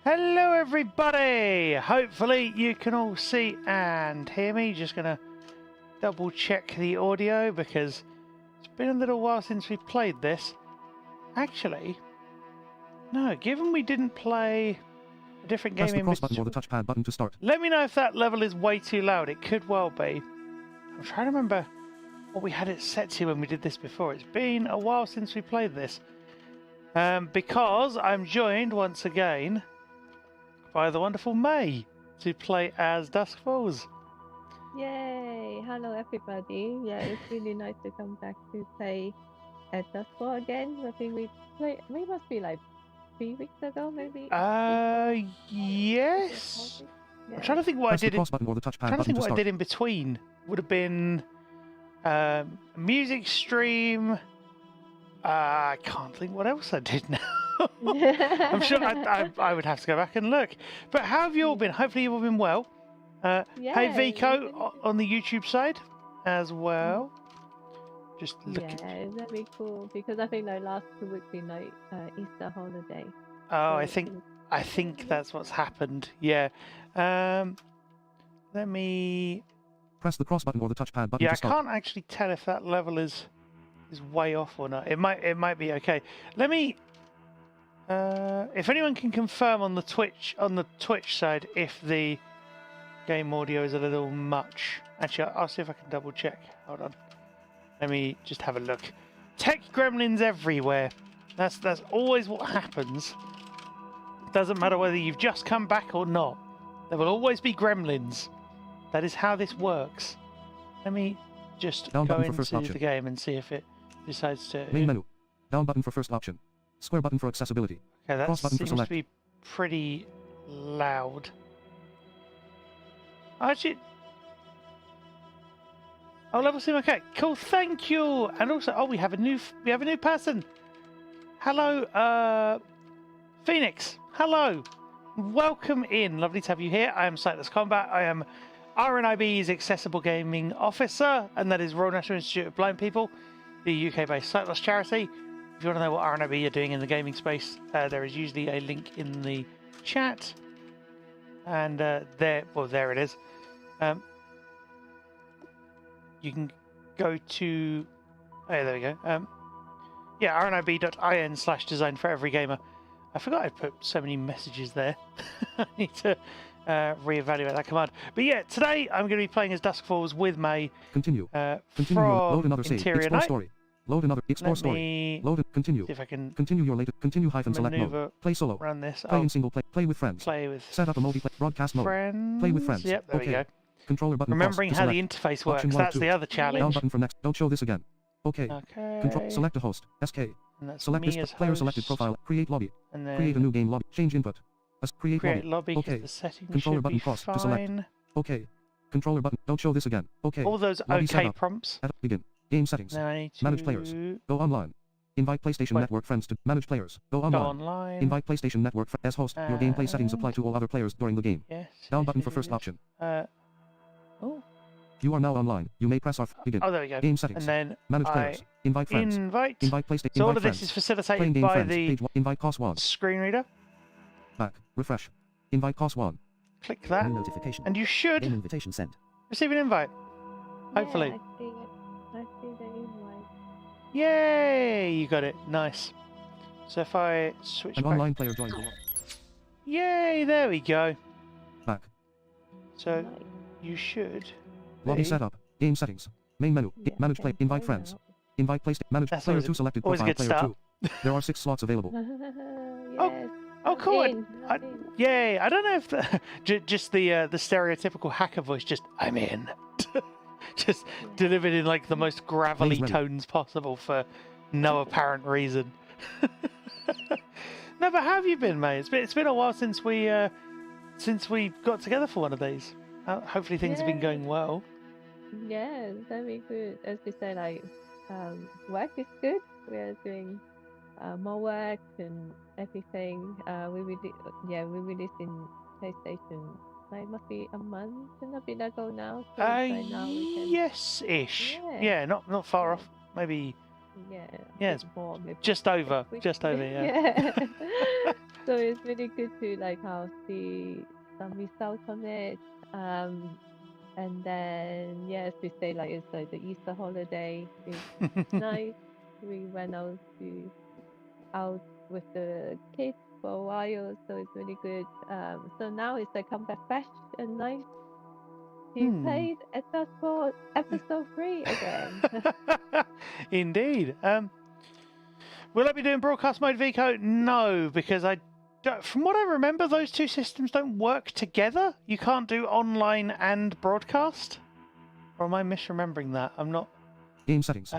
Hello everybody! Hopefully you can all see and hear me. Just gonna double check the audio because it's been a little while since we played this. Actually, no, given we didn't play a different game Press the cross button or the touchpad button to start. Let me know if that level is way too loud. It could well be. I'm trying to remember what we had it set to when we did this before. It's been a while since we played this. Because I'm joined once again by the wonderful May to play as Dusk Falls. Yay! Hello everybody. Yeah, it's really nice to come back to play at Dusk Falls again. I think we played, we must be like 3 weeks ago maybe? Yes. Yeah. I'm trying to think what Press I did. the cross button or the touchpad I'm trying to button think to what I start. did in between. Would have been a music stream. I can't think what else I did now. I'm sure I would have to go back and look. But how have you all been? Hopefully you've all been well. Hey Vico on the YouTube side as well. Just look. Yeah, it's very cool because I think like last 2 weeks been like Easter holiday. Oh, So I think that's what's happened. Yeah. Let me. Press the cross button or the touchpad button Yeah, to I start. can't actually tell if that level is way off or not. It might be okay. Let me. If anyone can confirm on the Twitch side if the game audio is a little much. Actually, I'll see if I can double check. Hold on. Let me just have a look. Tech gremlins everywhere. That's always what happens. Doesn't matter whether you've just come back or not. There will always be gremlins. That is how this works. Let me just Down go button for first into option. the game and see if it decides to. Main menu. Down button for first option. Square button for accessibility. Okay, that Cross button for seems to select. be pretty loud. Actually, oh, level sim. Okay, cool. Thank you. And also, oh, we have a new person. Hello, Phoenix. Hello. Welcome in. Lovely to have you here. I am Sightless Combat. I am RNIB's Accessible Gaming Officer, and that is Royal National Institute of Blind People, the UK-based sightless charity. If you want to know what RNIB are doing in the gaming space, there is usually a link in the chat. And there it is. You can go to... Oh, yeah, there we go. Yeah, rnib.in/design for every gamer. I forgot I put so many messages there. I need to reevaluate that command. But yeah, today I'm going to be playing as Dusk Falls with May. Continue. Continue. From Load another save. Interior Explore Night. story. Load another. Explore Let story. me Load. Continue. see if I can Continue your latest. Continue hyphen select maneuver mode. Play solo. run this. Play Oh, in single play. Play with friends. play with Set up a multiplayer broadcast mode. friends. Play with friends. Yep, there okay. we go. Controller button. Remembering cross to how the select. interface works, Option 1 of that's 2. the other Down challenge. button for next. Don't show this again. Okay. Okay. Control. Select a host. SK. And that's Select me this as player host, selected profile. Create lobby. and then Create a new game lobby. Change input. Create create lobby. lobby. 'cause Okay. The settings Controller should button be cross to fine. select. Okay. Controller button. Don't show this again. Okay. All those Lobby okay setup. prompts. Begin. Game settings. Then I need to Manage players. Go online. Invite PlayStation Wait. Network friends to manage players. Go go online. online. Invite PlayStation Network as host. Your gameplay settings apply to all other players during the game. Yes. Down yes, button yes, for first yes. option. Oh. You are now online. You may press off. Begin. Oh, there we go. Game settings. And then Manage I players. Invite friends. invite. Invite PlayStation. So all Invite of this friends. is Playing facilitated game by friends. the Page 1. Invite cost 1. screen reader. Back. Refresh. Invite cost 1. Click that, New notification. and you should Game invitation sent. receive an invite. Hopefully. Yeah, I see it. I see the invite. Yay! You got it. Nice. So if I switch An back. online player joins. Yay! There we go. Back. So Nice. you should. Lobby be- setup. Game settings. Main menu. Yeah, Manage play. okay, Invite fine friends. now. Invite PlayStation. Manage That's player always a- 2 selected always a profile. good Player start. 2. There are 6 slots available. Yes. Oh, cool. I'm I- in. Yay! I don't know if just the stereotypical hacker voice. Just I'm in. Just delivered in like the most gravelly Please ready. tones possible for no apparent reason. No, but how have you been, mate? It's been a while since we got together for one of these. Hopefully things have been Yeah. going well. Yeah, very good. As we say, like, work is good. We are doing more work and everything. We released in PlayStation. Like, must be a month and a bit ago now. So it's like now we can, Yes-ish. Yeah. Yeah, not far off. Maybe yeah, yeah, a bit more, maybe just over. quick. Just over. Yeah. Yeah. So it's really good to like how see some results from it. And then yes, we say like it's like the Easter holiday. It's nice. We went out with the kids for a while, so it's really good. So now it's like come back fresh and nice. He played at Dusk for episode 3 again. Indeed. Will I be doing broadcast mode, Vico? No, because from what I remember, those two systems don't work together. You can't do online and broadcast. Or am I misremembering that? I'm not. Game settings.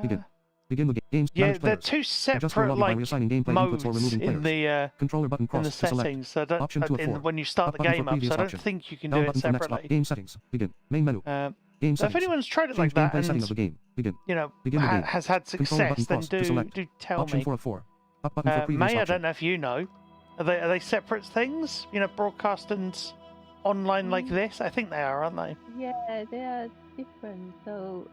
Begin. Begin the game. Games. Yeah, Manage they're players. two Adjust your separate lobby by like reassigning gameplay modes inputs or removing in players. the Controller button cross to select. settings. So I don't, Option 2 of 4. when you start Up the button for game up, so previous I don't option. think you can Down do it button for next separately. game settings. Begin. Main menu. Game So if settings. anyone's tried it Change like that gameplay setting of the and game. Begin. you know Begin the game. has had Controller success, button then cross to select. do tell Option me. 4 of 4. Up button for previous May, I option. don't know if you know. Are they separate things? You know, broadcast and online like this? I think they are, aren't they? Yeah, they are different. So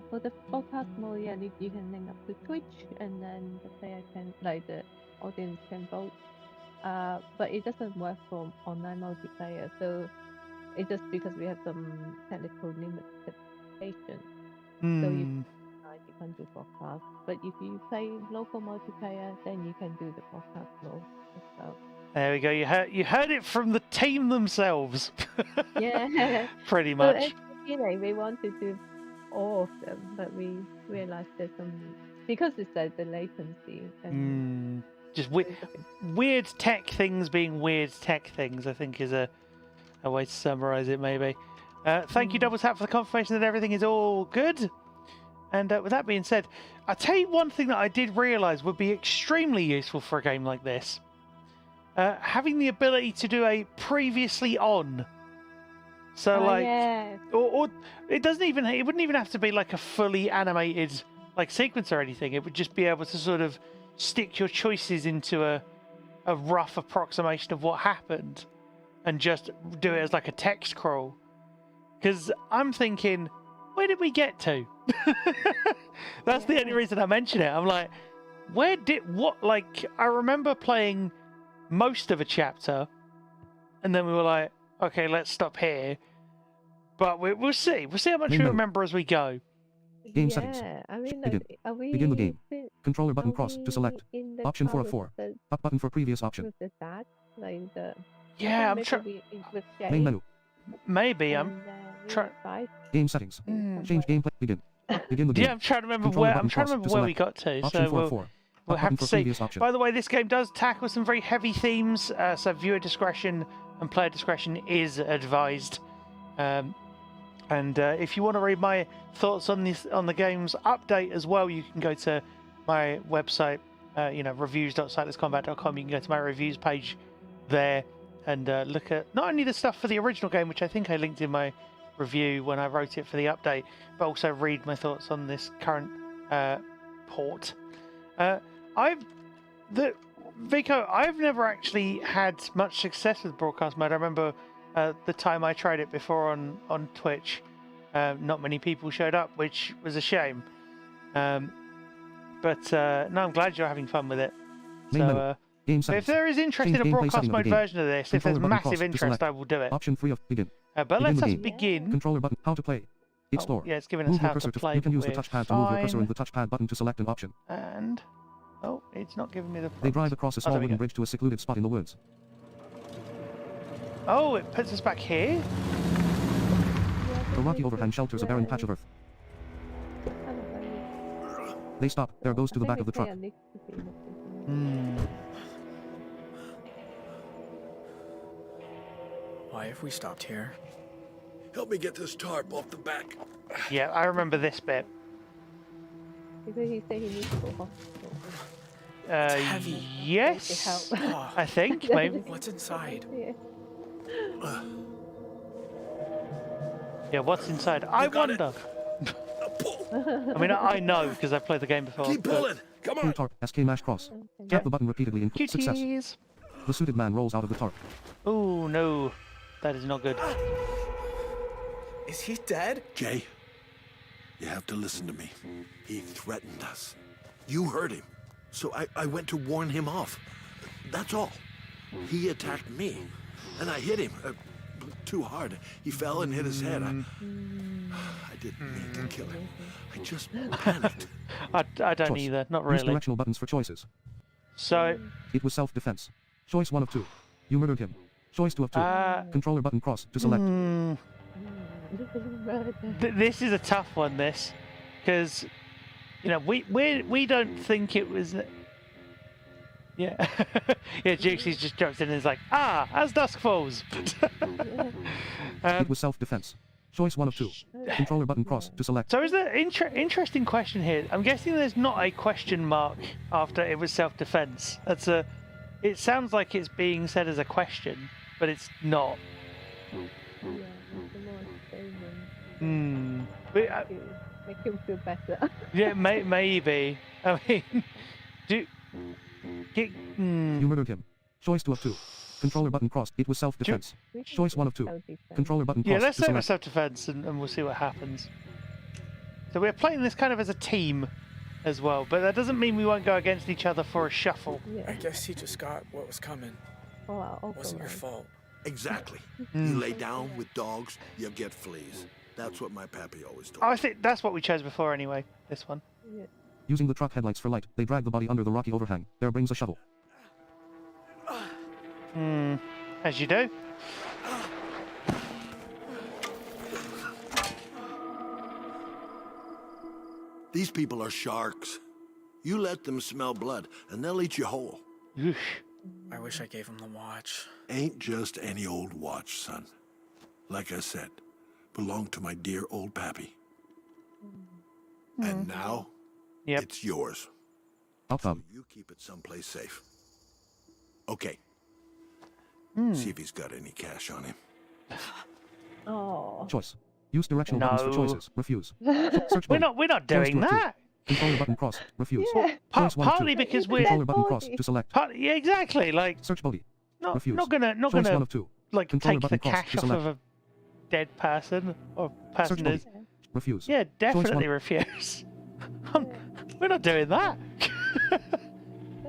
for the broadcast mode, yeah, you can link up to Twitch, and then the player can, like the audience can vote. But it doesn't work for online multiplayer. So it's just because we have some technical limitations. Hmm. You can do broadcast. But if you play local multiplayer, then you can do the broadcast mode as well. There we go. You heard it from the team themselves. Yeah. Pretty So much. at the beginning, we want to do all of them, but we realized there's some, because it's like the latency and Just weird tech things being weird tech things, I think is a way to summarize it maybe. Thank you, Double Tap, for the confirmation that everything is all good. And with that being said, I'll tell you one thing that I did realise would be extremely useful for a game like this. Having the ability to do a previously on. So Yeah. or it wouldn't even have to be like a fully animated like sequence or anything. It would just be able to sort of stick your choices into a rough approximation of what happened and just do it as like a text crawl. Because I'm thinking, where did we get to? That's the only reason I mention it. I'm like, I remember playing most of a chapter and then we were like, okay, let's stop here. But we'll see. We'll see how much we remember as we go. Game settings. I mean, Begin. are we Begin the game. fin- Controller button are cross we to select. in the Option 4 of part 4. with Up button for previous the, option. with the start, like the Yeah, I'm maybe trying. we with Main Jay, menu. Maybe I'm. and we try- with five. Game settings. Mm. Change gameplay. Begin. Begin the game. Yeah, I'm trying to remember Controller where. button I'm trying to cross remember to where we select. got to. Option 4 So of 4. we'll Up have button to for see. previous option. By the way, this game does tackle some very heavy themes, so viewer discretion and player discretion is advised. And if you want to read my thoughts on the game's update as well, you can go to my website, reviews.sightlesscombat.com. You can go to my reviews page there and look at not only the stuff for the original game, which I think I linked in my review when I wrote it for the update, but also read my thoughts on this current port. Vico, I've never actually had much success with broadcast mode. I remember the time I tried it before on Twitch, not many people showed up, which was a shame. But no, I'm glad you're having fun with it. Main menu. So Game if settings. there is interest Change in a gameplay broadcast setting of the mode game. version of this, if there's Controller button massive cross to interest, select. I will do it. Option 3 of begin. But Begin let the us game. begin. Controller button. How to play. Explore. Yeah, it's giving us Move your how cursor to play. You can use the with touchpad to move your cursor fine. and the touchpad button to select an option. And it's not giving me the. They drive across a Oh, small there we wooden go. bridge to a secluded spot in the woods. Oh, it puts us back here. The rocky overhang shelters a barren patch of earth. They stop. There goes to the back of the truck. Why have we stopped here? Help me get this tarp off the back. Yeah, I remember this bit. Because he said he needs to go hospital. heavy. Yes, Oh, I think maybe. what's inside? Yeah. Yeah, what's inside? I got it. wonder. Pull. I mean, I know because I've played the game before. Keep but- pulling. Come Pull on. tarp. SK mash cross. Okay. Tap the button repeatedly in success. Cuties. The suited man rolls out of the tarp. Oh no, that is not good. Is he dead? Jay, you have to listen to me. He threatened us. You heard him. So I went to warn him off. That's all. He attacked me. And I hit him. Too hard. He fell and hit his head. I didn't mean to kill him. I just panicked. I don't Choice. either, not Use really. directional buttons for choices. So, It was self-defense. Choice 1 of 2. You murdered him. Choice 2 of 2. uh, Controller button cross to select. this is a tough one. This, because we don't think it was. Yeah, yeah. Juicy's just jumps in and is like, as dusk falls. It was self-defense. Choice 1 of 2. Controller button cross to select. So is there interesting question here? I'm guessing there's not a question mark after it was self-defense. That's a. It sounds like it's being said as a question, but it's not. But, Make him feel better. yeah, maybe. I mean, You murdered him. Choice 2 of 2. Controller button cross. It was self-defense. Choice 1 of 2. Controller button yeah, cross let's to say it was select. self-defense, and we'll see what happens. So we're playing this kind of as a team as well, but that doesn't mean we won't go against each other for a shuffle. I Yeah. guess he just got what was coming. Wasn't your fault. Exactly. You lay down with dogs, you get fleas. That's what my pappy always told I me. think that's what we chose before anyway, this one. Using the truck headlights for light, they drag the body under the rocky overhang. There brings a shovel. As you do. These people are sharks. You let them smell blood, and they'll eat you whole. Oof. I wish I gave him the watch. Ain't just any old watch, son. Like I said, belonged to my dear old pappy. And now, Yep. it's yours. Outcome. You keep it someplace safe. Okay. See if he's got any cash on him. Oh. Choice. Use directional buttons for No. choices. Refuse. Search We're body. not Choice doing to approve. that. Controller button cross. Refuse. Yeah. Choice 1 of 2. Partly because we're Controller button cross body. to select. yeah, exactly. Like Search body. not Refuse. not gonna Choice 1 of 2. like Controller take the button cross cash to off select. of a dead person or Search passengers. body. Refuse. Yeah, definitely one. refuse. We're not doing that.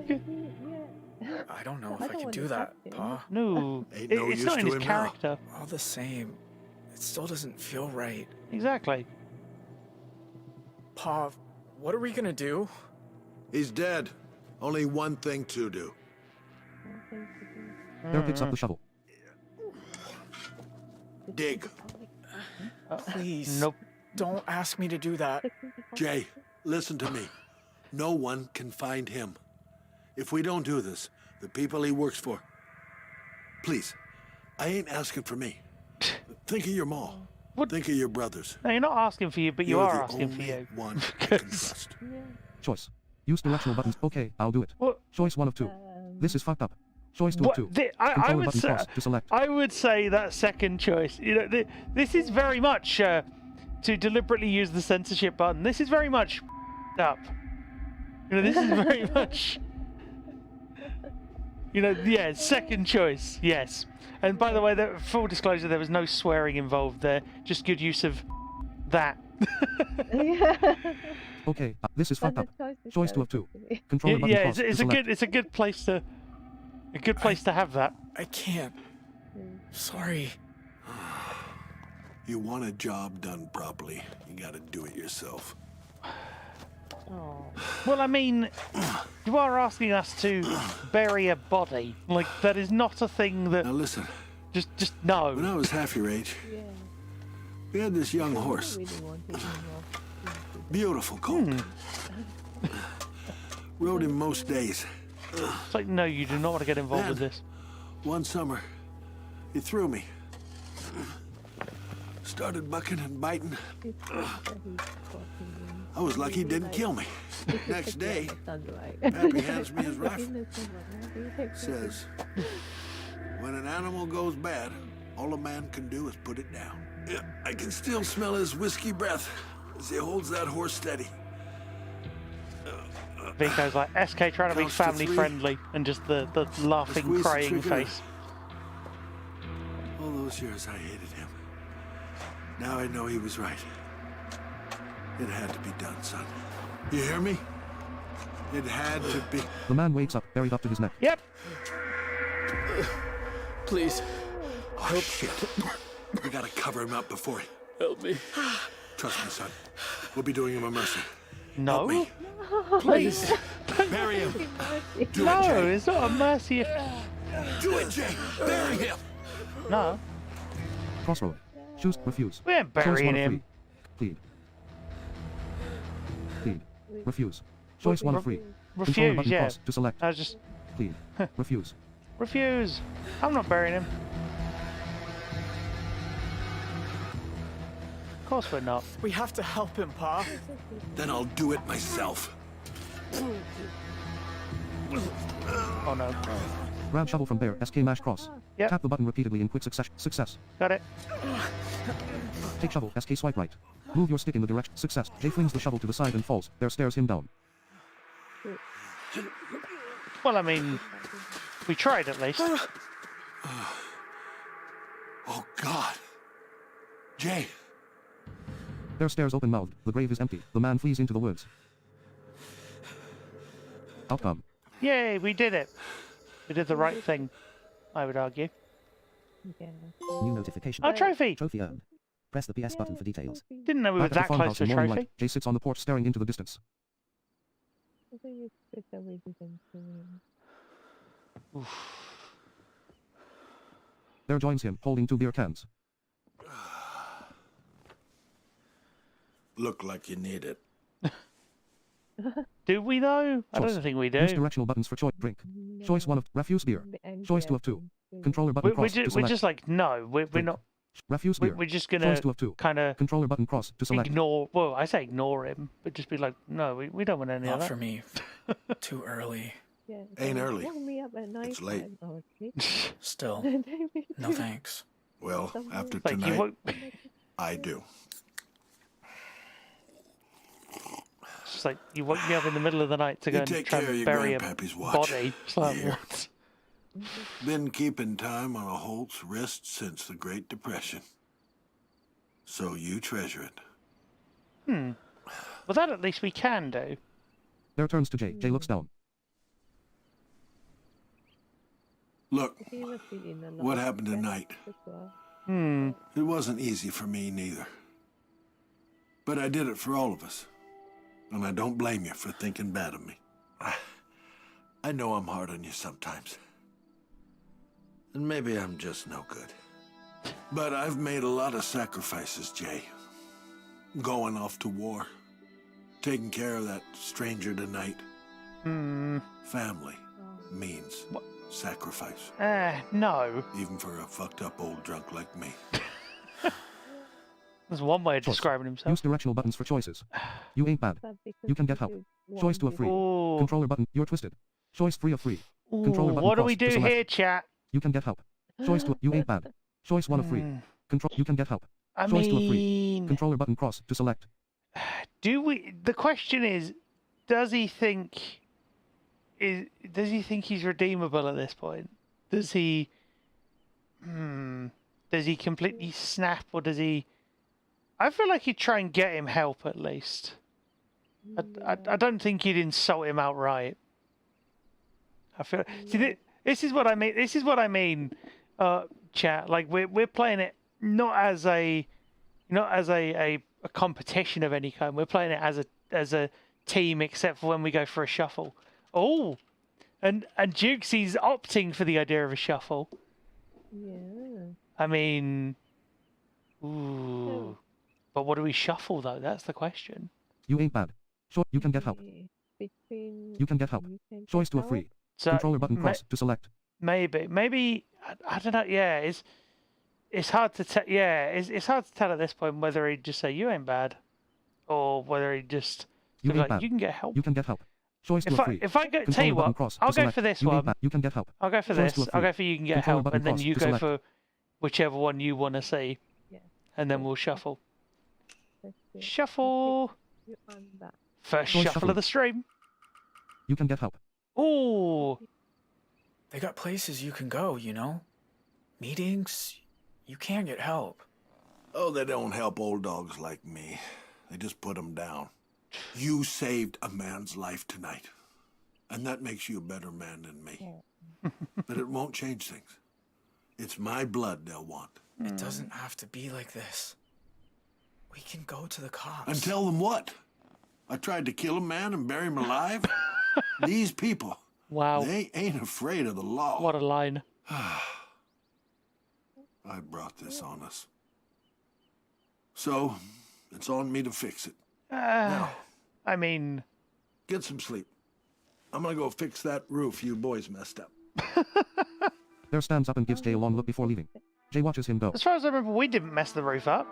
Yeah. I don't know I if I don't can want do to that, touch him. Pa. No, Ain't no it's use not in to his him now. character. All the same, it still doesn't feel right. Exactly. Pa, what are we gonna do? He's dead. Only one thing to do. Bear picks up the shovel. Dig. Please, Nope. don't ask me to do that. Jay, listen to me. No one can find him. If we don't do this, the people he works for... Please, I ain't asking for me. Think of your mom. What? Think of your brothers. No, you're not asking for you, but you You're are the asking for only you. one I can trust. Choice. Use directional buttons. Okay, I'll do it. What? Choice 1 of 2. This is fucked up. Choice 2 of What? 2. I Controller would button say. cross to select. I would say that second choice. You know, this is very much to deliberately use the censorship button. This is very much up. You know, this is very much. You know, yeah, second choice, yes. And by the way, full disclosure, there was no swearing involved there. Just good use of that. Okay, this is fucked up. Choice 2 of 2. Yeah, Controller button cross to it's a select. good place to have that. I can't. Sorry. You want a job done properly, you gotta do it yourself. Oh. Well, I mean, you are asking us to bury a body. Like, that is not a thing that Now listen, just when no. I was half your age, Yeah. we had this young horse. I really wanted to know. Beautiful colt. Rode him most days. It's like, no, you do not want to get involved with Man. this. One summer, he threw me. Started bucking and biting. It's just that he's talking. I was lucky he didn't kill me. It's Next just day, that you understand, right? Pappy hands me his rifle. Innocent one, right? You take Says, when an animal goes bad, all a man can do is put it down. Yeah, I can still smell his whiskey breath as he holds that horse steady. Vico's like, SK trying to be Counts to family 3. friendly, and just the laughing, Squeeze the crying trigger. face. All those years I hated him. Now I know he was right. It had to be done, son. You hear me? It had to be. The man wakes up, buried up to his neck. Yep. Please, Oh, shit. We gotta cover him up before he... help me. Trust me, son. We'll be doing him a mercy. No. Help me. Please. Bury him. Do No, it, Jay. it's not a mercy. Do it, Jay. Bury him. No, Crossroad. Choose. Refuse. we ain't Choice 1 burying of him. 3. Plead. Plead. Refuse. Choice 1 of 3. Controller Refuse, button yeah. cross to select. I was just Plead. Refuse. refuse. I'm not burying him. Of course we're not. We have to help him, Pa. Then I'll do it myself. Oh no. Grab shovel from bear. SK mash cross. Yep. Tap the button repeatedly in quick succession. Success. Got it. Take shovel. SK swipe right. Move your stick in the direction. Success. Jay flings the shovel to the side and falls. Bear stares him down. Well, I mean, we tried at least. Oh, God. Jay. Bear stares open-mouthed. The grave is empty. The man flees into the woods. Outcome. Yay, we did it. We did the right thing, I would argue. Yeah. New notification. Our trophy! Trophy earned. Press the PS button for details. Didn't know we were Back at the that close farmhouse to a in morning trophy. light, Jay sits on the porch staring into the distance. So you split the way you can see. Bear joins him, holding 2 beer cans. Look like you need it. Do we though? I Choice. don't think we Use do. directional buttons for choice. Drink. Choice 1 of refuse beer. The Choice 2 of 2. NGF Controller button We're cross to just select. like, no, we're Drink. not. Refuse gear. we're just Choice gonna 2 of 2. kind of Controller button cross to select. ignore. Well, I say ignore him, but just be like, no, we don't want any of Not that. for me. Too early. Yeah, Ain't so early. woke me up at night It's late. time. Oh, okay. Still, Then we no do thanks. Well, after Like you tonight, won't. I do. It's just like you woke me up in the middle of the night to go You and take try care of and your bury a grandpappy's watch. body. It's like, Yeah. what? Been keeping time on a Holt's wrist since the Great Depression. So you treasure it. Well, that at least we can do. There turns to Jay. Jay looks down. Look, he must be in a lot what of happened stress tonight? as well. It wasn't easy for me neither. But I did it for all of us. And I don't blame you for thinking bad of me. I know I'm hard on you sometimes. And maybe I'm just no good. But I've made a lot of sacrifices, Jay. Going off to war. Taking care of that stranger tonight. Family means sacrifice. No. Even for a fucked up old drunk like me. There's one way of Choice. describing himself. Use directional buttons for choices. You ain't bad. But because You can get we help. do Choice 2 of want 3. to- Ooh. Controller button. You're twisted. Choice 3 of 3. Ooh, Controller button what do we cross to do select. here, chat? You can get help. Choice 2. You ain't bad. Choice 1 of 3. Control. You can get help. I Choice 2 of 3. mean, Controller button cross to select. do we? The question is, does he think he's redeemable at this point? Does he? Does he completely snap, or does he? I feel like he'd try and get him help at least. I don't think he'd insult him outright. I feel. See, this is what I mean. This is what I mean, chat. Like we're playing it not as a competition of any kind. We're playing it as a team, except for when we go for a shuffle. Oh, and Jukesy's opting for the idea of a shuffle. Yeah. I mean, ooh. But what do we shuffle though? That's the question. You ain't bad. You can get help. Between You can get help. you can Choice get 2 of 3. So Controller button cross to select. maybe I don't know. Yeah, it's hard to tell. Yeah, it's hard to tell at this point whether he'd just say you ain't bad, or whether he'd just You be ain't like bad. you can get help. You can get help. Choice 2 If of 3. I go, tell Controller you button what, cross I'll to go select. for this You ain't one. bad. You can get help. I'll go for Choice this. 2 of I'll 3. go for you can get Controller help, button and then cross you to go select. for whichever one you want to see, Yeah. and then we'll shuffle. Let's see. Shuffle. You on that. First Choice shuffle shuffle. of the stream. You can get help. Ooh. They got places you can go, you know? Meetings. You can get help. Oh, they don't help old dogs like me. They just put them down. You saved a man's life tonight. And that makes you a better man than me. But it won't change things. It's my blood they'll want. It doesn't have to be like this. We can go to the cops. And tell them what? I tried to kill a man and bury him alive? These people, Wow. they ain't afraid of the law. What a line. I brought this on us. So, it's on me to fix it. Now, I mean, get some sleep. I'm gonna go fix that roof you boys messed up. There stands up and gives Jay a long look before leaving. Jay watches him go. as far as I remember, we didn't mess the roof up.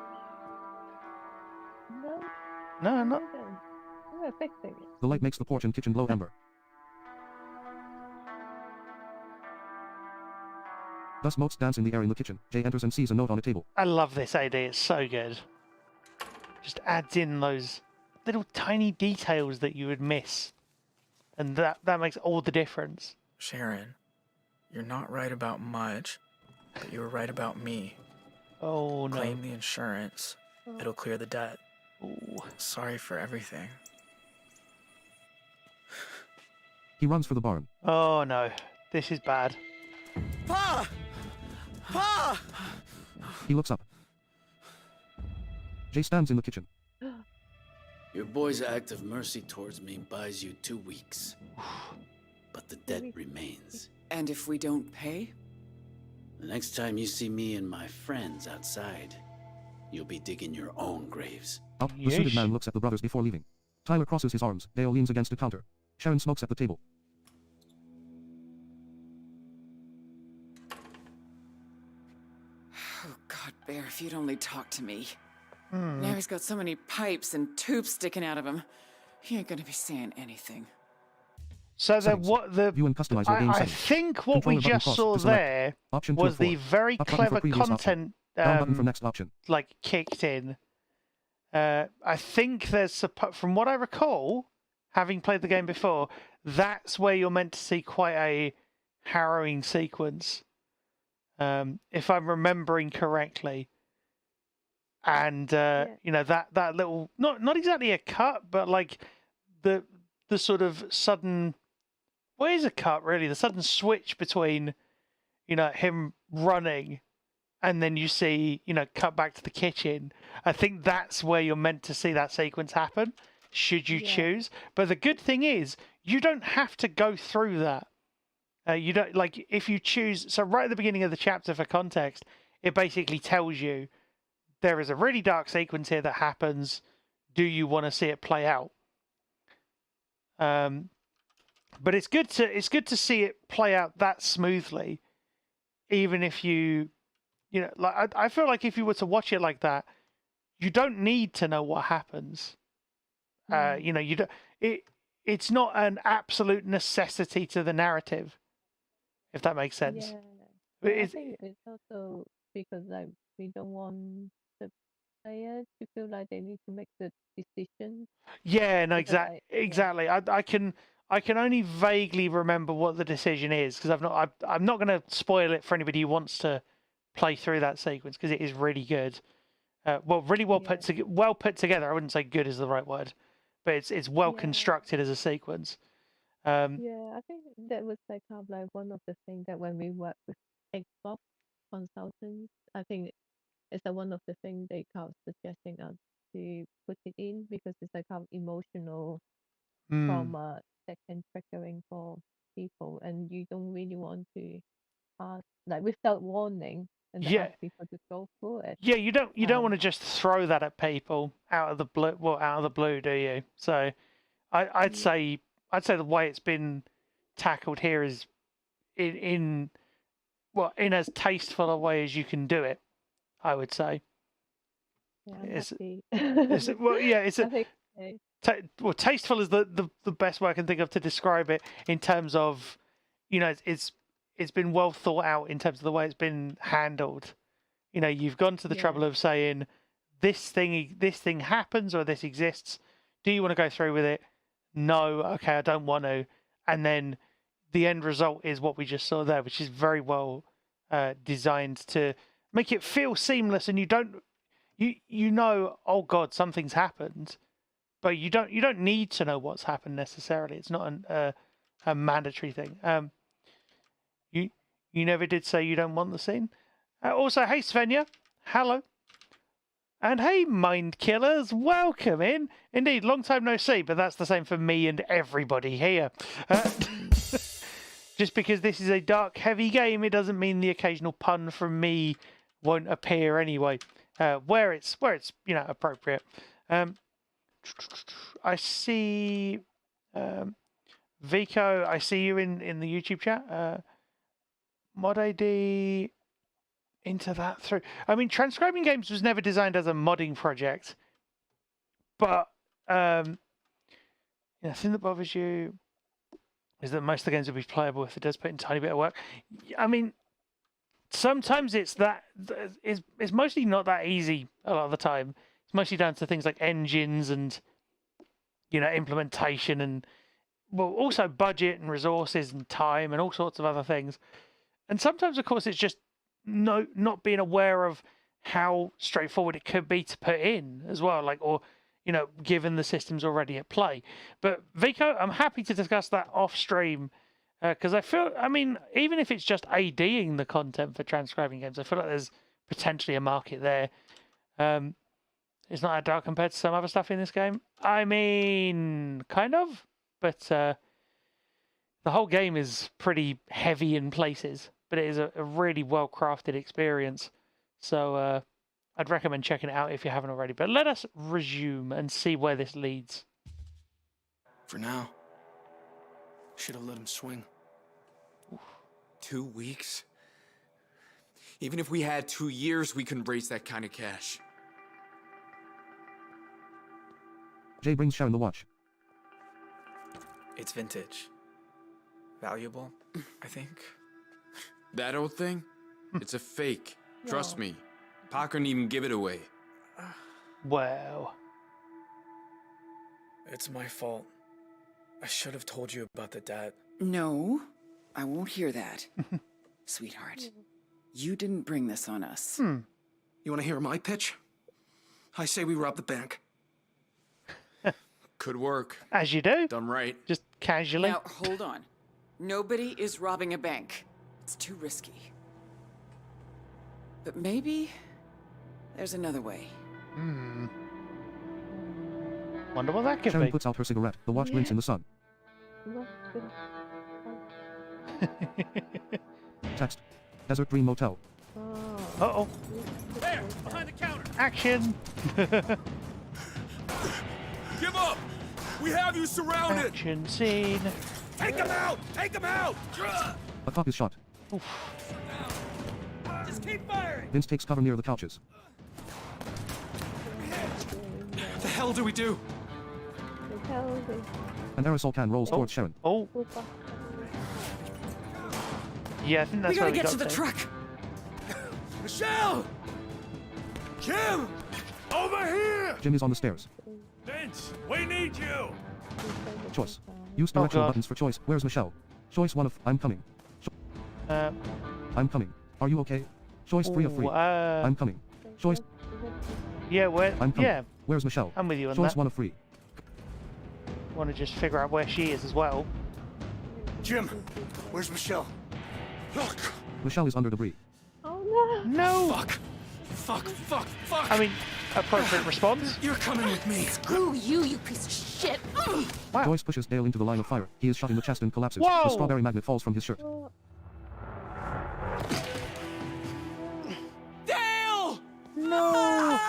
No, No, not. we didn't. We were fixing it. The light makes the porch and kitchen glow amber. Dust motes dance in the air in the kitchen. Jay enters and sees a note on a table. I love this AD. It's so good. Just adds in those little tiny details that you would miss, and that makes all the difference. Sharon, you're not right about much, but you were right about me. Oh no. Claim the insurance. It'll clear the debt. Ooh. Sorry for everything. He runs for the barn. Oh no. This is bad. Pa! Pa! He looks up. Jay stands in the kitchen. Your boy's act of mercy towards me buys you 2 weeks. But the debt remains. And if we don't pay? The next time you see me and my friends outside, you'll be digging your own graves. Up, the suited Yeesh. man looks at the brothers before leaving. Tyler crosses his arms. Dale leans against a counter. Sharon smokes at the table. Oh, God, Bear, if you'd only talk to me. Now he's got so many pipes and tubes sticking out of him. He ain't gonna be saying anything. So the Settings. what the View and customize your game I settings. think what we Controller button just crossed saw to select. there Option 2 was of 4. the very Up button for clever previous option. content Down button for next option. like kicked in. I think there's from what I recall, having played the game before, that's where you're meant to see quite a harrowing sequence, if I'm remembering correctly. And you know that little not exactly a cut, but like the sort of sudden, well, it is a cut really, the sudden switch between, you know, him running and then you see, you know, cut back to the kitchen. I think that's where you're meant to see that sequence happen, should you choose. But the good thing is, you don't have to go through that. You don't, like, if you choose, so right at the beginning of the chapter, for context, it basically tells you there is a really dark sequence here that happens. Do you want to see it play out? But it's good to see it play out that smoothly, even if you know, like I feel like if you were to watch it like that, you don't need to know what happens. You know, you don't. It's not an absolute necessity to the narrative, if that makes sense. Yeah, I think it's also because like we don't want the player to feel like they need to make the decision. Yeah, no, Because, exactly. I can only vaguely remember what the decision is because I'm not going to spoil it for anybody who wants to play through that sequence because it is really good. Well, really well put together. I wouldn't say good is the right word, but it's well constructed as a sequence. Yeah, I think that was like kind of like one of the things that when we work with Xbox consultants, I think it's like one of the things they kind of suggesting us to put it in because it's like kind of emotional trauma that can triggering for people, and you don't really want to ask like without warning and ask people to go through it. Yeah, you don't want to just throw that at people out of the blue. Well, out of the blue, do you? So, I'd say the way it's been tackled here is in as tasteful a way as you can do it. I would say. Yeah, I'm happy. Well, tasteful is the best way I can think of to describe it in terms of, you know, it's been well thought out in terms of the way it's been handled. You know, you've gone to the trouble of saying this thing happens or this exists. Do you want to go through with it? No. Okay, I don't want to. And then the end result is what we just saw there, which is very well designed to make it feel seamless, and you know, oh God, something's happened, but you don't need to know what's happened necessarily. It's not a mandatory thing. You never did say you don't want the scene. Also, hey Svenja, hello. And hey, Mind Killers, welcome in. Indeed, long time no see, but that's the same for me and everybody here. Just because this is a dark, heavy game, it doesn't mean the occasional pun from me won't appear anyway, where it's you know, appropriate. I see Vico. I see you in the YouTube chat. Mod AD. Into that through. I mean, transcribing games was never designed as a modding project, but the thing that bothers you is that most of the games will be playable if it does put in a tiny bit of work. I mean, sometimes it's mostly not that easy a lot of the time. It's mostly down to things like engines and, you know, implementation and, well, also budget and resources and time and all sorts of other things. And sometimes, of course, it's just not being aware of how straightforward it could be to put in as well, like, or, you know, given the system's already at play. But Vico, I'm happy to discuss that off stream because I mean, even if it's just ADing the content for transcribing games, I feel like there's potentially a market there. It's not that dark compared to some other stuff in this game. I mean, kind of, but the whole game is pretty heavy in places. But it is a really well-crafted experience. So I'd recommend checking it out if you haven't already. But let us resume and see where this leads. For now, should have let him swing. 2 weeks? Even if we had 2 years, we couldn't raise that kind of cash. Jay brings Sharon the watch. It's vintage. Valuable, I think. That old thing? It's a fake. Trust me. Pa couldn't even give it away. Wow. It's my fault. I should have told you about the debt. No, I won't hear that. Sweetheart, you didn't bring this on us. You want to hear my pitch? I say we rob the bank. Could work. As you do. Done right. Just casually. Now, hold on. Nobody is robbing a bank. It's too risky. But maybe there's another way. Wonder what that could Sharon be. puts out her cigarette. The watch blinks in the sun. Not good. Text. Desert Dream Motel. Oh. Uh-oh. There, behind the counter. Action! Give up! We have you surrounded! Action scene. Take him out! Take him out! A cop is shot. Just keep firing. Vince takes cover near the couches. The hell do we do? An aerosol can rolls towards Sharon. Oh, yeah, I think that's We where gotta we get got to the truck. Michelle! Jim! Over here! Jim is on the stairs. Vince, we need you. Choice. Use directional God. buttons for choice. Where's Michelle? Choice 1 of I'm coming. I'm coming. Are you okay? Choice 3 of 3. I'm coming. Choice. yeah, where? I'm coming. Yeah, Where's Michelle? I'm with you on Choice that. 1 of 3. Want to just figure out where she is as well. Jim, where's Michelle? Look! Michelle is under debris. Oh no! No! Fuck! Fuck! Fuck! Fuck! I mean, appropriate response. You're coming with me. Screw you, you piece of shit! Wow. Joyce pushes Dale into the line of fire. He is shot in the chest and collapses. Whoa! The strawberry magnet falls from his shirt. Dale! No!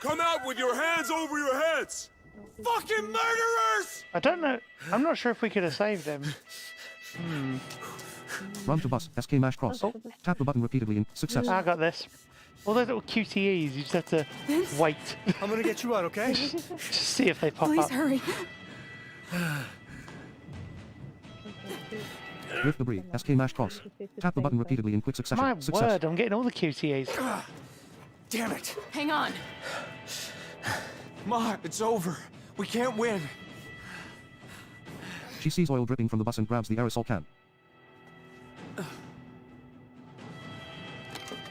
Come out with your hands over your heads! Fucking murderers! I don't know. I'm not sure if we could have saved him. Run to bus. SK mash cross. Tap the button repeatedly in success. I got this. All those little QTEs, you just have to wait I'm gonna get you out, okay? to see if they pop Please up. hurry. Lift debris. SK mash cross. Tap the button repeatedly in quick succession. My Success. word, I'm getting all the QTEs. Damn it! Hang on. Ma, it's over. We can't win. She sees oil dripping from the bus and grabs the aerosol can.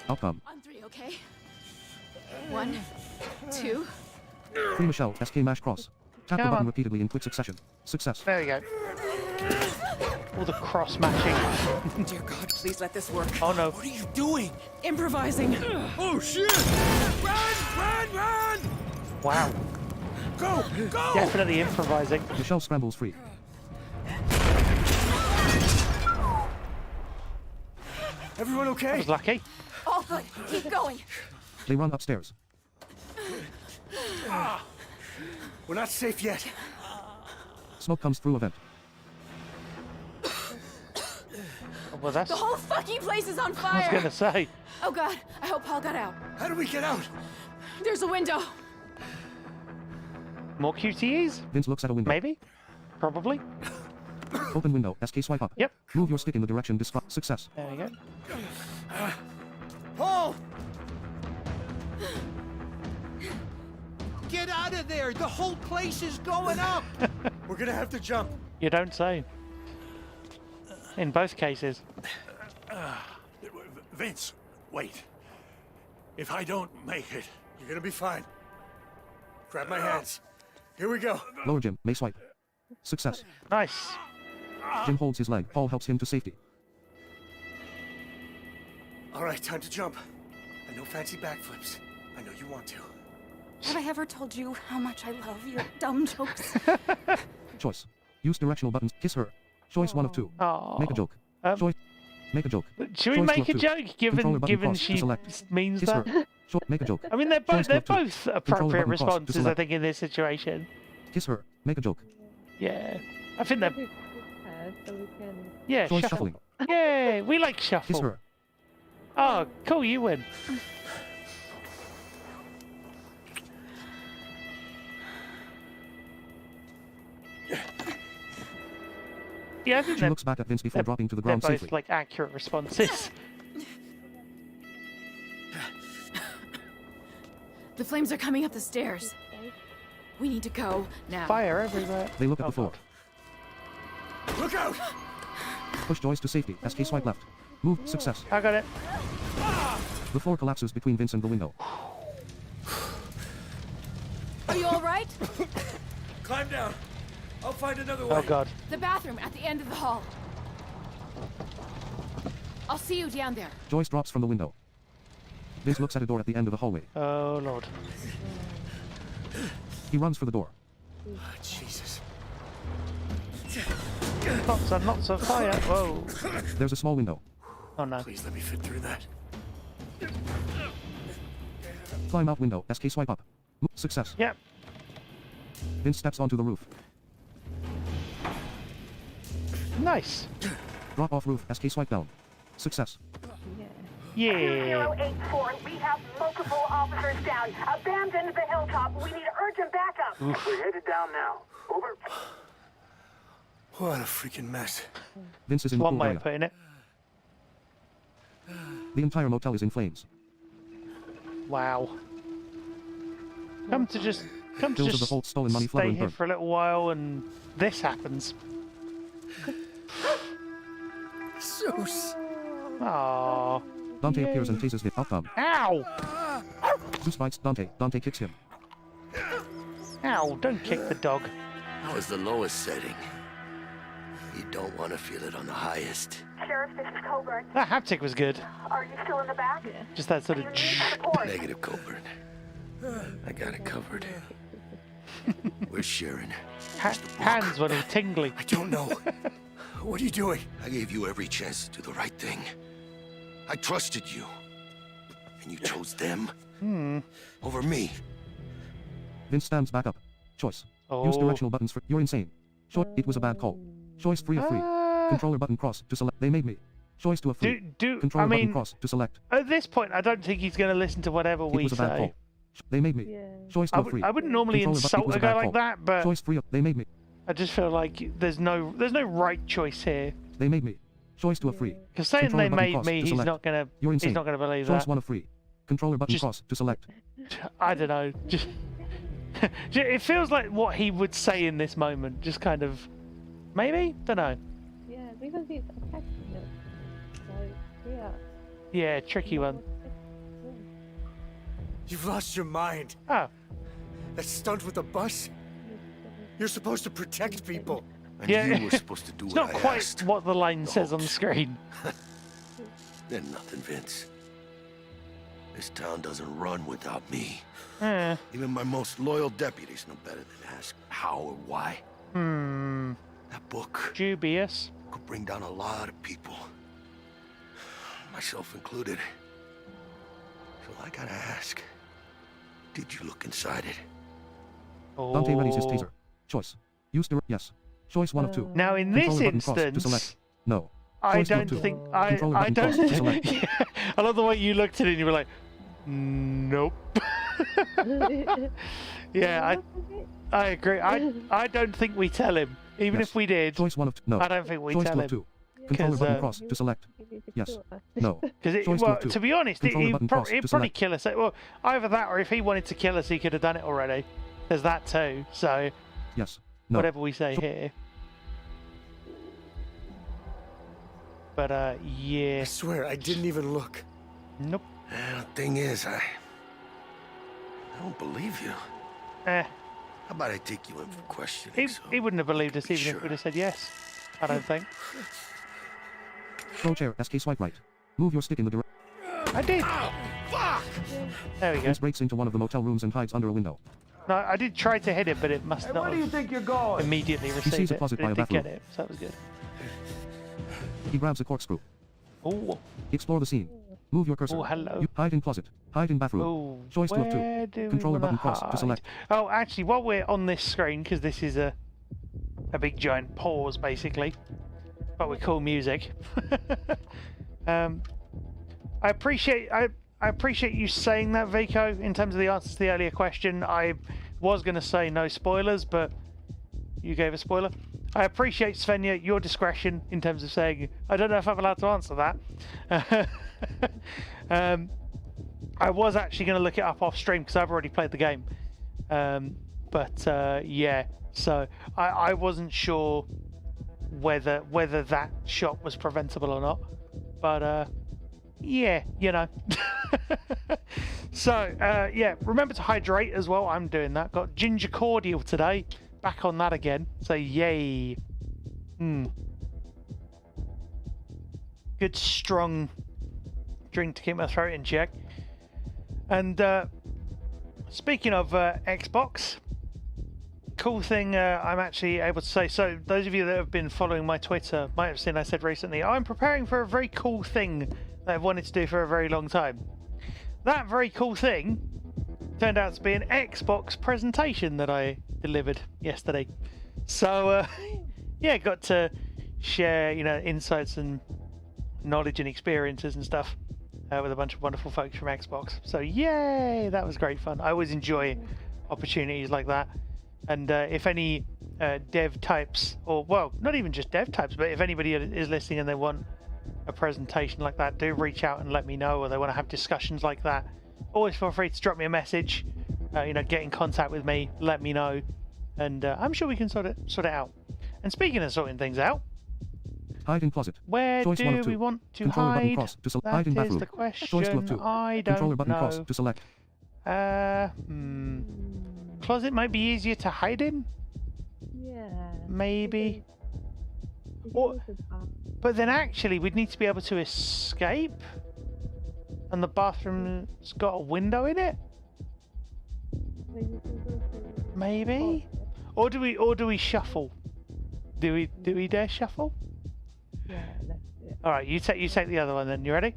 Outcome. On 3, okay? 1, 2. Free Michelle. SK mash cross. Tap the Come button on. repeatedly in quick succession. Success. There we go. All the cross matching. Dear God, please let this work. Oh no. What are you doing? Improvising. Oh shit! Run! Run! Run! Wow. Go! Go! Definitely improvising. Michelle scrambles free. Everyone I okay? was lucky. All good. Keep going. They run upstairs. We're not safe yet. Smoke comes through a vent. Well, that's. The whole fucking place is on I was fire. gonna say. Oh God, I hope Paul got out. How do we get out? There's a window. More QTEs? Vince looks at a window. Maybe? Probably? Open window. SK swipe up. Yep. Move your stick in the direction described. Success. There we go. Paul! Get out of there! The whole place is going up! We're gonna have to jump. You don't say. In both cases. Vince, wait. If I don't make it, you're gonna be fine. Grab my hands. Here we go. Lower Jim. May swipe. Success. Nice. Jim holds his leg. Paul helps him to safety. All right, time to jump. And no fancy backflips. I know you want to. Have I ever told you how much I love your dumb jokes? Choice. Use directional buttons. Kiss her. Choice 1 of 2. Oh. Make a joke. Choice. Make a joke. Should we Choice make 2 a of 2. joke given Controller button given cross to she select. means Kiss that? her. Make a joke. I mean, they're Choice both 2 of 2. both Controller appropriate button cross to responses, I select. think, in this situation. Kiss her. Make a joke. Yeah. I think they're. So we can. Yeah, Choice shuffle. shuffling. Yay! We like Kiss shuffle. her. Oh, cool! You win. Yeah, I think She looks back at Vince before dropping to the ground they're both safely. like accurate responses. The flames are coming up the stairs. We need to go now. Fire everywhere. They look at Oh, the floor. God. Look out! Push Joyce to safety. SK swipe left. Move. Success. I got it. The floor collapses between Vince and the window. Are you all right? Climb down. I'll find another way. Oh God. The bathroom at the end of the hall. I'll see you down there. Joyce drops from the window. Vince looks at a door at the end of the hallway. Oh Lord. He runs for the door. Oh, Jesus. Lots of fire. Whoa. There's a small window. Oh no. Please let me fit through that. Climb out window. SK swipe up. Success. Yep. Vince steps onto the roof. Nice. Drop off roof. SK swipe down. Success. Yeah. 2084, we have multiple officers down. Abandon the hilltop. We need urgent backup. We're headed down now. Over. What a freaking mess. Vince is in the One pool way area. of putting it. The entire motel is in flames. Wow. Come to Bills of just the Holt stolen money flutter stay and here burn. for a little while and this happens. Zeus. Aww. Dante appears and tases Vince. Outcome. Ow! Zeus bites Dante. Dante kicks him. Ow, don't kick the dog. That was the lowest setting. You don't want to feel it on the highest. Sheriff, this is Coburn. That haptic was good. Are you still in the back? Just that sort Do of... you need support? Negative, Coburn. I got it covered. Where's Sharon? hands went all tingly. I don't know. What are you doing? I gave you every chance to do the right thing. I trusted you. And you chose them over me. Vince stands back up. Choice. Oh. Use directional buttons for. You're insane. Choice. It was a bad call. Choice 3 of 3. Controller button cross to select. They made me. Choice 2 of 3. Controller I button mean, cross to select. at this point, I don't think he's going to listen to whatever It we was a bad say. call. They made me. Choice 2 of 3. I wouldn't normally Controller button- it insult was a bad guy like call. that, but Choice 3 of. They made me. I just feel like there's no right choice here. They made me. Choice 2 of 3. Because saying Controller they button made cross me, to he's select. not gonna You're insane. he's not gonna believe Choice that. 1 of 3. Controller button Just- cross to select. I don't know. Just it feels like what he would say in this moment. Just kind of maybe don't know. Yeah, because he's attacking us. So, yeah. Yeah, tricky one. You've lost your mind. Oh, That stunt with the bus? You're supposed to protect people. And yeah. you were supposed to do It's what not I quite asked. what the line says on the screen. They're nothing, Vince. This town doesn't run without me. Eh. Even my most loyal deputies know better than ask how or why. That book Dubious. could bring down a lot of people. Myself included. So I gotta ask, did you look inside it? Dante readies his Oh. taser. Choice. Use direct. Yes. Choice 1 of 2. Now in this Controller button cross to instance, select. No. I Choice 2 of don't 2. think Controller I button don't. cross to select. Yeah, I love the way you looked at it and you were like, nope. Yeah, I agree. I don't think we tell him. Even Yes. if we did, Choice 1 of 2. No. I don't think we Choice tell 2 him. of 2. Controller 'Cause, button cross to select. Yes. No. Because Choice 2 well, of 2. to be honest, Controller he'd button cross to probably select. kill us. Well, either that or if he wanted to kill us, he could have done it already. There's that too. So Yes. No. whatever we say here. But yeah. I swear, I didn't even look. Nope. And the thing is, I don't believe you. Eh. How about I take you in for questioning? He wouldn't have believed us be even if sure. we'd have said yes. I don't think. Throw chair. SK swipe right. Move your stick in the direction. I did. There we go. Vince breaks into one of the motel rooms and hides under a window. No, I did try to hit it, but it must not Where do you have think you're going? immediately received sees a it. closet But by it a did get bathroom. it, so that was good. He grabs a corkscrew. Oh, Explore the scene. Move your cursor. Oh, hello. You hide in closet. Hide in bathroom. oh. Choice 2 of 2. Where do we Controller wanna button cross to hide? select. Oh, actually, while we're on this screen, because this is a big giant pause, basically. but with cool music. I appreciate you saying that, Vico, in terms of the answer to the earlier question. I was going to say no spoilers, but you gave a spoiler. I appreciate, Svenja, your discretion in terms of saying, I don't know if I'm allowed to answer that. I was actually going to look it up off stream because I've already played the game. Yeah, so I wasn't sure whether that shot was preventable or not. But yeah, you know. So yeah, remember to hydrate as well. I'm doing that. Got ginger cordial today. Back on that again. So yay. Good strong drink to keep my throat in check. And speaking of Xbox, cool thing I'm actually able to say. So those of you that have been following my Twitter might have seen I said recently, I'm preparing for a very cool thing that I've wanted to do for a very long time. That very cool thing turned out to be an Xbox presentation that I delivered yesterday. So yeah, got to share, you know, insights and knowledge and experiences and stuff with a bunch of wonderful folks from Xbox. So yay, that was great fun. I always enjoy opportunities like that. And if any dev types, or well, not even just dev types, but if anybody is listening and they want a presentation like that, do reach out and let me know, or they want to have discussions like that, always feel free to drop me a message, you know, get in contact with me, let me know, and I'm sure we can sort it out. And speaking of sorting things out, hide in closet. Where Choice do we want to hide? Cross to That hide in is bathroom. the question. Choice 2 of 2. I don't Controller button know. cross to select. Closet might be easier to hide in. Yeah. Maybe. Or, but then actually we'd need to be able to escape. And the bathroom's got a window in it. Maybe. Or do we shuffle? Do we dare shuffle? Yeah, let's do it. All right, you take the other one then. You ready?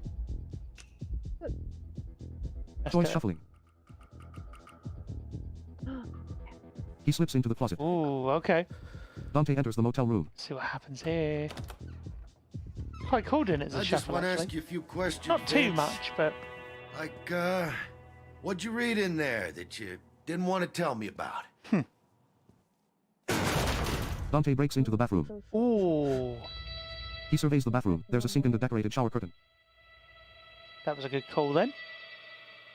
Choice shuffling. He slips into the closet. Ooh, okay. Dante enters the motel room. See what happens here. Quite cool doing it as a I just shuffle, want to actually. ask you a few questions. Not too Vince. much, but Like, what'd you read in there that you didn't want to tell me about? Dante breaks into the bathroom. ooh, He surveys the bathroom. There's a sink and a decorated shower curtain. that was a good call then.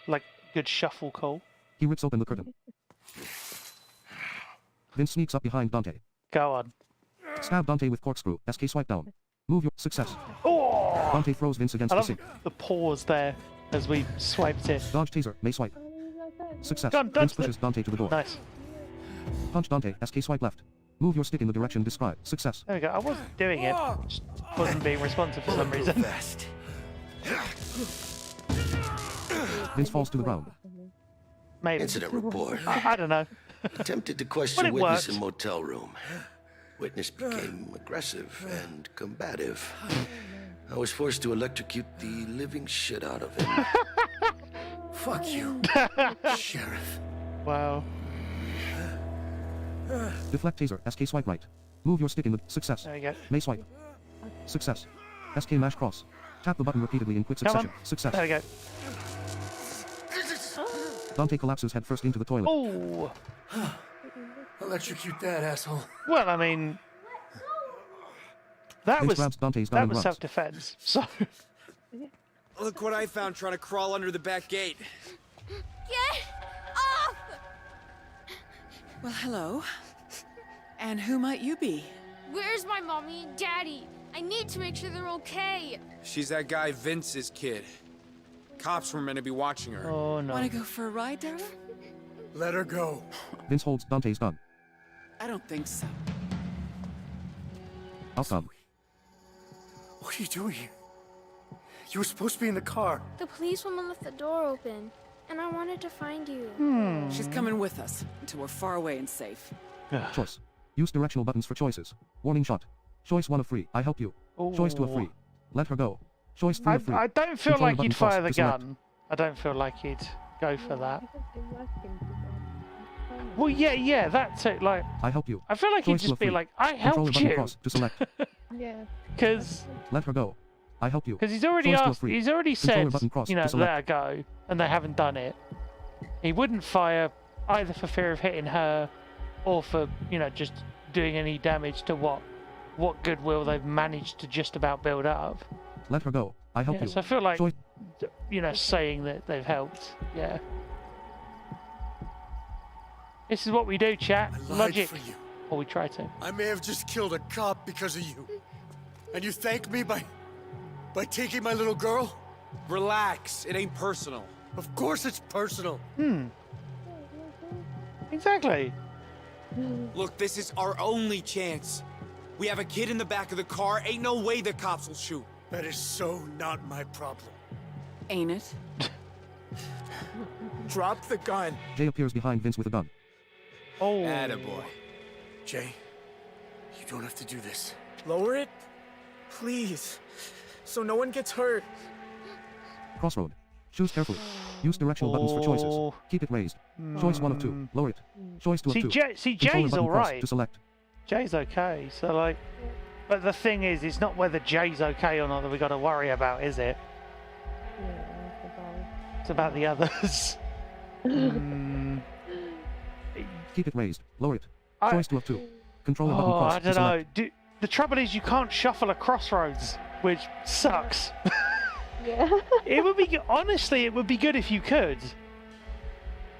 Like good shuffle call. He rips open the curtain. Vince sneaks up behind Dante. Go on. Stab Dante with corkscrew. SK swipe down. Move your success. Oh! Dante throws Vince against I the love sink. the pause there as we swiped it. Dodge taser. May swipe. Success. Go on, Vince dodge pushes Dante to the door. Nice. Punch Dante. SK swipe left. Move your stick in the direction described. Success. There we go. I wasn't doing it. Just wasn't being responsive for some reason. Fast. Vince falls to the ground. Maybe. Incident report. I don't know. Attempted to But question it witness worked. in motel room. Witness became aggressive and combative. I was forced to electrocute the living shit out of him. Fuck you, Sheriff. Wow. Deflect taser. SK swipe right. Move your stick in the success. There we go. May swipe. Success. SK mash cross. Tap the button repeatedly in quick Come succession. on. Success. There we go. Dante collapses head first into the toilet. Oh. Electrocute that asshole. Well, I mean, that Vince was grabs Dante's gun that and was runs. self-defense. So Look what I found trying to crawl under the back gate. Get off! Well, hello. And who might you be? Where's my mommy and daddy? I need to make sure they're okay. She's that guy Vince's kid. Cops were meant to be watching her. oh no. Want to go for a ride, Daryl? Let her go. Vince holds Dante's gun. I don't think so. Outcome. What are you doing here? You were supposed to be in the car. The policewoman left the door open, and I wanted to find you. She's coming with us until we're far away and safe. Choice. Use directional buttons for choices. Warning shot. Choice 1 of 3. I help you. Choice 2 of 3. Let her go. Choice 3 of 3. I don't feel Controller like button you'd cross fire the to select. gun. I don't feel like he'd go for that. Because it was him to them. Well, yeah, that's it. Like, I help you. I feel like he'd Choice 2 just of be 3. like, I Controller helped button you. cross to select. Yeah. Because Let her go. I help you. he's already Choice to a asked, free. he's already Controller said, button cross you know, to select. let her go, and they haven't done it. He wouldn't fire either for fear of hitting her, or for, you know, just doing any damage to what goodwill they've managed to just about build up. Let her go. I help you. So I feel like, Choice. you know, saying that they've helped. Yeah. This is what we do, chat. I lied Logic. for you. Or we try to. I may have just killed a cop because of you. And you thank me by taking my little girl? Relax. It ain't personal. Of course it's personal. Exactly. Look, this is our only chance. We have a kid in the back of the car. Ain't no way the cops will shoot. That is so not my problem. Ain't it? Drop the gun. Jay appears behind Vince with a gun. Oh. Attaboy. Jay, you don't have to do this. Lower it, please, so no one gets hurt. Crossroad. Choose carefully. Use directional buttons for choices. Keep it raised. Choice 1 of 2. Lower it. Choice 2 of 2. See, Controller Jay's button cross alright. to select. Jay's okay. So like, but the thing is, it's not whether Jay's okay or not that we got to worry about, is it? It's about the others. Keep it raised. Lower it. Choice 2 of 2. Controller button Oh, cross I to don't know. select. The trouble is, you can't shuffle a crossroads, which sucks. Yeah. It would be honestly, it would be good if you could.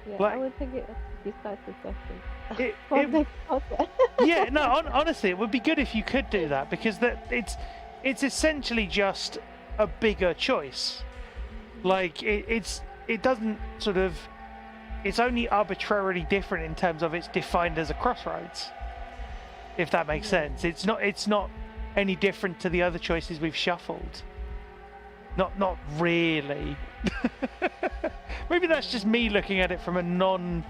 Yeah, Like- I would think it besides the session. It, For it, next podcast. yeah, no, honestly, it would be good if you could do that because it's essentially just a bigger choice. Like it doesn't sort of, it's only arbitrarily different in terms of it's defined as a crossroads. If that makes sense, it's not any different to the other choices we've shuffled. Not really. Maybe that's just me looking at it from a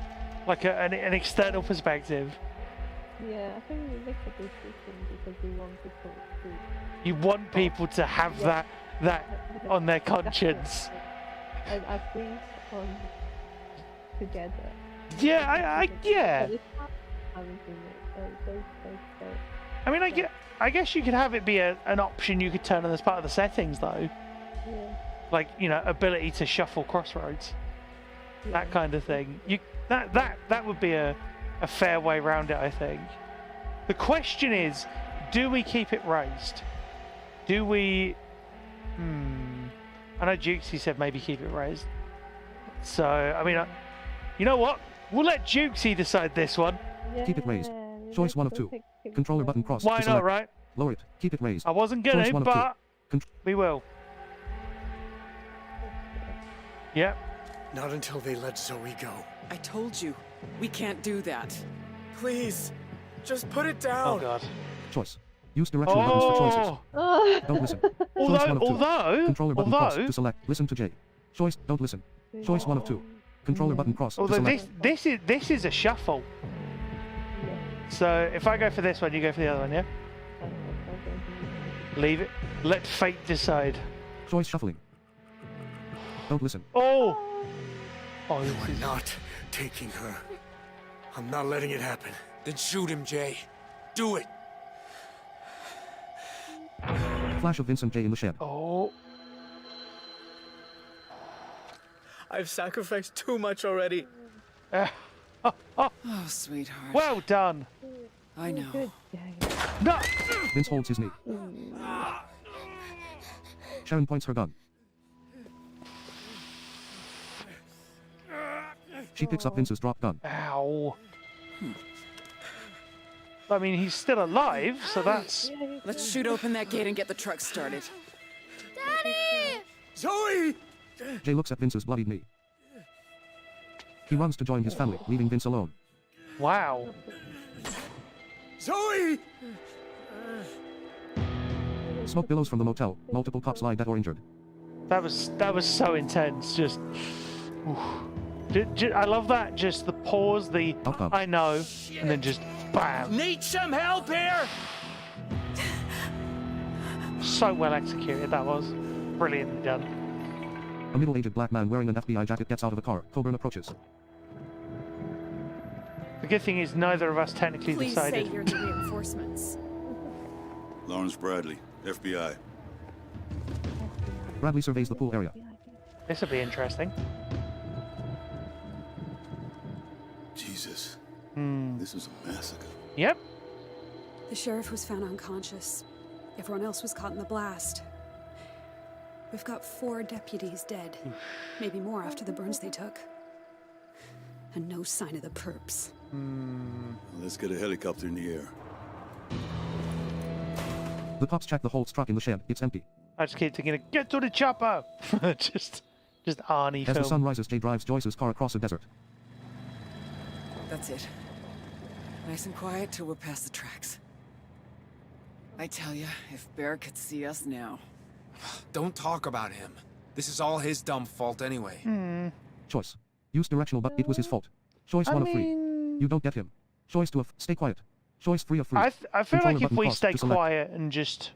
an external perspective. Yeah, I think we make a decision because we want people to. You want people to have that on their conscience. And agree on together. Yeah, yeah. But it's not having to make those. I mean, I guess you could have it be an option you could turn on as part of the settings, though. Yeah. Like, you know, ability to shuffle crossroads, that kind of thing. That would be a fair way around it, I think. The question is, do we keep it raised? Do we? I know Jukesy said maybe keep it raised. So I mean, you know what? We'll let Jukesy decide this one. Keep it raised. Choice 1 of 2. Controller button cross Why to not, select. right? Lower it. Keep it raised. I wasn't Choice gonna, 1 of 2. but we will. Yep. Not until they let Zoe go. I told you, we can't do that. Please, just put it down. Oh God. Choice. Use directional buttons for choices. Don't listen. Choice 1 of 2. Controller button cross to select. Listen to J. Choice. Don't listen. Choice 1 of 2. Controller button cross to Although select. this is a shuffle. So if I go for this one, you go for the other one, yeah? Leave it. Let fate decide. Choice shuffling. Don't listen. Oh! You are not taking her. I'm not letting it happen. Then shoot him, Jay. Do it. Flash of Vincent J in the shed. Oh. I've sacrificed too much already. Oh, sweetheart. Well done. I know. No! Vince holds his knee. Sharon points her gun. She picks up Vince's drop gun. Ow. I mean, he's still alive, so that's... Let's shoot open that gate and get the truck started. Daddy! Zoe! Jay looks at Vince's bloodied knee. He runs to join his family, leaving Vince alone. Wow. Zoe! Smoke billows from the motel. Multiple cops lie dead or injured. That was so intense. Just... I love that. Just the pause, the Outcome. I know, and then just bam. Need some help here? So well executed that was. Brilliantly done. A middle-aged black man wearing an FBI jacket gets out of a car. Coburn approaches. The good thing is neither of us technically Please decided. say you're the reinforcements. Lawrence Bradley, FBI. Bradley surveys the pool area. This will be interesting. Jesus. Hmm. This was a massacre. Yep. The sheriff was found unconscious. Everyone else was caught in the blast. We've got 4 deputies dead. Maybe more after the burns they took. And no sign of the perps. Let's get a helicopter in the air. The cops check the Holtz truck in the shed. It's empty. I just keep thinking, get to the chopper! just Arnie As film. the sun rises, Jay drives Joyce's car across a desert. That's it. Nice and quiet till we're past the tracks. I tell ya, if Bear could see us now. Don't talk about him. This is all his dumb fault anyway. Choice. Use directional, but it was his fault. Choice 1 of 3. You don't get him. Choice 2 of stay quiet. Choice 3 of 3. I feel Controller like if button we cross stay to select. quiet and just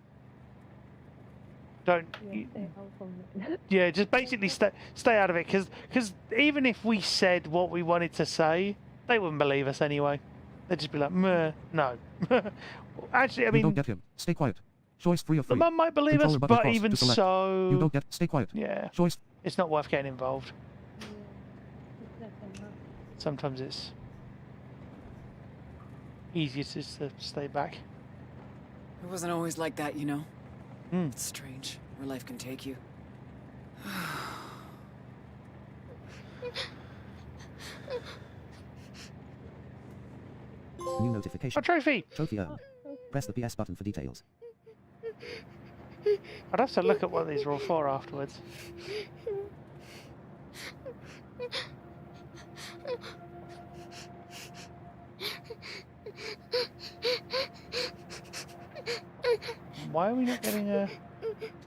don't, just basically stay out of it, because even if we said what we wanted to say, they wouldn't believe us anyway. They'd just be like, meh, no. Actually, I mean, you don't get him. Stay quiet. Choice 3 of 3. the mum might believe us, Controller button but cross even to select. so, You don't get. Stay quiet. yeah, Choice. it's not worth getting involved. Sometimes it's easier just to stay back. It wasn't always like that, you know? It's strange where life can take you. New notification. A trophy! Trophy earned. Press the PS button for details. I'd have to look at what these are all for afterwards. Why are we not getting a...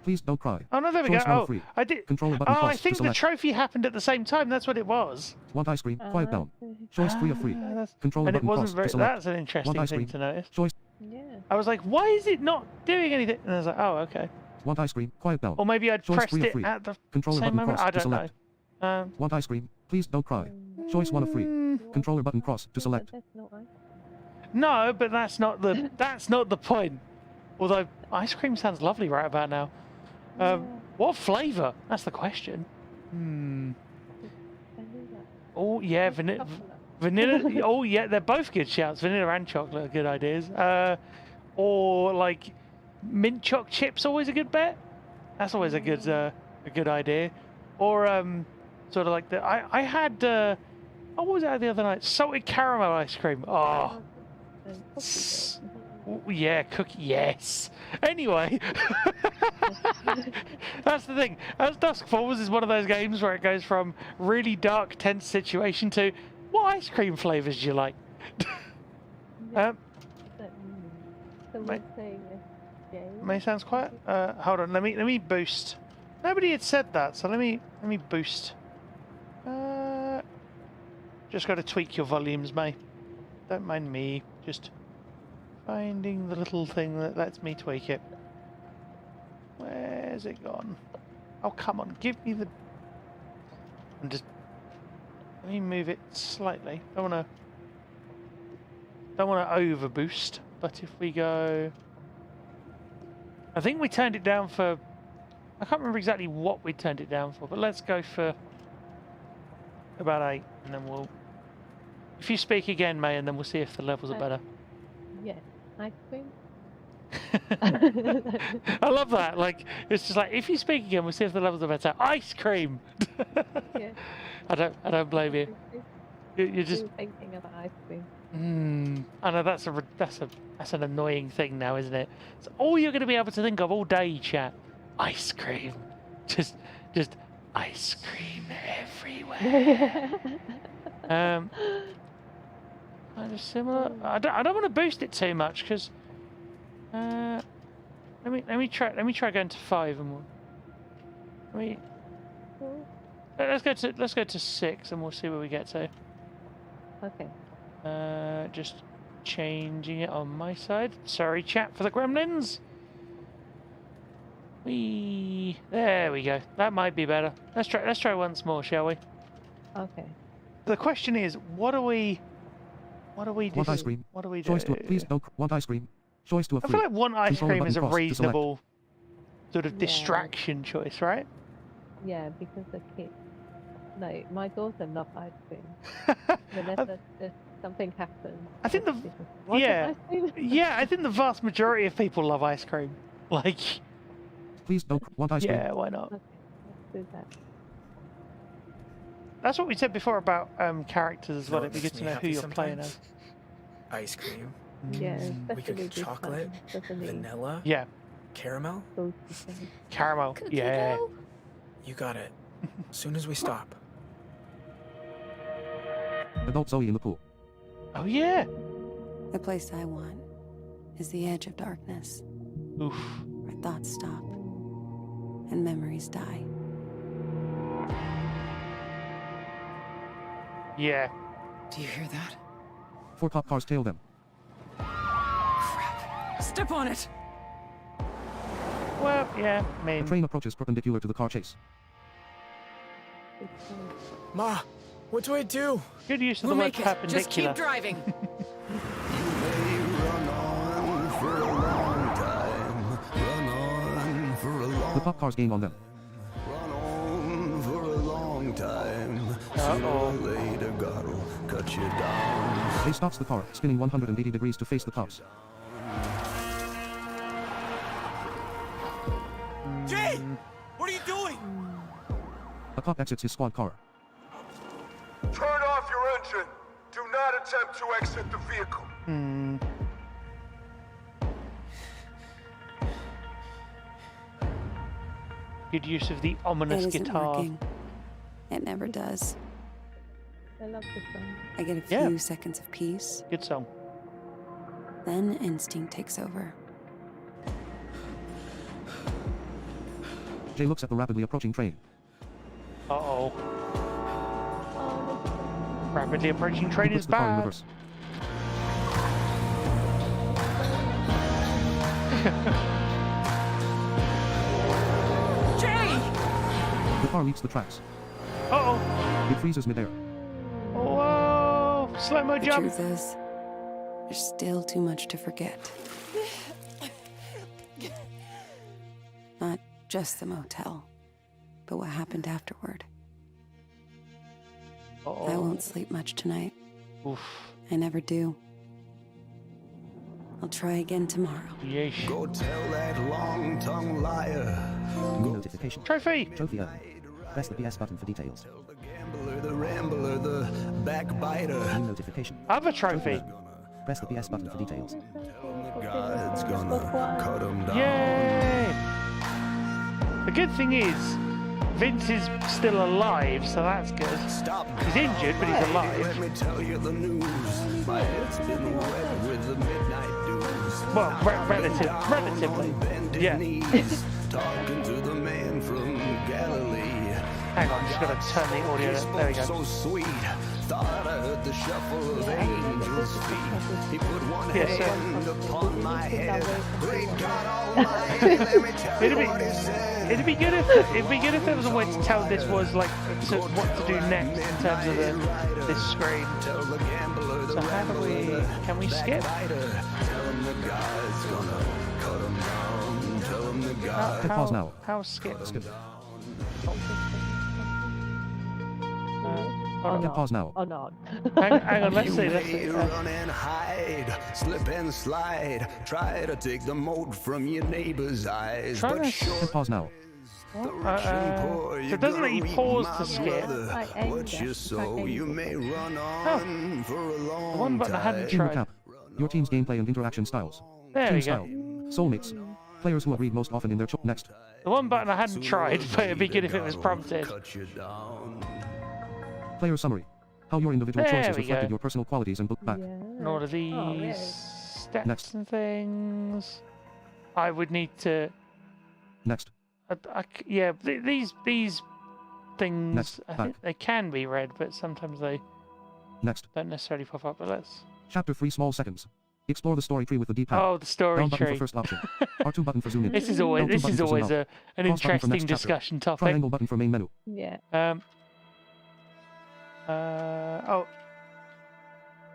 Please don't cry. Oh no, there we Choice go. 1 Oh, of 3. I did. Controller button Oh, cross I think to the select. trophy happened at the same time. That's what it was. Want ice cream? Quiet down. Choice 3 of 3. Controller And it button cross wasn't very... to select. That's an interesting Want ice thing cream? to notice. Choice. Yeah. I was like, why is it not doing anything? And I was like, oh, okay. Want ice cream? Quiet down. Or maybe I'd Choice pressed 3 of it 3. at the Controller same button moment. cross I to don't know. select. Want ice cream? Please don't cry. Choice 1 of 3. Controller button cross to select. No, but that's not the point. Although ice cream sounds lovely right about now. What flavour? That's the question. Oh yeah, vanilla. Oh yeah, they're both good shouts. Vanilla and chocolate are good ideas. Or like mint choc chips, always a good bet. That's always a good idea. Or sort of like the I had what was it the other night? Salted caramel ice cream. Oh. Yeah, cookie. Yes. Anyway, that's the thing. As Dusk Falls is one of those games where it goes from really dark, tense situation to what ice cream flavors do you like? May sounds quiet. Hold on. Let me boost. Nobody had said that, so let me boost. Just got to tweak your volumes, May. Don't mind me. Just finding the little thing that lets me tweak it. Where's it gone? Oh, come on, give me the... Let me move it slightly. Don't want to over boost, but if we go... I think we turned it down for... I can't remember exactly what we turned it down for, but let's go for about 8, and then we'll... If you speak again, May, and then we'll see if the levels are better. Yeah, ice cream. I love that. Like, it's just like, if you speak again, we'll see if the levels are better. Ice cream. Yeah. I don't blame you. You're just thinking about ice cream. I know that's an annoying thing now, isn't it? It's all you're going to be able to think of all day, chat. Ice cream. Just ice cream everywhere. Kind of similar. I don't want to boost it too much because let me try going to 5 and let's go to 6 and we'll see where we get to. Okay. Just changing it on my side. Sorry, chat, for the gremlins. There we go. That might be better. Let's try once more, shall we? Okay. The question is, what do we do? Want ice cream? What do we do? Choice 2. Please don't want ice cream. Choice 2 of 3. I feel like one ice Controller cream is a button cross to select. reasonable sort of distraction choice, right? Yeah, because the kids, like my daughter loves ice cream. Whenever something happens, I think the ice cream? yeah, I think the vast majority of people love ice cream. Like, please don't want ice cream. Yeah, why not? Okay, let's do that. That's what we said before about characters as well. No, It'd be it good makes to me know who happy you're playing sometimes. as. Ice cream. Yeah, We could especially get chocolate, vanilla, Yeah, caramel. caramel. Yeah. You got it. As soon as we stop. Adult Zoe in the pool. Oh yeah. The place I want is the edge of darkness. Oof. Where thoughts stop and memories die. Yeah. Do you hear that? 4 cop cars tail them. Step on it! Well, yeah, I mean... The train approaches perpendicular to the car chase. Ma, what do I do? Good use of We'll the word make it. perpendicular. Just keep driving. The cop cars gain on them. They stops the car, spinning 180 degrees to face the cops. Jay! What are you doing? A cop exits his squad car. Turn off your engine. Do not attempt to exit the vehicle. Good use of the ominous It isn't guitar. working. It never does. I love this song. I get a few seconds of peace. Good song. Then instinct takes over. Jay looks at the rapidly approaching train. Uh-oh. Rapidly approaching train He is puts the car in bad. reverse. Jay! The car leaps the tracks. Uh-oh. It freezes midair. Whoa! Slow-mo The jump. truth is, there's still too much to forget. Not just the motel, but what happened afterward. I won't sleep much tonight. Oof. I never do. I'll try again tomorrow. Yeesh. Go tell that long-tongued liar. New notification. Trophy. Trophy earned. Press the PS button for details. The rambler, the backbiter. New notification. Other trophy. Press the PS button for details. God's gonna cut him down. Yay! The good thing is, Vince is still alive, so that's good. He's injured, but he's alive. Let me tell you the news. My head's been wet with the midnight dews. Well, relatively. Yeah. Talking to the man from Galilee. Hang on, just gotta turn the audio down. There we go. So sweet. Thought I heard the shuffle of angels' feet. He put one hand upon my head. Great God Almighty, let me tell you what he said. It'd be good if there was a way to tell this was like what to do next in terms of this screen. So how do we? Can we skip? Pause now. How skip? Pause now. Oh no. Hang on, let's see. Run and hide, slip and slide. Try to take the mote from your neighbor's eyes. But sure Pause now. So it doesn't let you pause to skip. what you sow, you may run on for a long One button I hadn't tried. Recap. Your team's gameplay and interaction styles. There Team we style. go. Soulmates. Players who agreed most often in their next. The one button I hadn't tried, but it'd be good if it was prompted. Player summary. How your individual There choices we reflected go. your personal qualities and look back. And all of these steps and things. I would need to. Next. Yeah, these things. Next, I think they can be read, but sometimes they Next. don't necessarily pop up. But let's. Chapter 3 small seconds. Explore the story tree with the D-pad. Oh, the story Down button tree. for first option. R2 button for zoom in. This is always L2 button for zoom out. an Pause button for interesting next chapter. discussion topic. Triangle button for main menu. Yeah. Oh.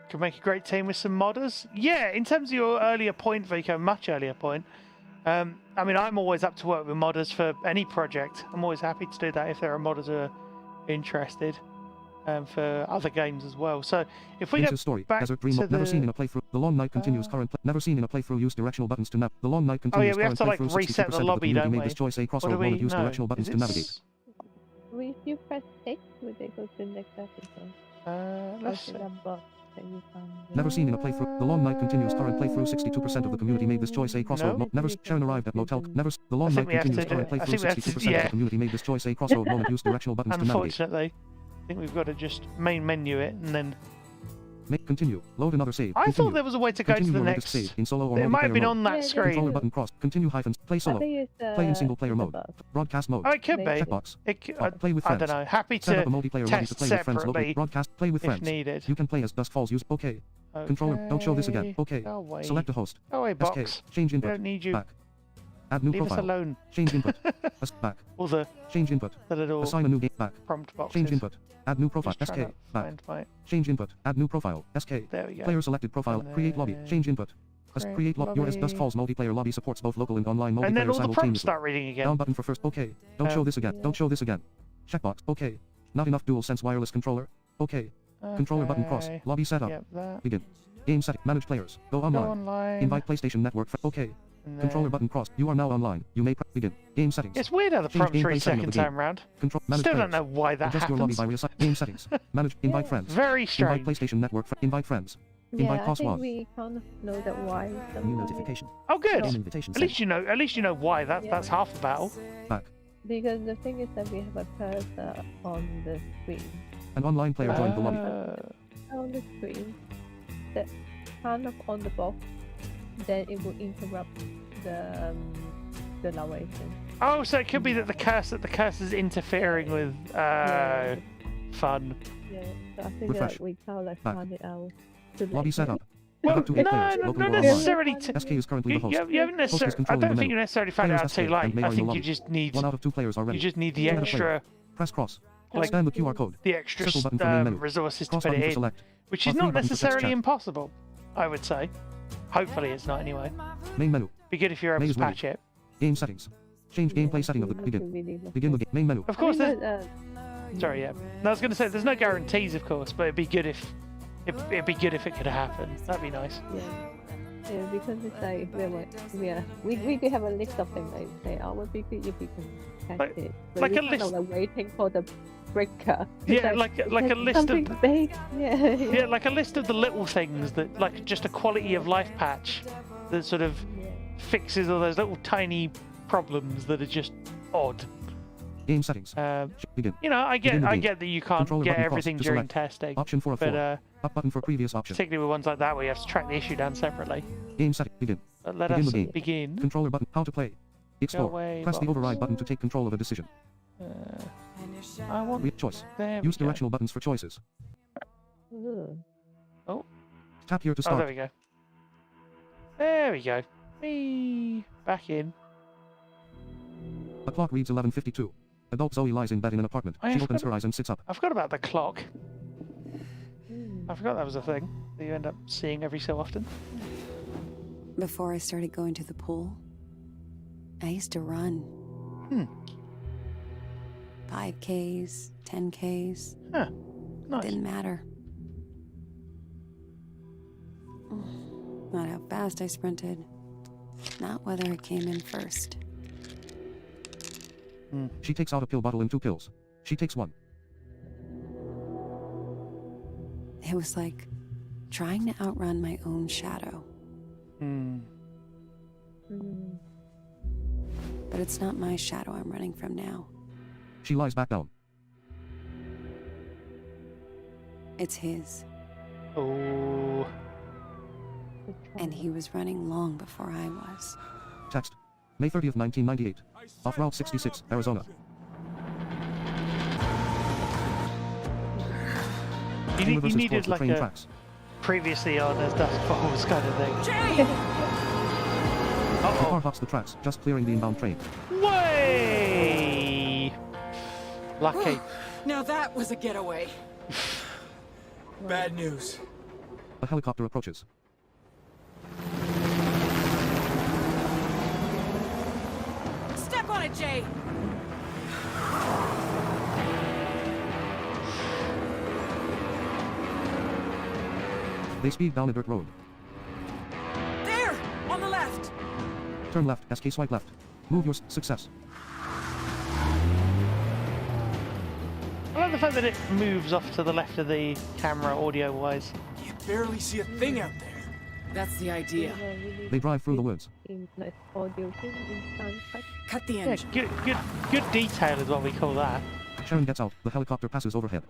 Could make a great team with some modders. Yeah, in terms of your earlier point, Vico, much earlier point, I mean, I'm always up to work with modders for any project. I'm always happy to do that if there are modders who are interested. For other games as well. So if we Into story, back Desert Dream to never seen in a playthrough. The long night continues. Current never seen in a playthrough. Use directional buttons to navigate. The long night continues. Oh yeah, we have to like playthrough, reset the lobby, don't we? Made this choice. A crossroad moment. Use directional buttons to navigate. If you press X, would they go to the next episode? Let's see. Never seen in a playthrough. The long night continues. Current playthrough. 62% of the community made this choice. A crossroad. Never. Sharon arrived at motel. Never. The long night continues. Current playthrough. 62% of the community made this choice. A crossroad moment. Use directional buttons to navigate. Unfortunately, I think we've got to just main menu it and then. Continue. Load another save. I Continue. thought there was a way to go Continue to the your next. Save in solo or it might have been mode. on that screen. Controller button cross. Continue hyphens. Play solo. Play in single player mode. Broadcast mode. Oh, it could be. Checkbox. Play with friends. I don't know. Happy to set up a multiplayer lobby to play with friends. separately Broadcast. Play with friends. needed. You can play as Dusk Falls. Use OK. Controller. Don't show this again. OK. Select a host. Go away, box. SK. Change input. We don't need you. Back. Add new Leave profile. us alone. Change input. Back. All the change input. The little assign a new game. Back. Prompt boxes. Change input. Add new profile. SK. Back. Change input. Add new profile. SK. There we go. Player selected profile. Create lobby. Change input. Create lobby. Your Dusk Falls multiplayer lobby supports both local and online multiplayer and then all the prompts simultaneously. start reading again. Down button for first. OK. Don't show this again. Don't show this again. Checkbox. OK. Not enough dual sense wireless controller. OK. Controller button cross. Lobby setup. Begin. Game setting. Manage players. Go online. Invite PlayStation Network. OK. Controller button cross. You are now online. You may begin. Game settings. It's weird how the prompts read second time round. Control. Still don't know why that Adjust happens. your lobby by reassign. Game settings. Manage. Invite friends. Very strange. Invite PlayStation Network. Invite friends. Yeah, Invite I class think 1. we kind of know that why. New notification. Oh, good. Game invitation At least you know. At least you know why. That's half the battle. Back. Because the thing is that we have a cursor on the screen. An online player joined the lobby. On the screen, that kind of on the box, then it will interrupt the narration. Oh, so it could be that the cursor's interfering with fun. Yeah, so I think that we kind of like find it out. Lobby setup. Well, not necessarily. SK is currently the host. You haven't necessarily. I don't think you necessarily found it out too late. I think you just need. 1 out of 2 players are ready. You just need the extra. Press cross. Like scan the QR code. The extra resources to cross put it in, select. which is not necessarily impossible. I would say. Hopefully, it's not anyway. Main menu. Be good if you're able to patch it. Game settings. Change gameplay setting of the begin. Begin the game. Main menu. Of course, sorry, yeah. No, I was going to say there's no guarantees, of course, but it'd be good if it could happen. That'd be nice. Yeah, because it's like we do have a list of things like say, oh, would be good if we can patch it. So like a kind list. of like waiting for the breaker. Yeah, like a list of big. Yeah, like a list of the little things that like just a quality of life patch that sort of fixes all those little tiny problems that are just odd. Game settings. Begin. You know, I get that you can't get everything during testing. Option 4 of 4. But up button for previous option. Particularly with ones like that where you have to track the issue down separately. Game setting. Begin. Let us begin. Controller button. How to play. Explore. Press the override button to take control of a decision. I want choice. Use directional buttons for choices. Oh. Tap here to start. Oh, there we go. There we go. Me back in. The clock reads 11:52. Adult Zoe lies in bed in an apartment. She opens her eyes and sits up. I forgot about the clock. I forgot that was a thing that you end up seeing every so often. Before I started going to the pool, I used to run. 5Ks, 10Ks. Huh. Nice. Didn't matter. Not how fast I sprinted. Not whether I came in first. She takes out a pill bottle and 2 pills. She takes 1. It was like trying to outrun my own shadow. But it's not my shadow I'm running from now. She lies back down. It's his. Oh. And he was running long before I was. Text. May 30th, 1998. Off Route 66, Arizona. You needed like a previously on as Dusk Falls kind of thing. The car hops the tracks, just clearing the inbound train. Way! Lucky. Now that was a getaway. Bad news. A helicopter approaches. it, Jay! They speed down a dirt road. There! On the left! Turn left, SK swipe left. Move your success. I like the fact that it moves off to the left of the camera audio-wise. You barely see a thing out there. That's the idea. They drive through the woods. Cut the Yeah, engine. good detail is what we call that. Sharon gets out. The helicopter passes overhead.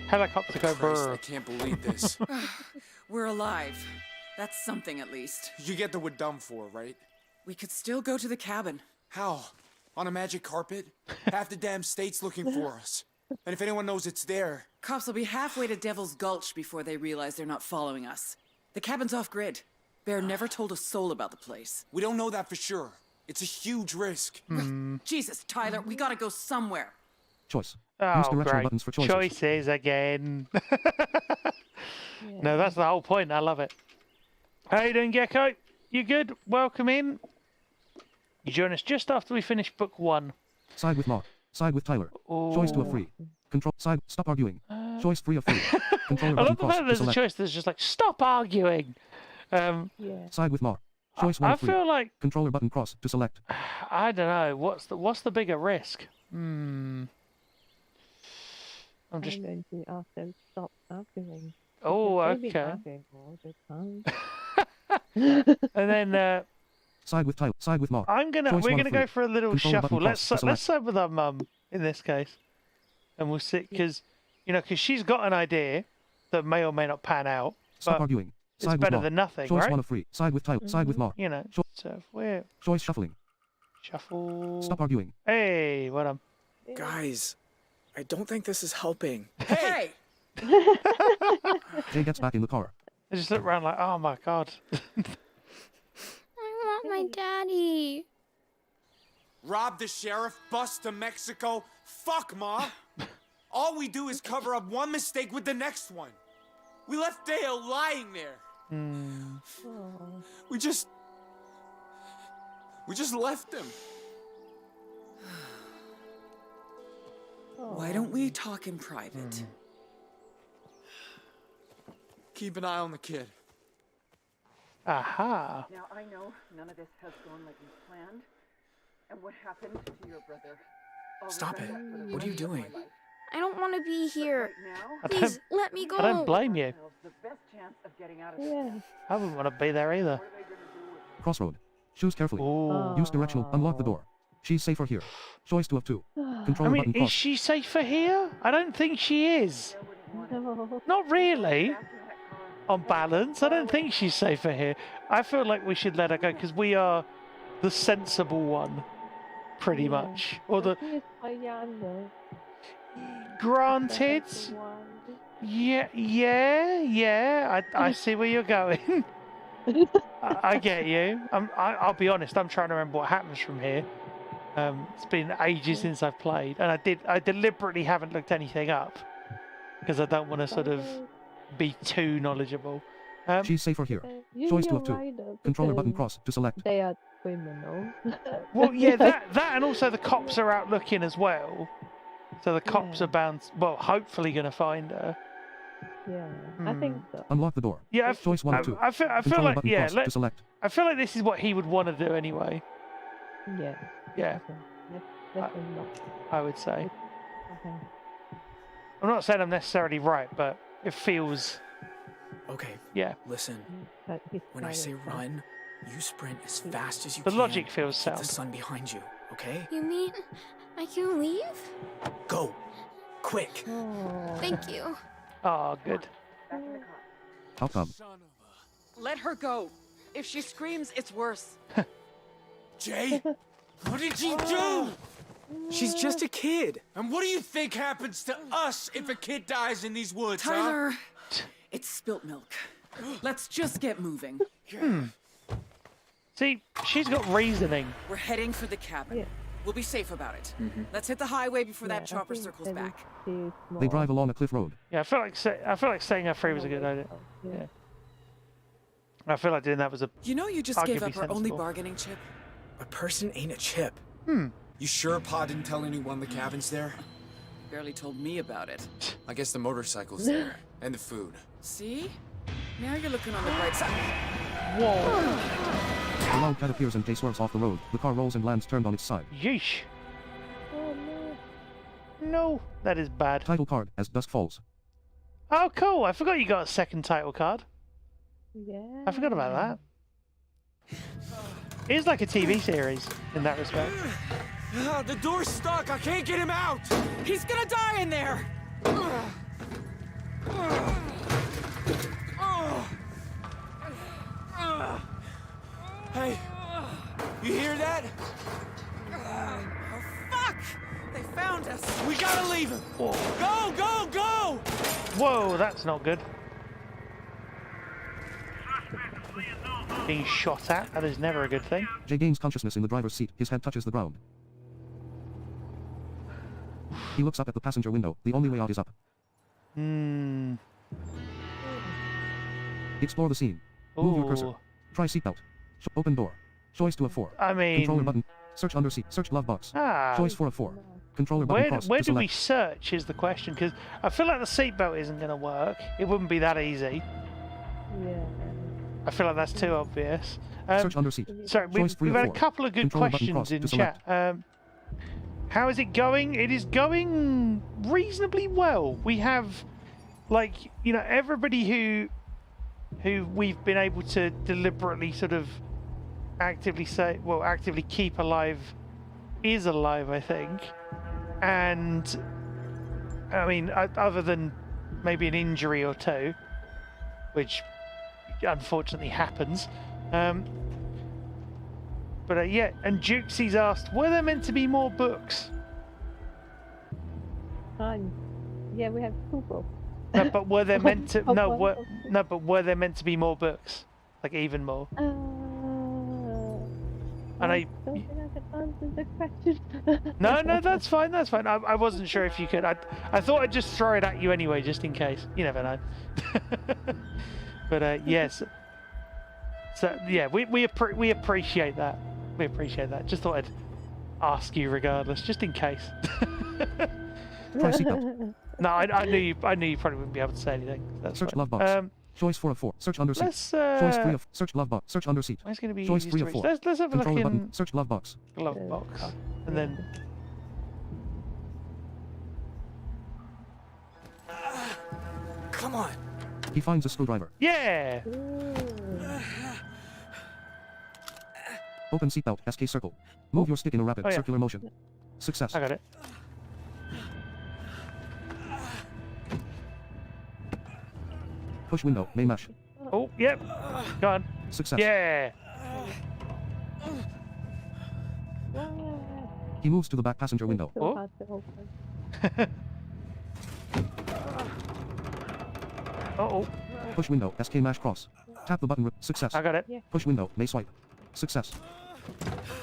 Helicopter go Christ, I brr. can't believe this. We're alive. That's something at least. You get the we're done for, right? We could still go to the cabin. How? On a magic carpet? Half the damn state's looking for us. And if anyone knows it's there... Cops will be halfway to Devil's Gulch before they realize they're not following us. The cabin's off-grid. Bear never told a soul about the place. We don't know that for sure. It's a huge risk. Jesus, Tyler, we gotta go somewhere. Choice. Oh, Use directional great. buttons for choices. Choices again. No, that's the whole point. I love it. How you doing, Gecko? You good? Welcome in. You join us just after we finish book 1. Side with Mark. Side with Tyler. Choice to a free. Control. Side. Stop arguing. Choice free of free. Controller I button love the cross fact to there's a select. choice that's just like, stop arguing. Side with Mark. Choice 1 I of 3. feel like, Controller button cross to select. I don't know, what's the bigger risk? I'm just... going to ask them to stop arguing. Oh, They've been okay. arguing all the time. And then Side with Tyler. Side with Mark. we're gonna go for a little Controller shuffle. button Let's cross to let's select. side with our mum in this case, and we'll see because she's got an idea that may or may not pan out, Stop but arguing. it's Side with better Mark. than nothing, Choice right? 1 of 3. Side with Tyler. Side with Mark. So if we're Choice shuffling. shuffle. Stop arguing. Hey, what am? Guys, I don't think this is helping. Hey! Jay gets back in the car. I just look around like, oh my god. I want my daddy. Rob the sheriff, bust to Mexico. Fuck, Ma! All we do is cover up one mistake with the next one. We left Dale lying there. We just left him. Why don't we talk in private? Keep an eye on the kid. Aha. Now, I know none of this has gone like we planned. And what happened to your brother? Stop it. What are you doing? I don't want to be here. I Please, let me go. I don't blame you. The best chance of getting out of I wouldn't want to be there either. Crossroad. Choose carefully. Use directional. Unlock the door. She's safer here. Choice 2 of 2. I Controller mean, button is cross. she safer here? I don't think she is. Not really. On balance, I don't think she's safer here. I feel like we should let her go because we are the sensible one, pretty much. Or the granted. Yeah. I see where you're going. I get you. I'll be honest. I'm trying to remember what happens from here. It's been ages since I've played, and I deliberately haven't looked anything up because I don't want to sort of be too knowledgeable. She's safer here. Choice 2 of 2. Controller button cross to select. They are criminal. Well, yeah, that and also the cops are out looking as well. So the cops are bound. Well, hopefully going to find her. Yeah, I think so. Unlock the door. Yeah, Choice 1 of 2. I feel Controller like button cross to select. I feel like this is what he would want to do anyway. Yeah. I would say. Okay. I'm not saying I'm necessarily right, but it feels. Okay. Yeah. Listen. When I say run, you sprint as fast as you The can. logic feels Keep sound. the sun behind you, okay? You mean I can leave? Go. Quick. Thank you. Oh, good. How come? Let her go. If she screams, it's worse. Jay, what did you do? She's just a kid. And what do you think happens to us if a kid dies in these woods, Tyler, it's spilt milk. Let's just get moving. See, she's got reasoning. We're heading for the cabin. We'll be safe about it. Let's hit the highway before that chopper circles back. They drive along a cliff road. Yeah, I feel like setting her free was a good idea. Yeah. I feel like doing that was a. You know, you just gave arguably up our only sensible. bargaining chip. A person ain't a chip. Hmm. You sure Pa didn't tell anyone the cabin's there? Barely told me about it. I guess the motorcycle's there. And the food. See? Now you're looking on the bright side. Whoa. A loud cat appears and Jay swerves off the road. The car rolls and lands turned on its side. Yeesh. Oh no. No, that is bad. Title card as dusk falls. Oh, cool. I forgot you got a second title card. Yeah. I forgot about that. It is like a TV series in that respect. The door's stuck. I can't get him out. He's gonna die in there! Hey, you hear that? Oh, fuck! They found us! We gotta leave him! Whoa. Go, go, go! Whoa, that's not good. Being shot at, that is never a good thing. Jay gains consciousness in the driver's seat. His head touches the ground. He looks up at the passenger window. The only way out is up. Hmm. Explore the scene. Move your cursor. Ooh. Try seatbelt. Open door. Choice to a 4. I mean... Controller button. Search under seat. Search glove box. Ah. Choice for a 4. Controller button cross Where to do we select. search is the question, because I feel like the seatbelt isn't going to work. It wouldn't be that easy. Yeah. I feel like that's too obvious. Search under seat. Sorry, Choice we've 3 had of a 4. couple of good Controller button questions cross in to select. chat. How is it going? It is going reasonably well. We have, like, you know, everybody who we've been able to deliberately sort of actively keep alive is alive, I think. And I mean, other than maybe an injury or two, which unfortunately happens. But yeah, and Juxie's asked, were there meant to be more books? Yeah, we have 2 books. No, but were there meant to? No, One book. no, but were there meant to be more books? Like even more? And I don't think I can answer the question. No, that's fine. That's fine. I wasn't sure if you could. I thought I'd just throw it at you anyway, just in case. You never know. But yes. So yeah, we appreciate that. We appreciate that. Just thought I'd ask you regardless, just in case. Try seatbelt. No, I knew you probably wouldn't be able to say anything. That's Search fine. glove box. Choice for a 4. Search under seat. Let's, Choice 3 of search glove box. Search under seat. It's going to be Choice easy 3 to of reach. 4. Let's have a look Controller in button. Search glove box. glove box, and then. Come on. He finds a screwdriver. Yeah. Open seatbelt. SK circle. Move your stick in a rapid Oh, yeah. circular motion. Success. I got it. Push window. Main mesh. Oh, yep. Go on. Success. Yeah. He moves to the back passenger window. So hard to open. Uh-oh. Push window. SK mash cross. Tap the button. Success. I got it. Yeah. Push window. May swipe. Success.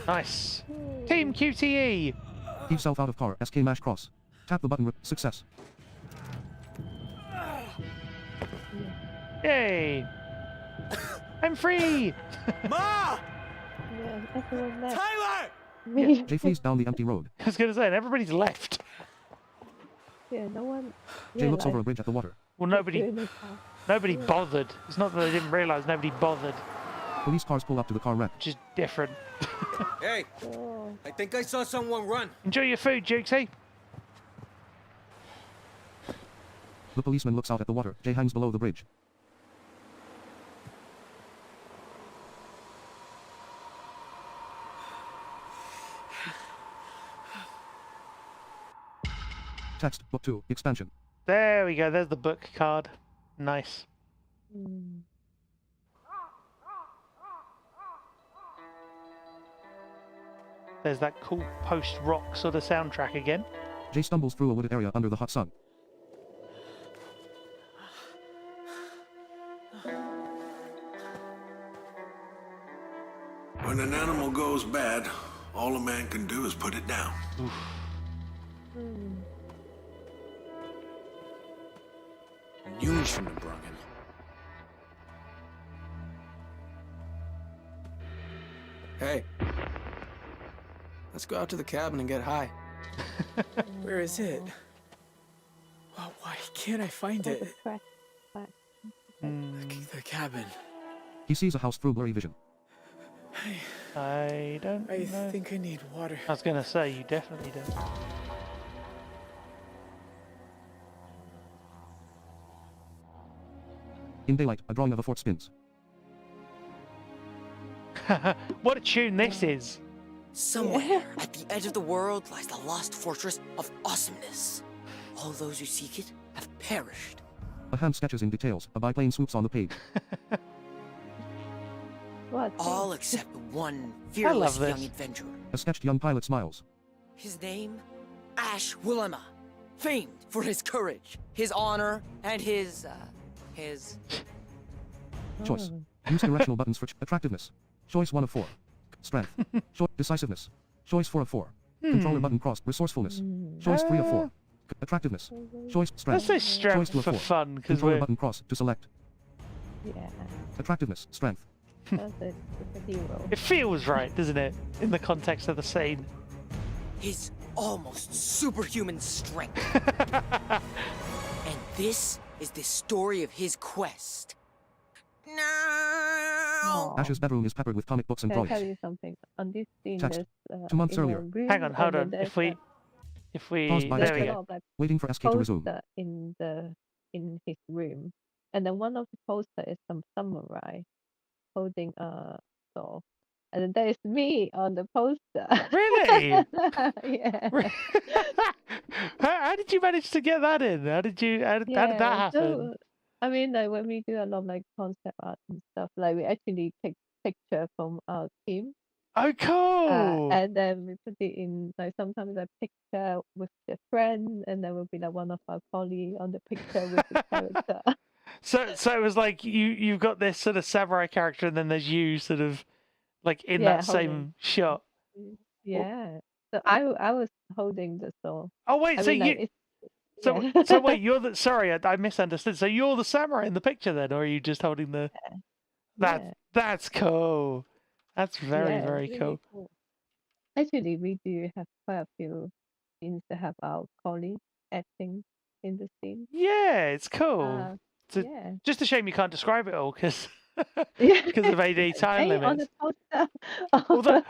Nice. Team QTE. Heave self out of car. SK mash cross. Tap the button. Success. Yay. I'm free. Ma! Yeah, everyone left. Tyler! Me. Jay flees down the empty road. I was going to say, and everybody's left. Yeah, no one. Jay looks over a realized bridge at the water. Well, what's doing this house. nobody bothered. It's not that they didn't realise, nobody bothered. Police cars pull up to the car wreck. Which is different. Hey, Oh. I think I saw someone run. Enjoy your food, Jukesy. The policeman looks out at the water. Jay hangs below the bridge. Text, book 2, expansion. There we go. There's the book card. Nice. Mm. There's that cool post-rock sort of soundtrack again. Jay stumbles through a wooded area under the hot sun. When an animal goes bad, all a man can do is put it down. I knew you shouldn't have brought him. Hey. Let's go out to the cabin and get high. Where is it? Oh, why can't I find it? The cabin. He sees a house through blurry vision. I don't know. I think I need water. I was going to say, you definitely do. In daylight, a drawing of a fort spins. What a tune this is! Somewhere at the edge of the world lies the lost fortress of awesomeness. All those who seek it have perished. A hand sketches in details, a biplane swoops on the page. All except one fearless young adventurer. A sketched young pilot smiles. His name? Ash Willema. Famed for his courage, his honor, and his... Choice. Use directional buttons for attractiveness. Choice 1 of 4. Strength. Choice decisiveness. Choice 4 of 4. Controller button crossed. Resourcefulness. Choice 3 of 4. Attractiveness. Choice strength. Let's say strength Choice 2 of for 4. fun, because Controller we're... button cross to select. Yeah. Attractiveness. Strength. That's a hero. It feels right, doesn't it? In the context of the scene. His almost superhuman strength. And this is the story of his quest. No! Ash's bedroom is peppered with comic books and Can I drawings. tell you something? On this scene, Text. there's 2 months in a earlier. room, Hang on, hold and on. then If we... Paused by There SK. we go. Waiting for SK to resume. poster in his room, and then one of the poster is some samurai holding a sword, and then there is me on the poster. Really? Yeah. How did you manage to get that in? How did that happen? So, I mean, like when we do a lot of like concept art and stuff, like we actually take picture from our team. Oh, cool! And then we put it in, like sometimes a picture with the friend, and then will be like one of our colleagues on the picture with the character. So it was like you've got this sort of samurai character, and then there's you sort of like in that same holding. shot. Yeah. So I was holding the sword. Oh wait, I so mean, you like, so wait, you're the sorry, I misunderstood. So you're the samurai in the picture then, or are you just holding the? That's cool. That's very very really cool. Actually, we do have quite a few scenes that have our colleagues acting in the scene. Yeah, it's cool. Yeah. Just a shame you can't describe it all because of AD time Hey, on limits. the poster.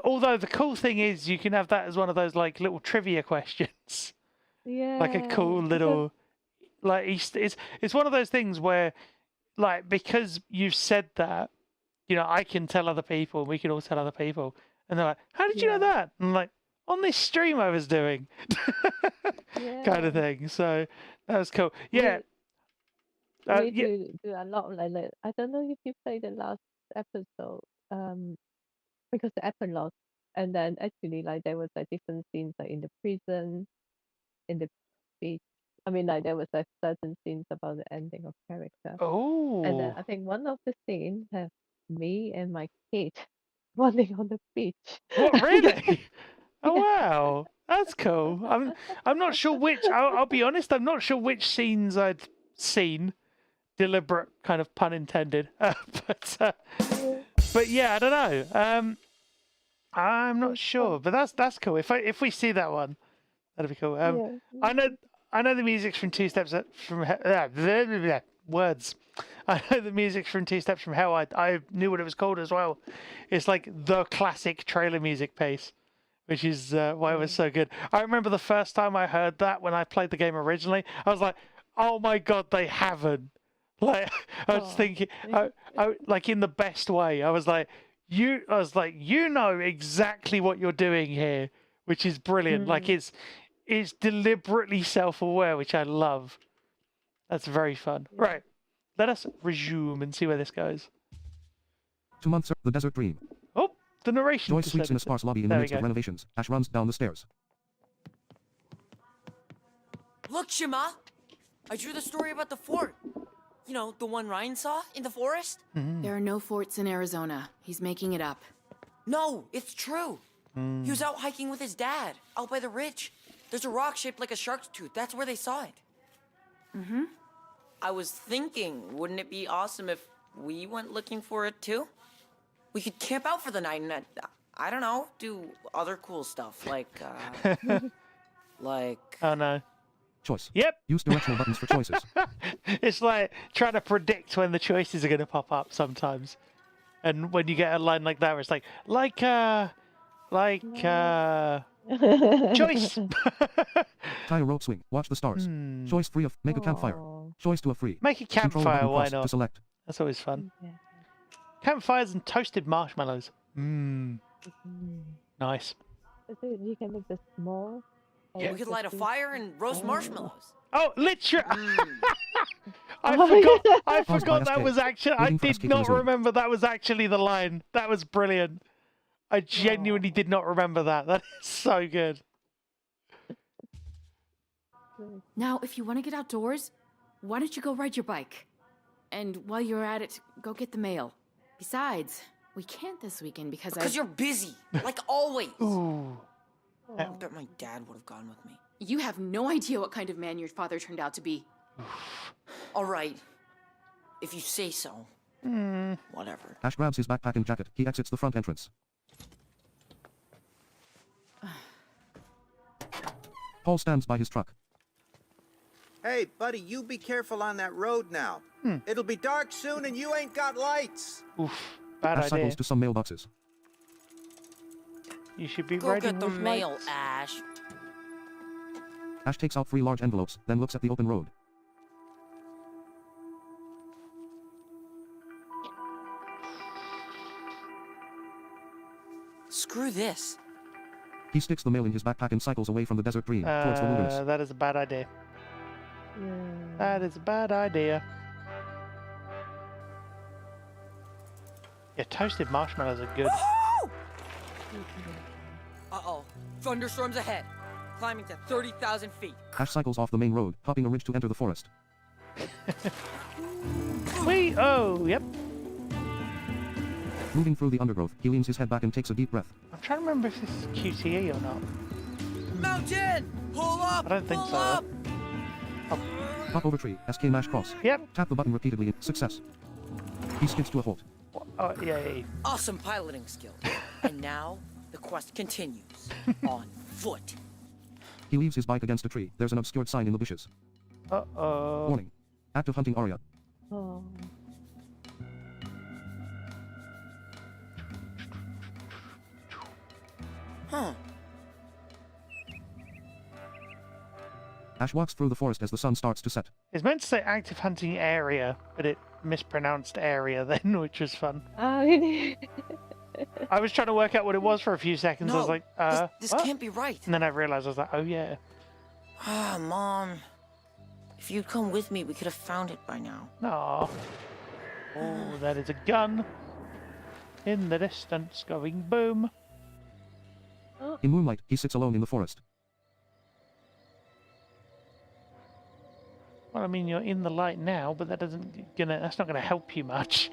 Although the cool thing is you can have that as one of those like little trivia questions. Yeah. Like a cool little like it's one of those things where like because you've said that, you know, I can tell other people, we can all tell other people, and they're like, "How did you know that?" And I'm like, "On this stream I was doing," kind of thing. So that was cool. Yeah. We do a lot like that. I don't know if you played the last episode, because the epilogue, and then actually like there was like different scenes like in the prison, in the beach. I mean like there was like certain scenes about the ending of character. Oh. And then I think one of the scenes have me and my kid running on the beach. What, really? Oh wow, that's cool. I'm not sure which. I'll be honest. I'm not sure which scenes I'd seen. Deliberate kind of pun intended. But yeah, I don't know. I'm not sure, but that's cool. If we see that one, that'd be cool. I know the music's from Two Steps from words. I know the music's from Two Steps from Hell. I knew what it was called as well. It's like the classic trailer music piece, which is why it was so good. I remember the first time I heard that when I played the game originally, I was like, "Oh my god, they haven't!" Like I was thinking, I like in the best way. I was like, you know exactly what you're doing here, which is brilliant. Like it's deliberately self-aware, which I love. That's very fun. Right, let us resume and see where this goes. 2 months. The Desert Dream. Oh, the narration. Joyce sleeps in a sparse lobby in the midst of renovations. Ash runs down the stairs. Look, Shima! I drew the story about the fort. You know, the one Ryan saw in the forest? There are no forts in Arizona. He's making it up. No, it's true. He was out hiking with his dad, out by the ridge. There's a rock shaped like a shark's tooth. That's where they saw it. I was thinking, wouldn't it be awesome if we went looking for it too? We could camp out for the night and, I don't know, do other cool stuff, like, Oh, no. Choice. Yep. Use directional buttons for choices. It's like trying to predict when the choices are going to pop up sometimes. And when you get a line like that, where it's choice. Tie a rope swing. Watch the stars. Choice 3 of make a campfire. Choice 2 of free. Make a Control campfire, button why cross not? To select. That's always fun. Campfires and toasted marshmallows. Nice. You can make the small. We could light a fire and roast marshmallows. Oh, literally! I forgot that was actually. I did not remember that was actually the line. That was brilliant. I genuinely did not remember that. That is so good. Now, if you want to get outdoors, why don't you go ride your bike? And while you're at it, go get the mail. Besides, we can't this weekend because you're busy, like always. Ooh. I bet my dad would have gone with me. You have no idea what kind of man your father turned out to be. All right. If you say so. Whatever. Ash grabs his backpack and jacket. He exits the front entrance. Paul stands by his truck. Hey, buddy, you be careful on that road now. It'll be dark soon and you ain't got lights. Oof, bad Ash idea. cycles to some mailboxes. You should be Go riding get the with mail, lights. Ash. Ash takes out 3 large envelopes, then looks at the open road. Screw this. He sticks the mail in his backpack and cycles away from the desert green, towards the wilderness. That is a bad idea. That is a bad idea. Yeah, toasted marshmallows are good. Uh-oh. Thunderstorms ahead. Climbing to 30,000 feet. Ash cycles off the main road, hopping a ridge to enter the forest. Yep. Moving through the undergrowth, he leans his head back and takes a deep breath. I'm trying to remember if this is QTE or not. Mountain! Pull up! I don't think pull so. Up! Hop over tree, SK mash cross. Yep. Tap the button repeatedly. Success. He skids to a halt. Oh, yay. Awesome piloting skill. And now, the quest continues. On foot. He leaves his bike against a tree. There's an obscured sign in the bushes. Uh-oh. Warning. Active hunting Arya. Oh. Huh. Ash walks through the forest as the sun starts to set. It's meant to say active hunting area, but it mispronounced area then, which was fun. Oh, really? I was trying to work out what it was for a few seconds. I was like, this what? can't be right. And then I realized, I was like, oh yeah. Ah, Mom. If you'd come with me, we could have found it by now. Aw. Oh, that is a gun. In the distance, going boom. In moonlight, he sits alone in the forest. Well, I mean, you're in the light now, but that's not gonna help you much.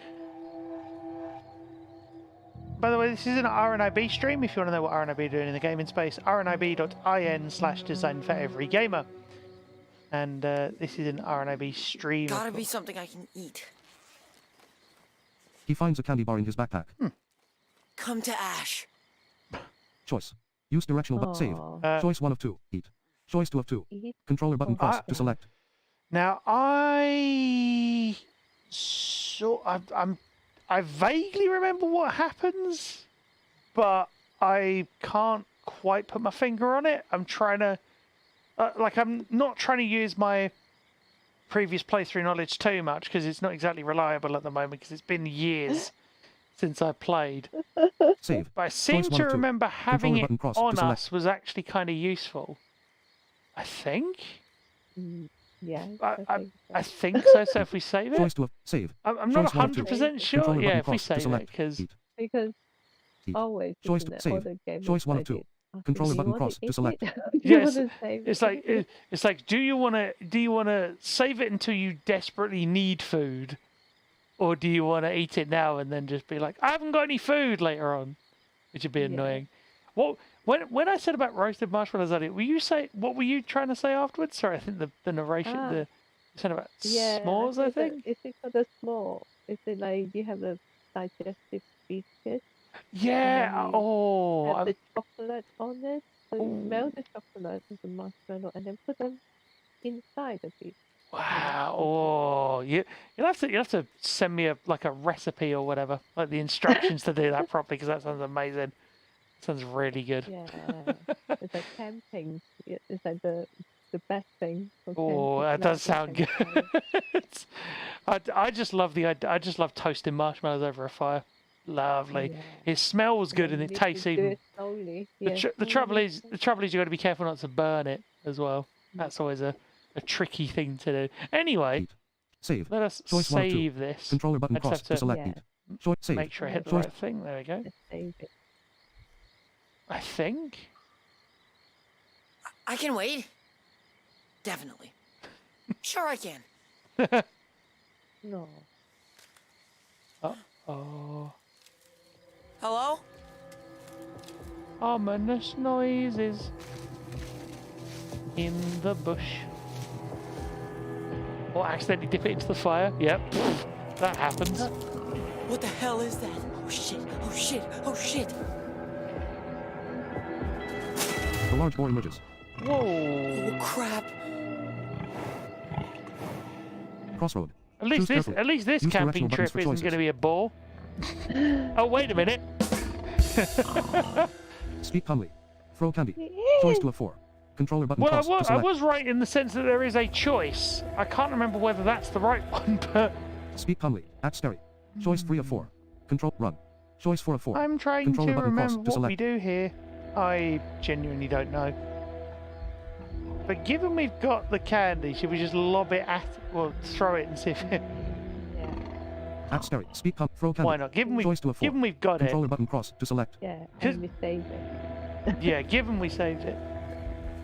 By the way, this is an RNIB stream. If you want to know what RNIB are doing in the gaming space, rnib.in/design-for-every-gamer. And this is an RNIB stream. Gotta be something I can eat. He finds a candy bar in his backpack. Come to Ash. Choice. Use directional button. Save. Choice 1 of 2. Eat. Choice 2 of 2. Eat. Controller button cross to select. Now I vaguely remember what happens, but I can't quite put my finger on it. I'm trying to, I'm not trying to use my previous playthrough knowledge too much because it's not exactly reliable at the moment because it's been years since I played. Save. But I seem Choice 1 to of 2. remember having Controller it button cross to on select. us was actually kind of useful. I think. Yeah. I think so. So if we save it, Choice 2 of save. I'm not Choice 1 of 2. 100% sure. Controller Yeah, button if we cross to save it, select. because Eat. Because Eat. always Choice in the save. other game Choice 1 of I 2. did. Controller Do you button want cross to to eat select. it? Yes, You want to save it's like do you want to save it until you desperately need food, or do you want to eat it now and then just be like, I haven't got any food later on, which would be annoying. What when I said about roasted marshmallows earlier, what were you trying to say afterwards? Sorry, I think the narration you said about s'mores. I think Is it for the small? Is it like you have a digestive biscuits. Yeah. Oh. Have the chocolate on it. So you melt the chocolate with the marshmallow and then put them inside of it. Wow. Oh. You'll have to send me a recipe or whatever, like the instructions to do that properly, because that sounds amazing. Sounds really good. Yeah. It's like camping. It's like the best thing for Oh, camping. that does sound good. I just love I just love toasting marshmallows over a fire. Lovely. Yeah. It smells good and You it need tastes to do even. it slowly. The trouble is you got to be careful not to burn it as well. That's always a tricky thing to do. Anyway, save. let us Choice 1 of 2. save this. Controller button I just cross have to select Yeah. eat. Choice save. Make sure I hit the Choice right thing. There we go. Just save it. I think. I can wait. Definitely. Sure I can. No. Oh. Hello? Ominous noises in the bush. Or accidentally dip it into the fire. Yep. That happens. What the hell is that? Oh shit, oh shit, oh shit. A large boar emerges. Whoa. Oh crap. Crossroad. At least Choose this carefully. Use camping directional buttons trip for isn't choices. going to be a bore. Oh, wait a minute. Speak calmly. Throw candy. Choice 2 of 4. Controller button Well, cross to I select. was right in the sense that there is a choice. I can't remember whether that's the right one, but Speak calmly. Act scary. Choice 3 of 4. Control run. Choice 4 of 4. I'm trying to Controller button cross remember to what we select. do here. I genuinely don't know. But given we've got the candy, should we just lob it at, well, throw it and see if it... Act scary. Speak calm. Throw candy. Why not? Choice 2 of 4. Given we've got Controller it. button cross to select. Yeah, and we save it. Yeah, given we saved it.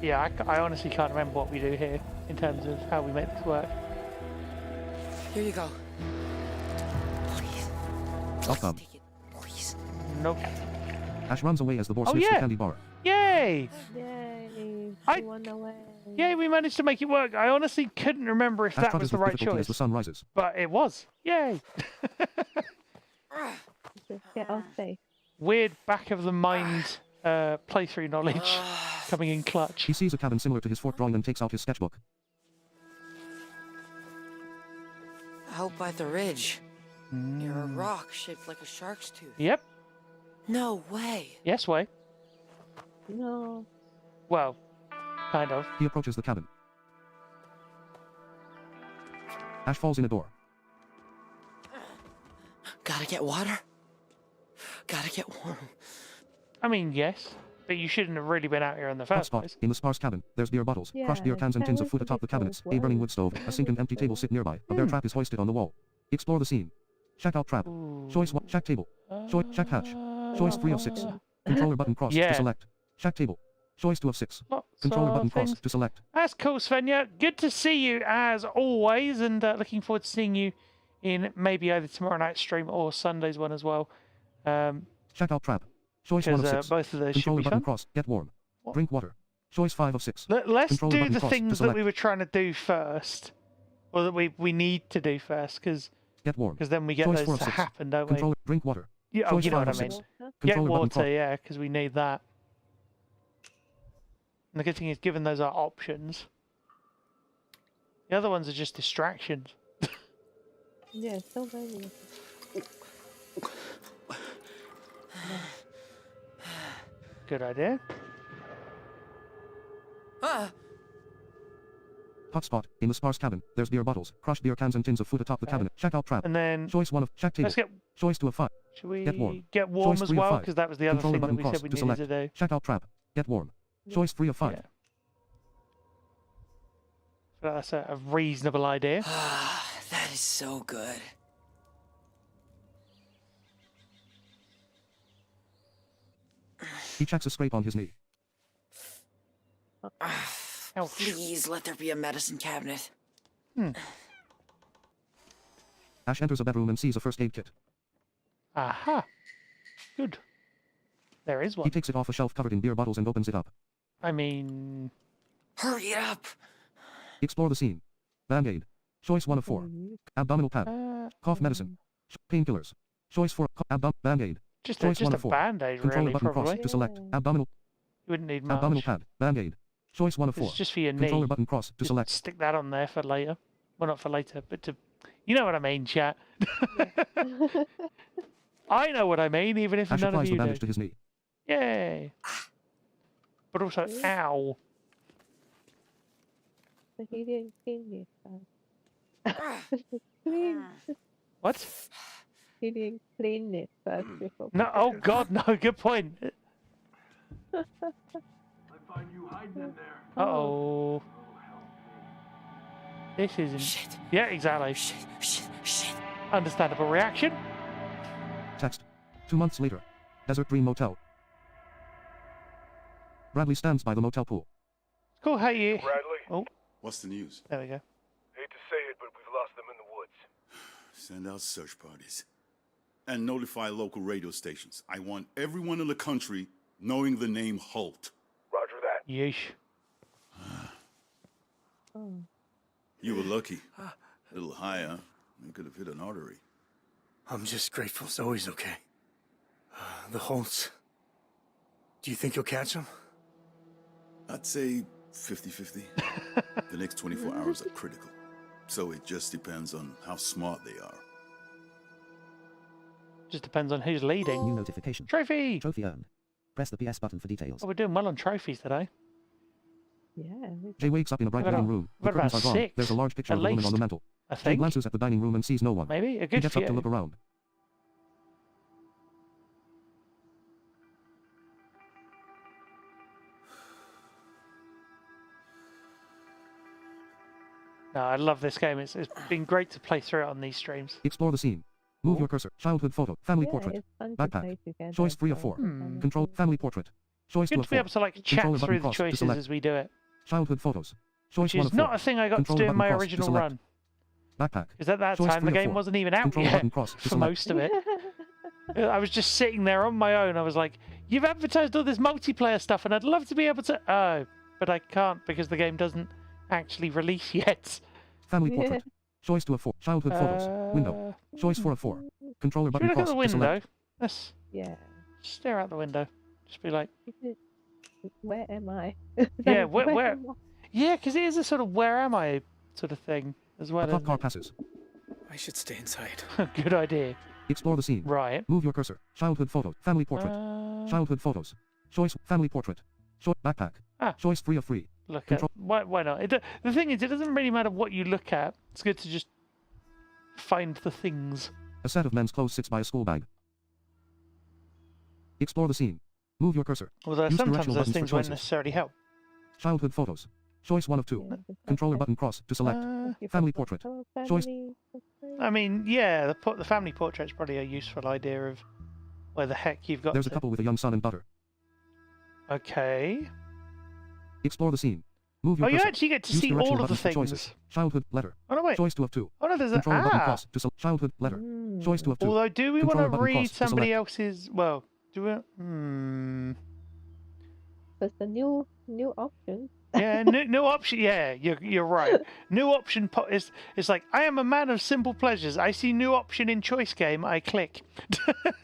Yeah, I honestly can't remember what we do here in terms of how we make this work. Here you go. Outcome. Nope. Ash runs away as the boar Oh, sniffs yeah. the candy bar. Yay! Yay! I- One away. Yay, we managed to make it work. I honestly couldn't remember if Ash that was trudges the with right difficulty as choice. the sun rises. But it was. Yay! Just get off safe. Weird back of the mind playthrough knowledge coming in clutch. He sees a cabin similar to his fort drawing and takes out his sketchbook. Out by the ridge. Near a rock shaped like a shark's tooth. Yep. No way. Yes, way. No. Well, kind of. He approaches the cabin. Ash falls in a door. Gotta get water. Gotta get warm. I mean, yes. But you shouldn't have really been out here in the first Hotspot. place. In the sparse cabin, there's beer bottles, crushed beer cans and tins of food atop the cabinets, a burning wood stove, a sink and empty table sit nearby. A bear trap is hoisted on the wall. Explore the scene. Check out trap. Choice 1. Check table. Choice check hatch. Choice 3 of 6. Controller button cross Yeah. to select. Check table. Choice 2 of 6. Lots Controller of button cross things. to select. That's cool, Svenja. Good to see you as always, and looking forward to seeing you in maybe either tomorrow night's stream or Sunday's one as well. Check out trap. Choice 1 of 6. Both of those should Controller be button fun. cross. Get warm. What? Drink water. Choice 5 of 6. Let's Controller do button the cross to things that select. we were trying to do first, or that we need to do first, because Get warm. then we get Choice those 4 of to 6. happen, don't we? Controller drink water. Yeah, oh, Choice you know 5 what of I mean. 6. Get Controller button water, cross. yeah, because we need that. And the good thing is, given those are options, the other ones are just distractions. Yeah, so many. Good idea. Hotspot. In the sparse cabin, there's beer bottles, crushed beer cans and tins of food atop the cabinet. Check out trap. And then Choice 1 of check table. let's get. Choice 2 of 5. Should we Get warm. get warm Choice as 3 of well? 5. Because that was the other Controller thing that button we cross said we to needed select. to do. Check out trap. Get warm. Choice 3 of 5. Yeah. So that's a reasonable idea. That is so good. He checks a scrape on his knee. Please let there be a medicine cabinet. Ash enters a bedroom and sees a first aid kit. Aha. Good. There is He one. takes it off a shelf covered in beer bottles and opens it up. I mean, Hurry up. Explore the scene. Band-aid. Choice 1 of 4. Abdominal pad. Cough medicine. Painkillers. Choice 4. Band-aid. Just Choice a 1 of 4. band-aid, Controller really, button probably. cross to select. Abdominal. You wouldn't need much. Abdominal pad. Band-aid. Choice 1 of 4. It's just for your Controller knee. button cross to Just select. stick that on there for later. Well, not for later, but to... You know what I mean, chat. I know what I mean, even if Ash none of applies you the do. bandage to his knee. Yay! But also, ow. So he didn't clean it first. Clean. What? He didn't clean it first before. No, oh god, no, good point. I find you hiding in there. Uh-oh. This isn't... Shit. Yeah, exactly. Shit. Understandable reaction. Text. 2 months later. Desert Dream Motel. Bradley stands by the motel pool. Cool, how you... Bradley? Oh, What's the news? there we go. Hate to say it, but we've lost them in the woods. Send out search parties. And notify local radio stations. I want everyone in the country knowing the name Holt. Roger that. Yeesh. Oh. You were lucky. A little high, huh? You could have hit an artery. I'm just grateful Zoe's okay. The Holts. Do you think you'll catch them? I'd say 50-50. The next 24 hours are critical. So it just depends on how smart they are. Just depends on who's leading. New notification. Trophy! Trophy earned. Press the PS button for details. Oh, we're doing well on trophies today. Yeah. Jay wakes up in a bright We've got living a- room. we've The got about curtains are drawn. 6, There's a large picture at of a woman on least, the mantel. I Jay think. glances at the dining room and sees no one. Maybe? A He good gets up to few. look around. No, I love this game. It's been great to play through it on these streams. Explore the scene. Move Oh. your cursor. Childhood photo. Family Yeah, portrait. it's fun to Backpack. play together, Choice 3 of so 4. it's kind of Control. cool. Family portrait. Choice 2 Good of to be 4. able to like chat Controller button through the cross to choices select. as we do it. Childhood photos. Choice Which 1 is of 4. not a thing I got to Controller do in button my cross to original select. run. Backpack. Because at that Choice time the 3 of game 4. wasn't even out Controller yet button cross to for select. most of it. I was just sitting there on my own. I was like, you've advertised all this multiplayer stuff and I'd love to be able to... Oh, but I can't because the game doesn't actually release yet. Family portrait. Choice 2 of 4. Childhood photos. Window. Choice 4 of 4. Controller Should we button look at cross the to window? select. Let's Yeah. stare out the window. Just be like, Where am I? yeah, where? am I? Yeah, because it is a sort of where am I sort of thing as well. A cop Isn't car passes. I should stay inside. it? Good idea. Explore the scene. Right. Move your cursor. Childhood photo. Family portrait. Childhood photos. Choice. Family portrait. Choice. Backpack. Choice 3 of 3. Look Control. at why not? The thing is, it doesn't really matter what you look at. It's good to just find the things. A set of men's clothes sits by a school bag. Explore the scene. Move your cursor. Although Use sometimes directional those buttons for things won't choices. necessarily help. Childhood photos. Choice 1 of 2. Controller button cross to select. Family portrait. Choice. I mean, yeah, the family portrait's probably a useful idea of where the heck you've got There's to. a couple with a young son and daughter. Okay. Explore the scene. Move your Oh, you cursor. actually get to Use see directional all of the buttons for things. choices. Childhood letter. Oh, no, wait. Choice 2 of 2. Oh, no, there's a... Controller button Ah! cross to childhood letter. Choice 2 of 2. Although, do we want Controller to button read cross to somebody select. else's... Well, do we... That's the new option. Yeah, new option. Yeah, you're right. New option is it's like I am a man of simple pleasures. I see new option in choice game. I click.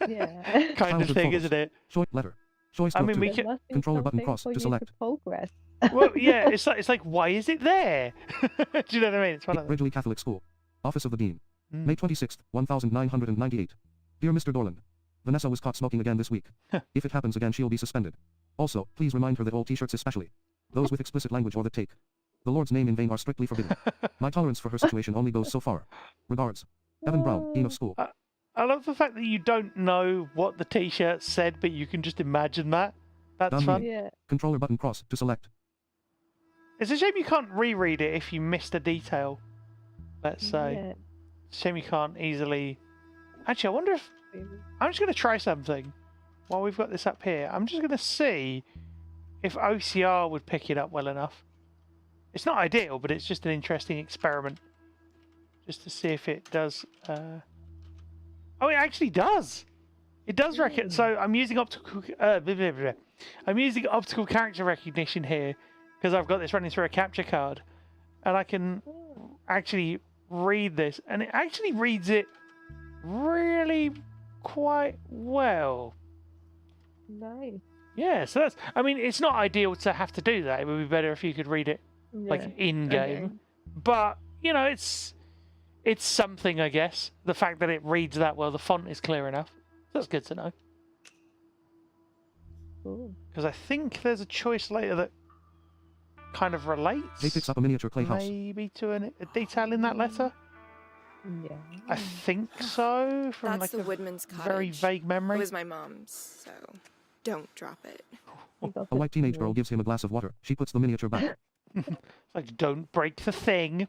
Yeah. kind of Childhood thing, photos. isn't it? Choice letter. Choice 2 I of mean, 2. we can. Controller button cross for to you select. To progress. Well, yeah, it's like why is it there? Do you know what I mean? It's one of them. Ridgely Catholic School. Office of the Dean. Mm. May 26th, 1998. Dear Mr. Dorland, Vanessa was caught smoking again this week. If it happens again, she'll be suspended. Also, please remind her that all t-shirts especially, those with explicit language or that take the Lord's name in vain are strictly forbidden. My tolerance for her situation only goes so far. Regards. Evan Brown, Dean of School. I love the fact that you don't know what the T-shirt said, but you can just imagine that. That's Done fun. reading. Controller button cross to select. It's a shame you can't reread it if you missed a detail. Let's say. Yeah. It's a shame you can't easily. Actually, I wonder if I'm just going to try something while we've got this up here. I'm just going to see if OCR would pick it up well enough. It's not ideal, but it's just an interesting experiment, just to see if it does. Oh, it actually does. It does reckon. So I'm using optical. I'm using optical character recognition here because I've got this running through a capture card, and I can actually read this, and it actually reads it really quite well. Nice. Yeah, so that's. I mean, it's not ideal to have to do that. It would be better if you could read it like in game. Okay. But you know, it's something, I guess. The fact that it reads that well, the font is clear enough. That's good to know. Because I think there's a choice later that kind of relates. Jay picks up a miniature clay house. Maybe to a detail in that letter. Yeah. I think so. From That's like the Woodman's cottage. very vague memory. It was my mom's, so don't drop it. A white teenage girl gives him a glass of water. She puts the miniature back. Like, don't break the thing.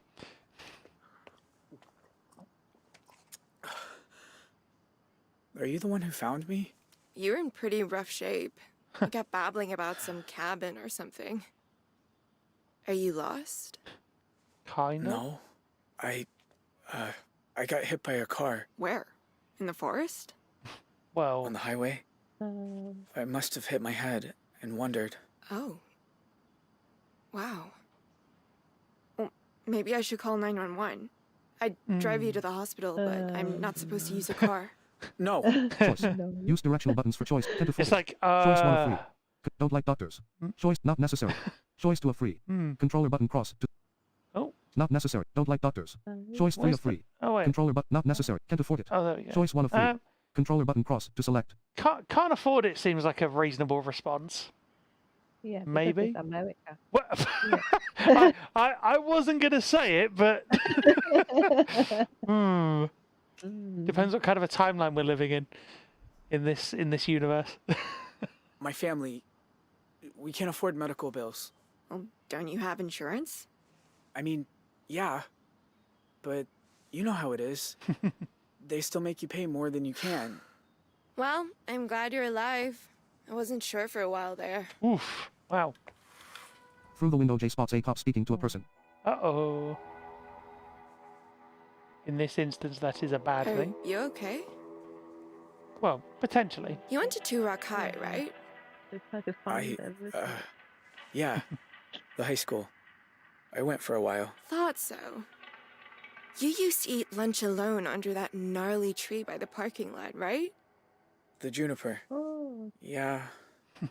Are you the one who found me? You're in pretty rough shape. You got babbling about some cabin or something. Are you lost? Kind of. No. I got hit by a car. Where? In the forest? Well, on the highway. I must have hit my head and wondered. Oh. Wow. Well, maybe I should call 911. I'd drive you to the hospital, but I'm not supposed to use a car. No. Choice. Use directional buttons for choice. 10 to 40. It's like, Choice 1 of 3. Don't like doctors. Choice not necessary. Choice 2 of 3. Controller button cross to. Oh. Not necessary. Don't like doctors. Choice 3 of 3. Oh, wait. Controller button not necessary. Can't afford it. Oh, there we go. Choice 1 of 3. Controller button cross to select. Can't afford it seems like a reasonable response. Yeah, because Maybe. it's America. Well, I wasn't gonna say it, but depends what kind of a timeline we're living in this universe. My family, we can't afford medical bills. Well, don't you have insurance? I mean, yeah, but you know how it is. They still make you pay more than you can. Well, I'm glad you're alive. I wasn't sure for a while there. Oof. Wow. Through the window, Jay spots a cop speaking to a person. Uh-oh. In this instance, that is a bad thing. You okay? Well, potentially. You went to 2 Rock High, right? Yeah, the high school. I went for a while. Thought so. You used to eat lunch alone under that gnarly tree by the parking lot, right? The juniper. Oh. Yeah,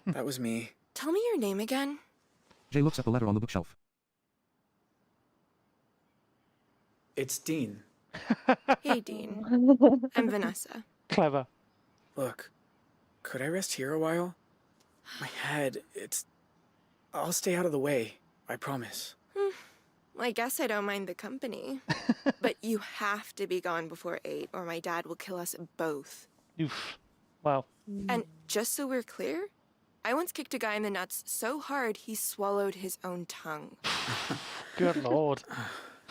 that was me. Tell me your name again. Jay looks at the letter on the bookshelf. It's Dean. Hey, Dean. I'm Vanessa. Clever. Look, could I rest here a while? My head, I'll stay out of the way, I promise. I guess I don't mind the company. But you have to be gone before 8 or my dad will kill us both. Oof. Wow. And just so we're clear, I once kicked a guy in the nuts so hard he swallowed his own tongue. Good lord.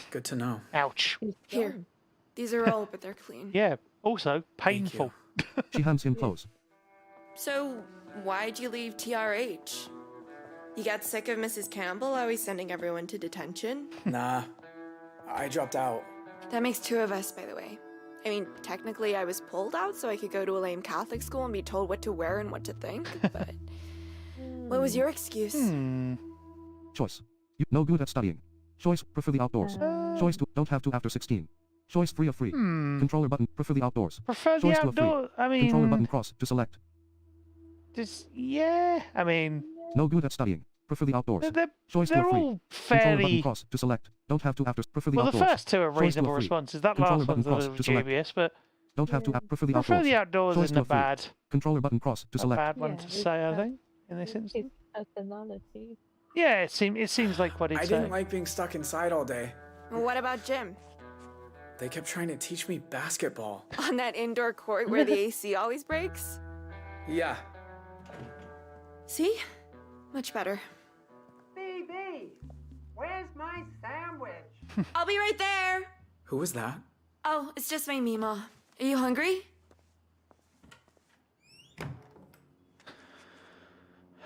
Good to know. Ouch. Here. These are old, but they're clean. Yeah. Also, painful. She hands him clothes. So, why'd you leave TRH? You got sick of Mrs. Campbell always sending everyone to detention? Nah, I dropped out. That makes 2 of us, by the way. I mean, technically I was pulled out so I could go to a lame Catholic school and be told what to wear and what to think, but... What was your excuse? Choice. You no good at studying. Choice, prefer the outdoors. Choice 2, don't have to after 16. Choice 3 of 3. Controller button, prefer the outdoors. Prefer Choice the 2 of 3. outdoors? I mean... Controller button cross to select. Yeah, I mean... No good at studying. Prefer the outdoors. Choice 2 they're of 3. all Controller button fairly... cross to select. Don't have to after prefer the Well, outdoors. the first 2 are Choice 2 of reasonable 3. responses. That Controller last button one's a cross little to select. dubious, but... Don't have to prefer the outdoors. Prefer the outdoors Choice isn't 2 a of 3. bad... Controller button cross to a select. bad one to say, I think, in this instance. It's personality. Yeah, it seems like what I it's didn't saying. like being stuck inside all day. Well, what about gym? They kept trying to teach me basketball. On that indoor court where the AC always breaks? Yeah. See? Much better. BB, where's my sandwich? I'll be right there. Who was that? Oh, it's just my Mima. Are you hungry?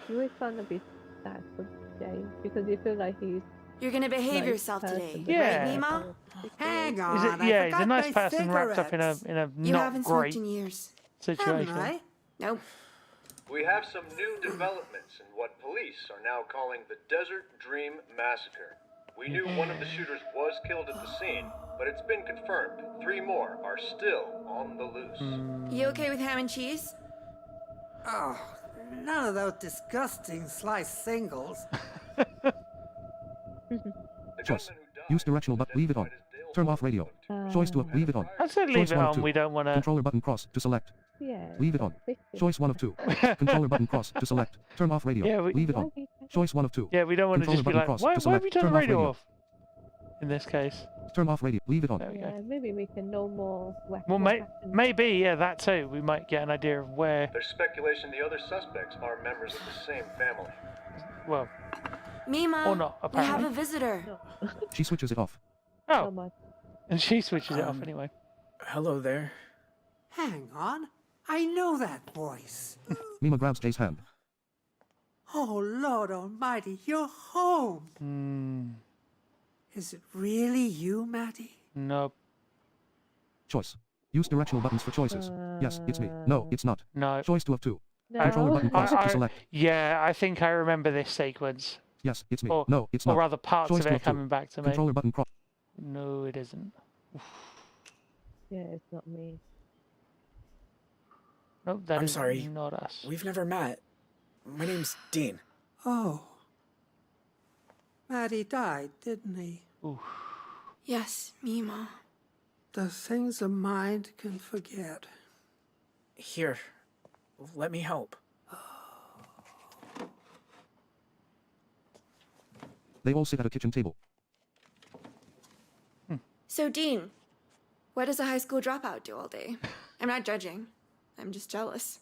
You always find a bit sad for Jay because you feel like he's... You're gonna behave nice yourself person, today, but right, Yeah. Mima? Hang He's on, he's a nice person wrapped up in a You not haven't great smoked in years. situation. Nope. We have some new developments in what police are now calling the Desert Dream Massacre. We knew one of the shooters was killed at the scene, but it's been confirmed 3 more are still on the loose. You okay with ham and cheese? Oh, none of those disgusting sliced singles. Choice. Use directional but leave it on. Turn off radio. Choice to leave it on. I said leave Choice it 1 on. of 2. We don't want to. Controller button cross to select. Yeah. Leave it on. Choice 1 of 2. Controller button cross to select. Turn off radio. Yeah, leave it on. Choice 1 of 2. Yeah, we don't want to just be like, why have you turned the radio off? In this case. Turn off radio. Leave it on. There we go. Maybe we can know more. Well, maybe, yeah, that too. We might get an idea of where. There's speculation the other suspects are members of the same family. Well. Mima, or not, apparently. we have a visitor. She switches it off. Oh. And she switches it off anyway. Hello there. Hang on. I know that voice. Mima grabs Jay's hand. Oh, Lord Almighty, you're home. Is it really you, Maddie? Nope. Choice. Use directional buttons for choices. Yes, it's me. No, it's not. No. Choice 2 of 2. No. Controller button cross to select. Yeah, I think I remember this sequence. Yes, it's me. Or, no, it's not. Or rather, parts Choice of 2 it coming back to me. Controller button cross. No, it isn't. Yeah, it's not me. Nope, that I'm is sorry. not us. We've never met. My name's Dean. Oh. Maddie died, didn't he? Oof. Yes, Mima. The things a mind can forget. Here, let me help. They all sit at a kitchen table. So, Dean, what does a high school dropout do all day? I'm not judging. I'm just jealous.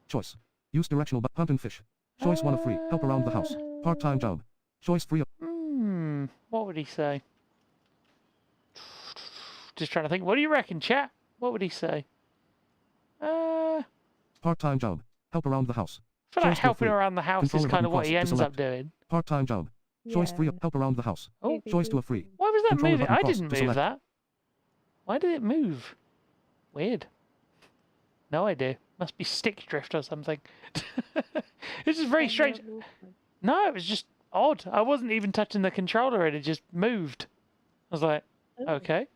Choice. Use directional but hunt and fish. Choice 1 of 3. Help around the house. Part-time job. Choice 3 of... What would he say? Just trying to think. What do you reckon, chat? What would he say? Part-time job. Help around the house. I feel like Choice helping 3. around the house Controller is kind button of what cross he to ends up select. doing. Part-time job. Choice 3 of help around the house. Oh. Choice 2 of 3. Why was that Controller moving? button I cross didn't to move select. that. Why did it move? Weird. No idea. Must be stick drift or something. This is very strange. No, it was just odd. I wasn't even touching the controller and it just moved. I was like, okay.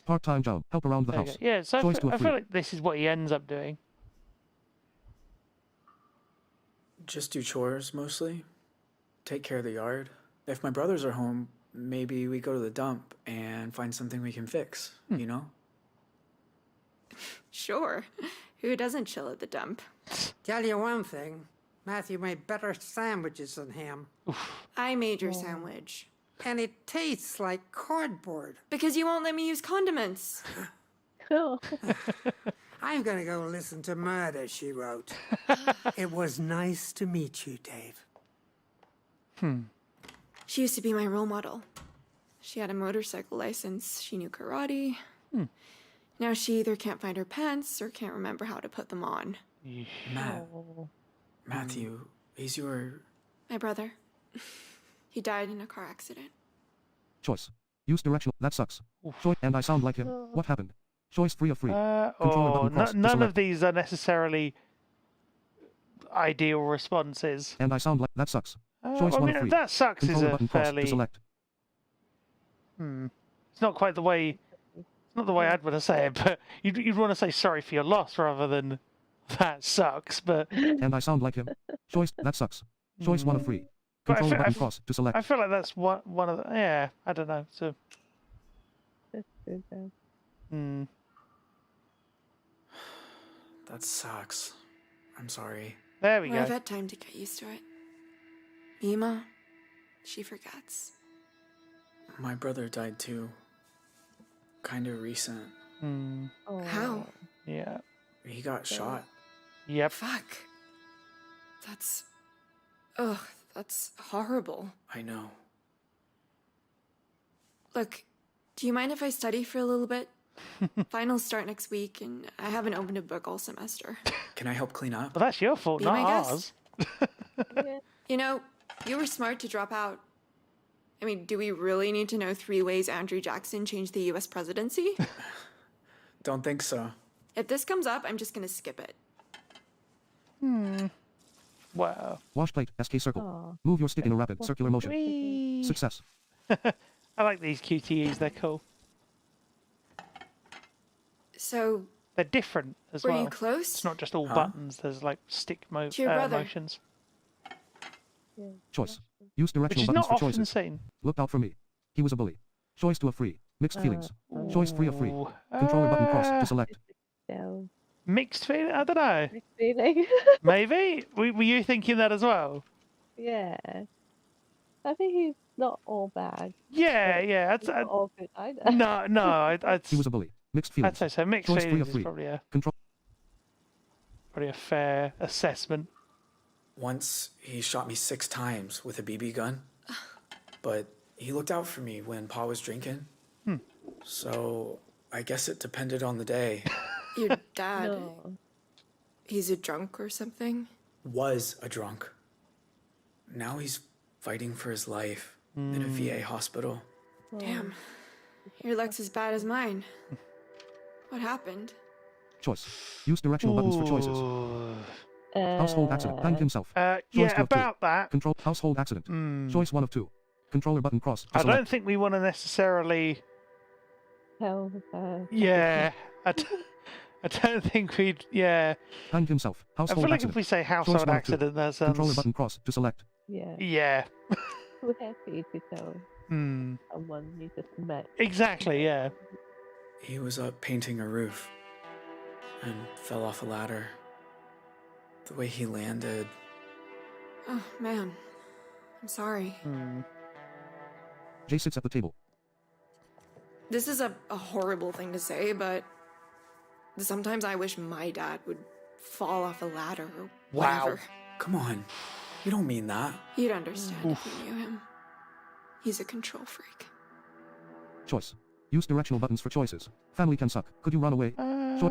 Part-time job. Help around the house. Yeah, so Choice 2 I of feel 3. like this is what he ends up doing. Just do chores, mostly. Take care of the yard. If my brothers are home, maybe we go to the dump and find something we can fix, you know? Sure. Who doesn't chill at the dump? Tell you one thing. Matthew made better sandwiches than him. I made your sandwich. And it tastes like cardboard. Because you won't let me use condiments. I'm gonna go listen to Murder, She Wrote. It was nice to meet you, Dave. She used to be my role model. She had a motorcycle license. She knew karate. Now she either can't find her pants or can't remember how to put them on. Matthew, he's your... My brother. He died in a car accident. Choice. Use directional. That sucks. Choice. And I sound like him. What happened? Choice 3 of 3. Controller button cross to none select. of these are necessarily ideal responses. And I sound like... That sucks. Choice 1 of 3. That sucks Controller is a button cross fairly... to select. It's not quite the way... It's not the way I'd want to say it, but you'd want to say sorry for your loss rather than that sucks, but... And I sound like him. Choice... That sucks. Choice 1 of 3. But Controller button cross to select. I feel like that's one of the... Yeah, I don't know, so... That sucks. I'm sorry. There we go. I've had time to get used to it. Mima, she forgets. My brother died too. Kinda recent. How? Yeah. He got shot. Yep. Fuck. That's... Ugh, that's horrible. I know. Look, do you mind if I study for a little bit? Finals start next week, and I haven't opened a book all semester. Can I help clean up? Well, that's your fault, Be not my ours. guest. You know, you were smart to drop out. I mean, do we really need to know 3 ways Andrew Jackson changed the US presidency? Don't think so. If this comes up, I'm just gonna skip it. Wow. Wash plate. SK circle. Move your stick in a rapid circular motion. Whee! Success. I like these QTEs. They're cool. So They're different as were well. you close? It's not just all Huh? buttons. There's like stick To your brother. motions. Choice. Use Which directional is buttons not for often choices. seen. Looked out for me. He was a bully. Choice to a free. Mixed feelings. Choice 3 of 3. Controller button cross to select. So, Mixed feeling? I don't know. mixed feeling. Maybe? Were you thinking that as well? Yeah. I think he's not all bad. Yeah, but yeah. he's not all good either. No, I'd He was a bully. Mixed I'd feelings. say so. Mixed Choice 3 feelings of is 3. probably Control. a fair assessment. Once he shot me 6 times with a BB gun, but he looked out for me when Pa was drinking. So I guess it depended on the day. Your dad, No. he's a drunk or something? Was a drunk. Now he's fighting for his life in a VA hospital. Damn. Your luck's as bad as mine. What happened? Choice. Use directional buttons for choices. Household accident. Hanged himself. Choice Yeah, 2 of 2. about that. Control. Household accident. Choice 1 of 2. Controller button cross to I select. don't think we want to necessarily. Tell Yeah, I don't think we'd. Yeah. Hanged himself. I Household feel like accident. if we say Choice household 1 of 2. accident, that sounds. Controller button cross to select. Yeah. Yeah. Too happy to tell someone you just met. Exactly. Yeah. He was up painting a roof and fell off a ladder. The way he landed. Oh, man. I'm sorry. Jay sits at the table. This is a horrible thing to say, but sometimes I wish my dad would fall off a ladder or whatever. Come on. You don't mean that. You'd understand if you knew him. He's a control freak. Choice. Use directional buttons for choices. Family can suck. Could you run away? Could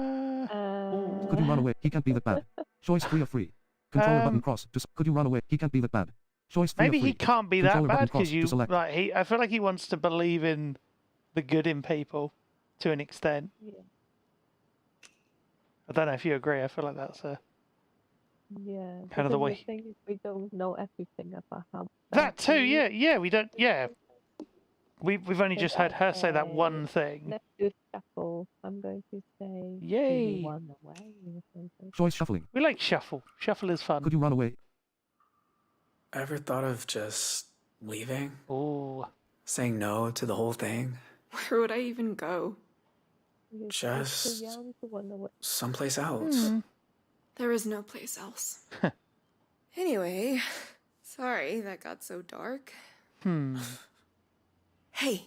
you run away? He can't be that bad. Choice 3 of 3. Controller button cross to could you run away? He can't be that bad. Choice 3 Maybe of 3. he can't be that Controller button bad cross because to you select. like he. I feel like he wants to believe in the good in people to an extent. Yeah. I don't know if you agree. I feel like that's a Yeah. kind of the because way. thing is we don't know everything about him. That too. Yeah. We don't. Yeah. We've only just heard her say that one thing. Let's do shuffle. I'm going to say. Yay. One away or something. Choice shuffling. We like shuffle. Shuffle is fun. Could you run away? Ever thought of just leaving? Ooh. Saying no to the whole thing? Where would I even go? You're Just too young to run away. someplace else. There is no place else. Anyway, sorry that got so dark. Hey,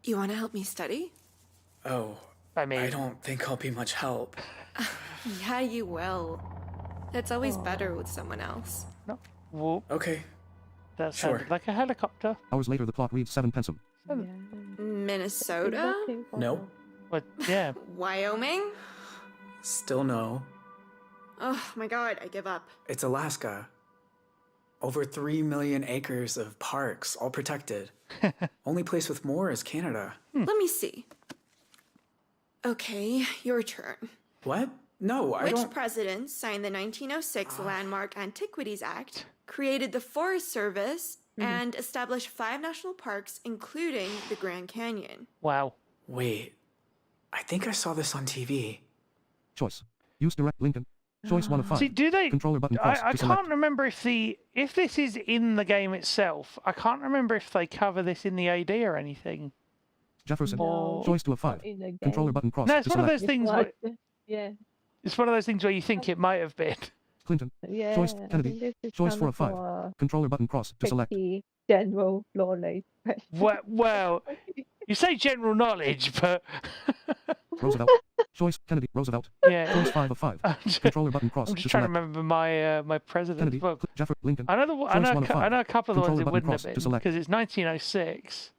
you want to help me study? Oh, I mean, I don't think I'll be much help. Yeah, you will. It's always better with someone else. No. Whoop. Okay. That Sure. sounded like a helicopter. Hours later, the clock reads 7 pensum. Minnesota? No. But yeah. Wyoming? Still no. Oh my god, I give up. It's Alaska. Over 3 million acres of parks, all protected. Only place with more is Canada. Let me see. Okay, your turn. What? No, I Which don't. president signed the 1906 Landmark Antiquities Act, created the Forest Service, and established 5 national parks, including the Grand Canyon? Wow. Wait. I think I saw this on TV. Choice. Use direct Lincoln. Choice 1 of 5. See, do they? Controller button cross I to select. can't remember if this is in the game itself. I can't remember if they cover this in the AD or anything. Jefferson. No, Choice 2 of 5. in the game. Controller button cross No, to it's one of select. those things. Where, Yeah. it's one of those things where you think it might have been. Clinton. Yeah. Choice I think Kennedy. this is Choice kind 4 of 5. a Controller button cross to select. tricky general knowledge question. Well, you say general knowledge, but Roosevelt. Choice Kennedy. Roosevelt. yeah. Choice 5 of 5. Controller button cross I'm to just trying to select. remember my my president. Kennedy. Well, Jefferson. Lincoln. I know the I Choice know 1 of 5. I know a couple of the ones Controller it button wouldn't cross have to been select. because it's 1906.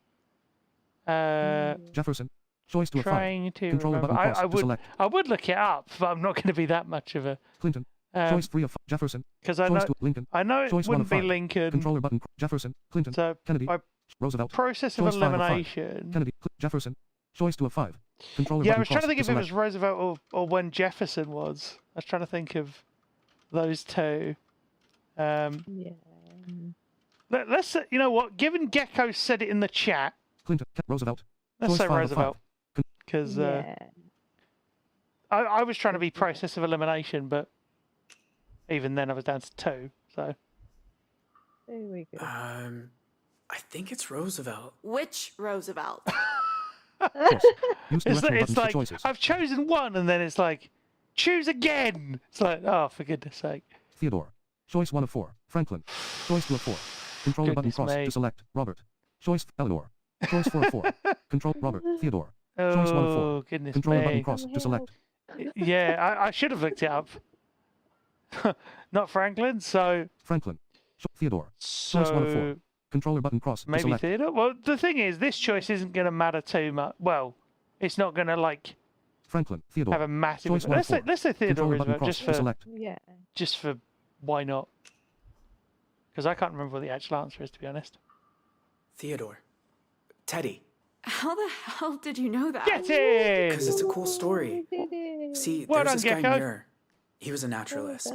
Jefferson. Choice 2 of 5. Trying to Controller remember. button cross I to would select. I would look it up, but I'm not going to be that much of a Clinton. Choice 3 of 5. Jefferson. because I Choice know 2 Lincoln. I know it Choice 1 wouldn't of be 5. Lincoln. Controller button. Jefferson. Clinton. So Kennedy. by Roosevelt. process of Choice 5 of 5. elimination. Kennedy. Jefferson. Choice 2 of 5. Controller Yeah, I button was trying to cross think if it select. was Roosevelt or when Jefferson was. I was trying to think of those two. Yeah. Let's you know what? Given Gecko said it in the chat, Clinton, Roosevelt. let's Choice say 5 of Roosevelt 5. because I was trying to be process of elimination, but even then I was down to 2. So There we go. I think it's Roosevelt. Which Roosevelt? it's like I've chosen one, and then it's like choose again. It's like, oh, for goodness sake. Theodore. Choice 1 of 4. Franklin. Choice 2 of 4. Controller button Goodness cross me. to select. Robert. Choice Eleanor. Choice 4 of 4. Control Robert. Theodore. Choice 1 of 4. Oh, goodness Controller me. button cross to select. Yeah, I should have looked it up. Not Franklin, so Franklin. Theodore. Choice 1 of 4. so Controller button cross to maybe select. Theodore. Well, the thing is, this choice isn't going to matter too much. Well, it's not going to like Franklin. Theodore. have a massive. Choice 1 of 4. Let's say Theodore Controller button Roosevelt cross just to for select. Yeah. just for why not? Because I can't remember what the actual answer is, to be honest. Theodore. Teddy. How the hell did you know that? Get in! Because it's a cool story. See, Well there's done, this guy Gecko. Muir. He was a naturalist.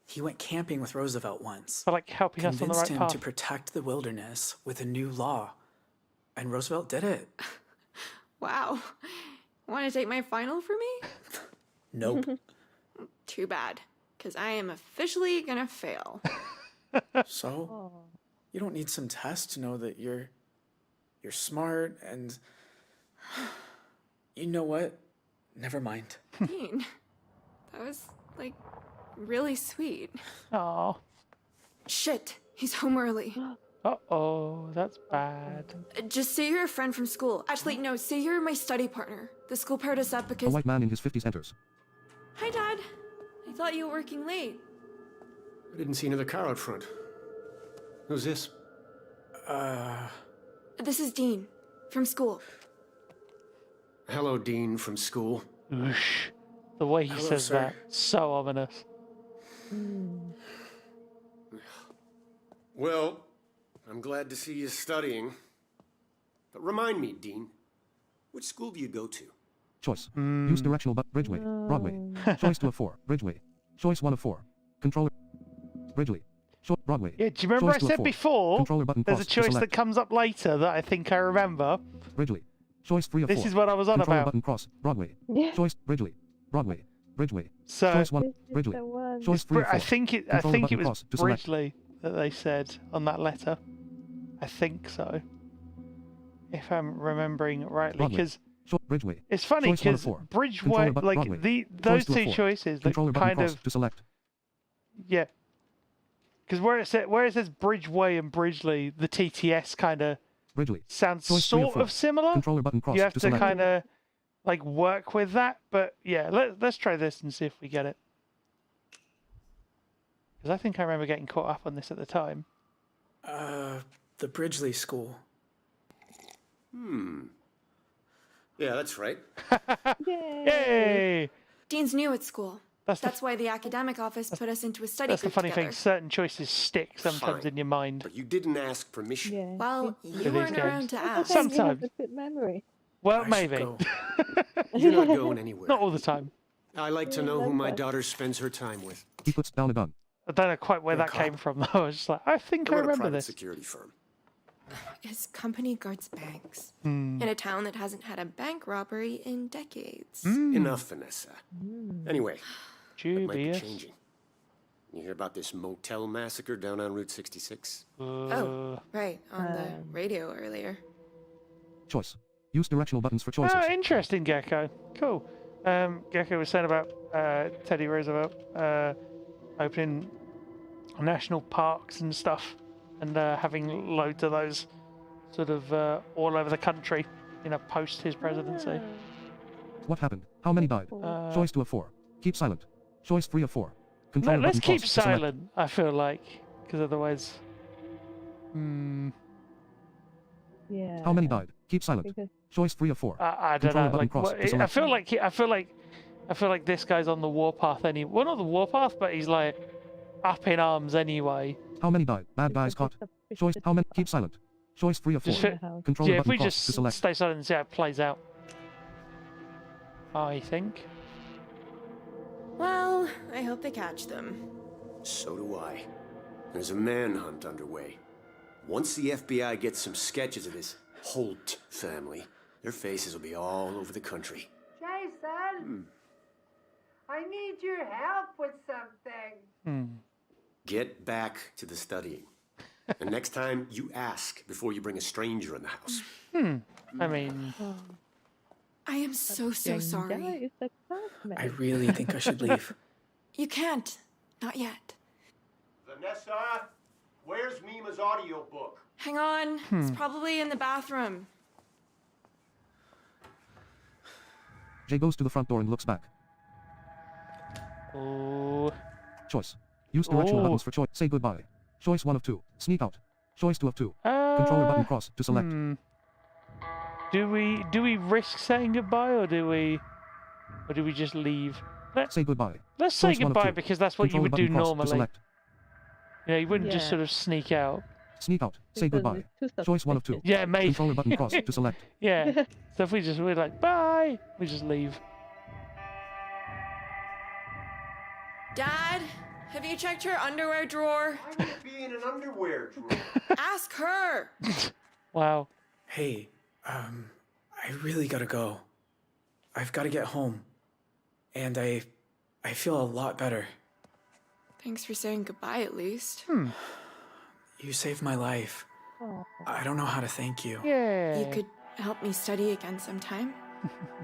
He went camping with Roosevelt once. For like helping us on the Convinced right him path. to protect the wilderness with a new law. And Roosevelt did it. Wow. Want to take my final for me? Nope. Too bad, because I am officially gonna fail. So, you don't need some test to know that you're smart and you know what? Never mind. Dean, that was like really sweet. Aw. Shit, he's home early. Uh-oh, that's bad. Just say you're a friend from school. Actually, no, say you're my study partner. The school paired us up A because. white man in his 50s enters. Hi, Dad. I thought you were working late. I didn't see another car out front. Who's this? This is Dean from school. Hello, Dean from school. Oosh. The way he Hello, says sir. that, so ominous. Well, I'm glad to see you studying. But remind me, Dean, which school do you go to? Choice. Use directional but Bridgeway. Broadway. Choice 2 of 4. Bridgeway. Choice 1 of 4. Controller. Bridgeway. Broadway. Yeah, do you remember Choice I 2 of said 4. before, Controller button there's a cross to choice select. that comes up later that I think I remember. Bridgely. Choice 3 of 4. This is what I was on Controller about. button cross. Broadway. Yeah. Choice Bridgely. Broadway. Bridgeway. So Choice 1. This is Bridgely. the one. Choice 3 of 4. I think it Controller button was cross to select. Bridgley that they said on that letter. I think so. If I'm remembering rightly, Broadway. because Bridgeway. it's funny Choice 1 of because 4. Bridgeway, Controller button like Broadway. those Choice 2 of two 4. choices, that Controller button kind cross of to select. yeah. Because where it says Bridgeway and Bridgley, the TTS kind of Bridgely. sounds Choice 3 sort of 4. of similar. Controller button cross You have to to select. kind of like work with that, but yeah, let's try this and see if we get it. Because I think I remember getting caught up on this at the time. The Bridgley School. Yeah, that's right. Yay! Dean's new at school. That's That's why the academic office put us into a study That's the group funny together. thing. Certain choices stick sometimes Fine. in your mind. But you didn't ask permission. Yeah. Well, For you these weren't games. around to ask. You have Sometimes. a good memory. Well, I maybe. should go. You're not going anywhere. Not all the time. I like to know who my daughter spends her time with. He puts down a gun. I don't know quite where You're a that came cop. from, though. I was just like, I think I I run a remember private this. security firm. His company guards banks Hmm. in a town that hasn't had a bank robbery in decades. Enough, Vanessa. Anyway, that might be Dubious. changing. You hear about this motel massacre down on Route 66? Oh, right, on the radio earlier. Choice. Use directional buttons for choices. Oh, interesting, Gecko. Cool. Gecko was saying about Teddy Roosevelt opening national parks and stuff, and having loads of those sort of all over the country, post his presidency. What happened? How many died? Choice 2 of 4. Keep silent. Choice 3 of 4. Controller Let's button keep cross to select. silent, I feel like, because otherwise... Yeah. How many died? Keep silent. Because Choice 3 of 4. I don't Controller know. button Like, cross to I select. feel like this guy's on the warpath well, not the warpath, but he's like up in arms anyway. How many died? Bad guys caught. Choice. How many? Keep silent. Choice 3 of 4. Just fit, Controller yeah, if button we cross just to select. stay silent and see how it plays out. I think. Well, I hope they catch them. So do I. There's a manhunt underway. Once the FBI gets some sketches of this Holt family, their faces will be all over the country. Jason, I need your help with something. Get back to the studying. And next time, you ask before you bring a stranger in the house. I mean... I am so sorry. I really think I should leave. You can't. Not yet. Vanessa, where's Mima's audiobook? Hang on. It's probably in the bathroom. Jay goes to the front door and looks back. Oh. Choice. Use directional buttons for choice. Say goodbye. Choice 1 of 2. Sneak out. Choice 2 of 2. Controller button cross to select. Do we risk saying goodbye, or do we just leave? Say goodbye. Let's say Choice 1 of goodbye 2. because that's what you Controller would do button cross to normally. select. You know, you wouldn't just Yeah. sort of sneak out. Sneak out. Say Because goodbye. it's too Choice 1 of 2. Yeah, maybe. Controller button cross to select. Yeah. So if we're like bye, we just leave. Dad, have you checked her underwear drawer? Why would it be in an underwear drawer? Ask her. Wow. Hey, I really gotta go. I've gotta get home. And I feel a lot better. Thanks for saying goodbye at least. You saved my life. I don't know how to thank you. Yeah. You could help me study again sometime?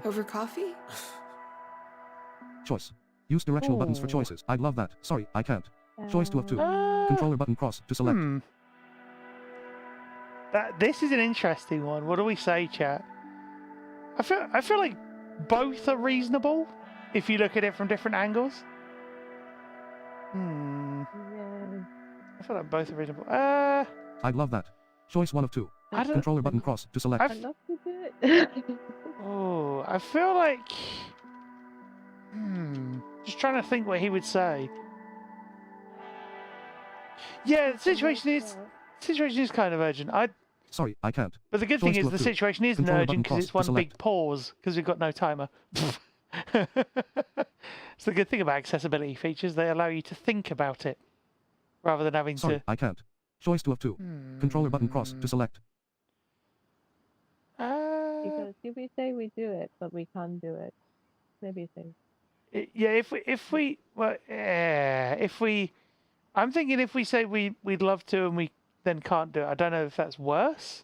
Over coffee? Choice. Use directional buttons for choices. I'd love that. Sorry, I can't. Choice 2 of 2. Controller button cross to select. This is an interesting one. What do we say, chat? I feel like both are reasonable if you look at it from different angles. Yeah. I feel like both are reasonable. I'd love that. Choice 1 of 2. I don't- Controller button cross to select. I'd love to do it. Oh, I feel like. Just trying to think what he would say. Yeah, the situation is kind of urgent. Sorry, I can't. But the good Choice thing 2 is of the 2. situation isn't Controller urgent button because it's cross one to big select. pause because we've got no timer. It's the good thing about accessibility features; they allow you to think about it rather than having Sorry, to. I can't. Choice 2 of 2. Controller button cross to select. Because if we say we do it, but we can't do it, maybe say. Yeah, I'm thinking if we say we'd love to and we then can't do it, I don't know if that's worse.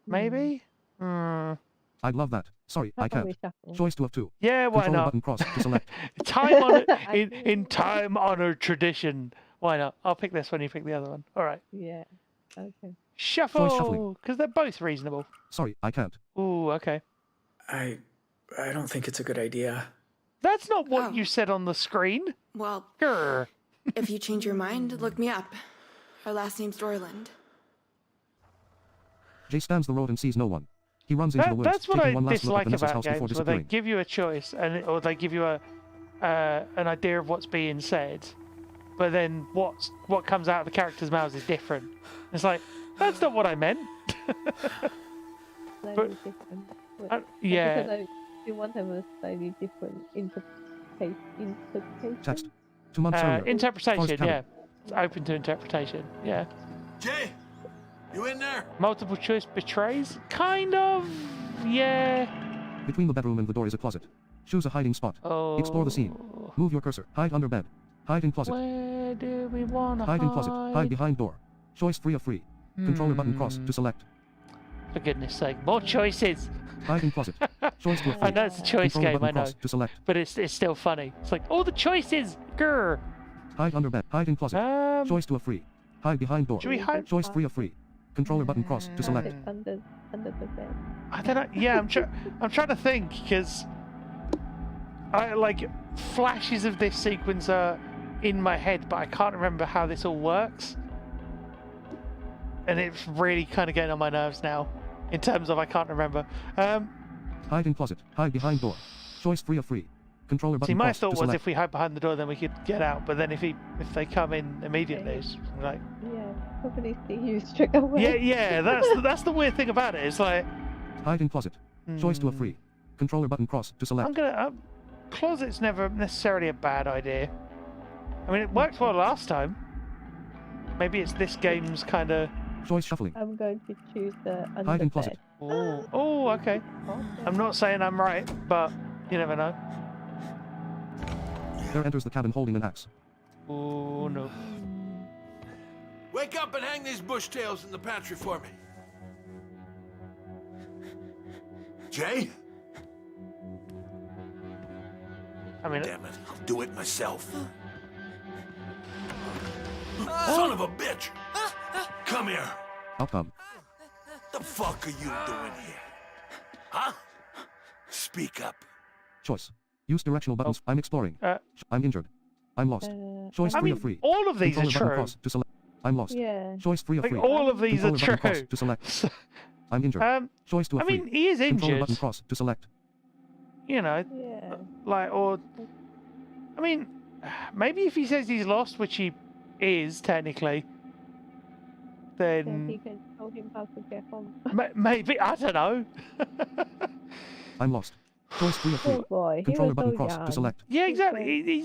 Maybe. I'd love that. Sorry, How I about can't. we shuffle? Choice 2 of 2. Yeah, why Controller not? button cross to select. Time honored in time honored tradition. Why not? I'll pick this one. You pick the other one. All right. Yeah. Okay. shuffling. Shuffle, because they're both reasonable. Sorry, I can't. Ooh, okay. I don't think it's a good idea. That's not what you said on the screen. Well, Grr. if you change your mind, look me up. Our last name's Dorland. Jay stands the road and sees no one. He runs into the woods, That's what taking I one last look at dislike Vanessa's about house before games, where they disappearing. give you a choice, or they give you an idea of what's being said, but then what comes out of the characters' mouths is different. It's like, that's not what I meant. Slightly different. yeah. Because you want to have a slightly different interpretation. Text. 2 months earlier. Interpretation, Forest Cabin. yeah. It's open to interpretation, yeah. Jay, you in there? Multiple choice betrays? Kind of, yeah. Between the bedroom and the door is a closet. Choose a hiding spot. Explore the scene. Move your cursor. Hide under bed. Hide in closet. Where do we want to Hide in closet. Hide behind door. Choice 3 of 3. Controller button cross to select. For goodness sake, more choices. Hide in closet. Choice 2 of 3. I know it's a choice Controller game, button I know. cross to select. But it's still funny. It's like, all the choices! Grr! Hide under bed. Hide in closet. Choice 2 of 3. Hide behind door. Should we hide? Choice 3 of 3. Controller button cross to select. Under the bed. I don't know. Yeah, I'm trying to think, because I like flashes of this sequence are in my head, but I can't remember how this all works. And it's really kind of getting on my nerves now, in terms of I can't remember. Hide in closet. Hide behind door. Choice 3 of 3. Controller button See, my cross thought to was select. if we hide behind the door, then we could get out. But then if they come in immediately, it's like, Yeah, probably see you straight away. yeah, that's the weird thing about it. It's like, Hide in closet. Choice 2 of 3. Controller button cross to select. closet's never necessarily a bad idea. I mean, it worked well last time. Maybe it's this game's kind of Choice shuffling. I'm going to choose the Hide in closet. Oh, oh, okay. I'm not saying I'm right, but you never know. There enters the cabin holding an axe. Oh no. Wake up and hang these bush tails in the pantry for me. Jay? I mean, damn it, I'll do it myself. Son of a bitch! Come here. I'll come. The fuck are you doing here? Huh? Speak up. Choice. Use directional buttons. I'm exploring. I'm injured. I'm lost. Choice I free mean, or free. all of these Controller are button true. cross to select. I'm lost. Yeah. Choice free or Like, free. all of these are Controller button cross true. to select. I'm injured. Choice to a I free. mean, he is Controller button injured. cross to select. You know, Yeah. like, or I mean, maybe if he says he's lost, which he is technically, Then he then can tell him how to get home. maybe I don't know. I'm lost. Choice free or free. Poor boy. He Controller was button so cross young. to select. Yeah, exactly.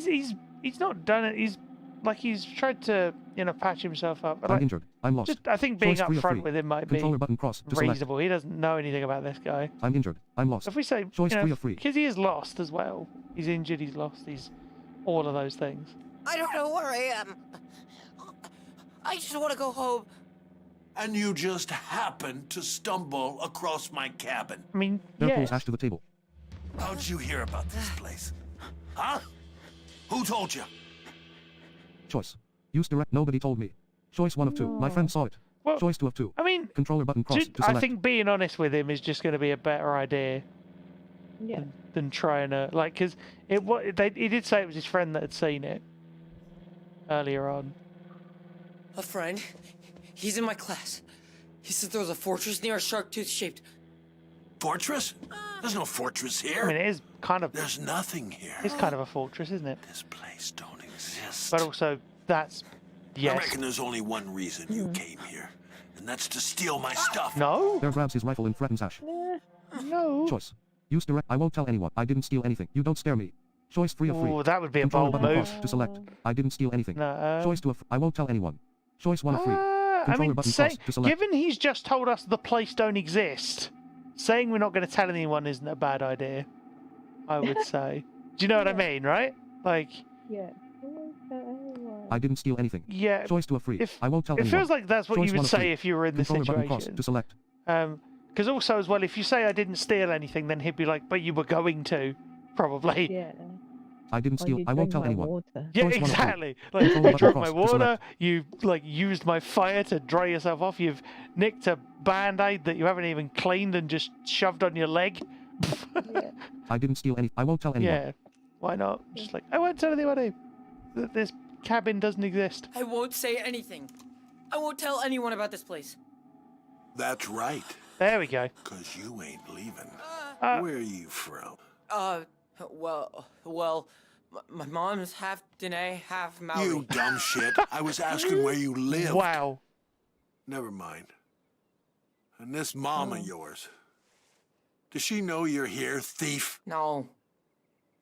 He's not done it. He's tried to patch himself up. But I'm like, injured. I'm lost. just I think being Choice free or upfront free. with him might Controller be button cross to select. reasonable. He doesn't know anything about this guy. I'm injured. I'm lost. If we say Choice free or free. because he is lost as well. He's injured. He's lost. He's all of those things. I don't know where I am. I just want to go home. And you just happened to stumble across my cabin. I mean, There yeah. pulls hash to the table. How'd you hear about this place? Huh? Who told you? Choice. Use direct. Nobody told me. Choice 1 of 2. My friend saw it. Well, Choice 2 of 2. I mean, Controller button cross to I select. think being honest with him is just going to be a better idea Yeah. than trying to because he did say it was his friend that had seen it earlier on. A friend? He's in my class. He said there was a fortress near a shark tooth shaped. Fortress? There's no fortress here. I mean, it is kind of. There's nothing here. It's kind of a fortress, isn't it? This place don't exist. But also, that's I yes. reckon there's only one reason you came here, and that's to steal my stuff. No. There grabs his rifle and threatens Ash. No. Choice. Use direct. I won't tell anyone. I didn't steal anything. You don't scare me. Choice free or free. Ooh, that would be a Controller bold button move. cross to select. I didn't steal anything. No. Choice to a. I won't tell anyone. Choice 1 of 3. I Controller mean, button cross to select. given he's just told us the place don't exist, saying we're not going to tell anyone isn't a bad idea. I would say. Do you know what I mean, right? Like. Yeah. I didn't steal anything. Yeah. Choice to a free. If, I won't tell it anyone. feels like that's what Choice you would 1 of say 3. if you were in this Controller button cross situation. to select. Because also as well, if you say I didn't steal anything, then he'd be like, but you were going to, probably. Yeah. I didn't steal. I won't tell anyone. Water. Yeah, Choice 1 of 3. exactly. Like, Controller you button drank cross my to water, select. you used my fire to dry yourself off, you've nicked a band-aid that you haven't even cleaned and just shoved on your leg. Yeah. I didn't steal any. I won't tell anyone. Yeah, why not? Just like, I won't tell anybody that this cabin doesn't exist. I won't say anything. I won't tell anyone about this place. That's right. There we go. 'Cause you ain't leaving. Uh, Where are you from? Well, my mom's half Dene, half Maori. You dumb shit. I was asking where you live. Wow. Never mind. And this mom of yours, does she know you're here, thief? No.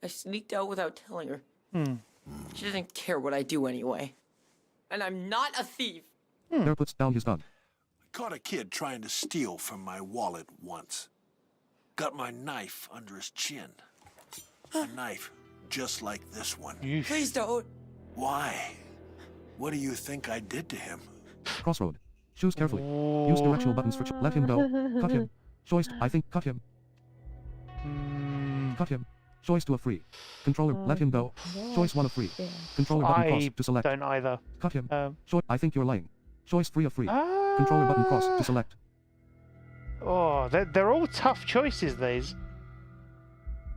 I sneaked out without telling her. She doesn't care what I do anyway. And I'm not a thief. There puts down his gun. I caught a kid trying to steal from my wallet once. Got my knife under his chin. A knife just like this one. Please don't. Why? What do you think I did to him? Crossroad. Choose carefully. Use directional buttons for. Let him go. Cut him. Choice. I think cut him. Cut him. Choice to a free. Controller. Let him go. Choice 1 of 3. Controller button cross to select. Don't either. Cut him. Choice. I think you're lying. Choice 3 of 3. Controller button cross to select. Oh, they're all tough choices, these.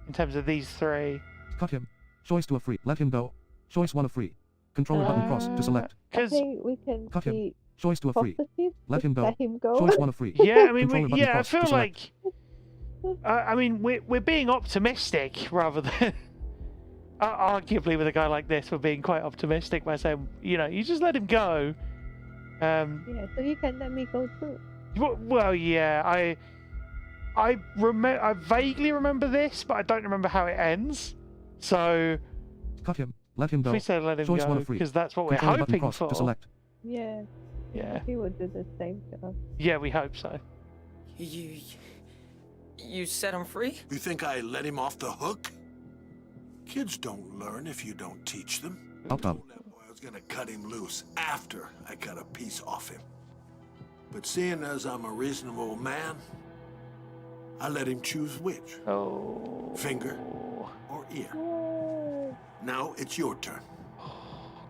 In terms of these three. Cut him. Choice 2 of 3. Let him go. Choice 1 of 3. Controller button cross to select. I think we can Cut him. be Choice 2 of 3. positive. Let him go. Let him go. Choice 1 of 3. Yeah, I mean, Controller button I cross feel to select. like. I mean, we're being optimistic rather than. Arguably, with a guy like this, we're being quite optimistic by saying, you just let him go. Yeah, so you can let me go too. Well, yeah, I vaguely remember this, but I don't remember how it ends. So. Cut him. Let him go. We say let him Choice 1 go of 3. because that's what we're Controller button hoping cross for. to select. Yeah. Yeah. He would do the same to us. Yeah, we hope so. You set him free? You think I let him off the hook? Kids don't learn if you don't teach them. Up. I was gonna cut him loose after I cut a piece off him. But seeing as I'm a reasonable man, I let him choose which. Oh. Finger or ear. Now it's your turn.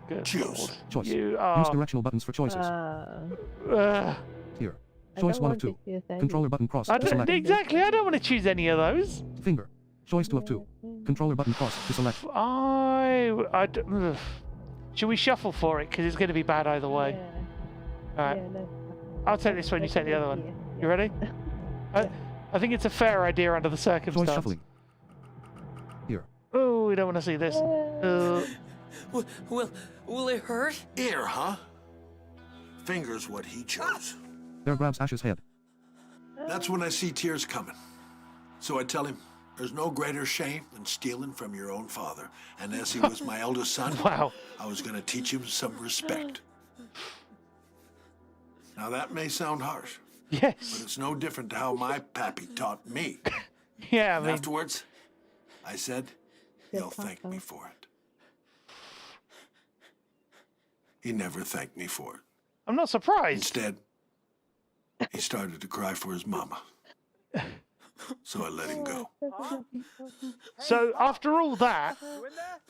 Good Choose. Lord. Choice. You Use are... directional buttons for choices. I Here. Choice 1 of 2. Controller button cross to select. Exactly, I don't want to choose any of those. Finger. Choice 2 of 2. Controller button cross to select. Should we shuffle for it? Because it's going to be bad either way. Alright. I'll take this one, you take the other one. You ready? I think it's a fair idea under the circumstances. Choice shuffling. Here. Oh, we don't want to see this. Will it hurt? Ear, huh? Finger's what he chose. Bear grabs Ash's head. That's when I see tears coming. So I tell him, there's no greater shame than stealing from your own father. And as he was my eldest son, wow. I was going to teach him some respect. Now that may sound harsh. Yes. But it's no different to how my pappy taught me. Yeah, I and mean... afterwards, I said, he'll thank me for it. He never thanked me for it. I'm not surprised. Instead, he started to cry for his mama. So I let him go. So after all that...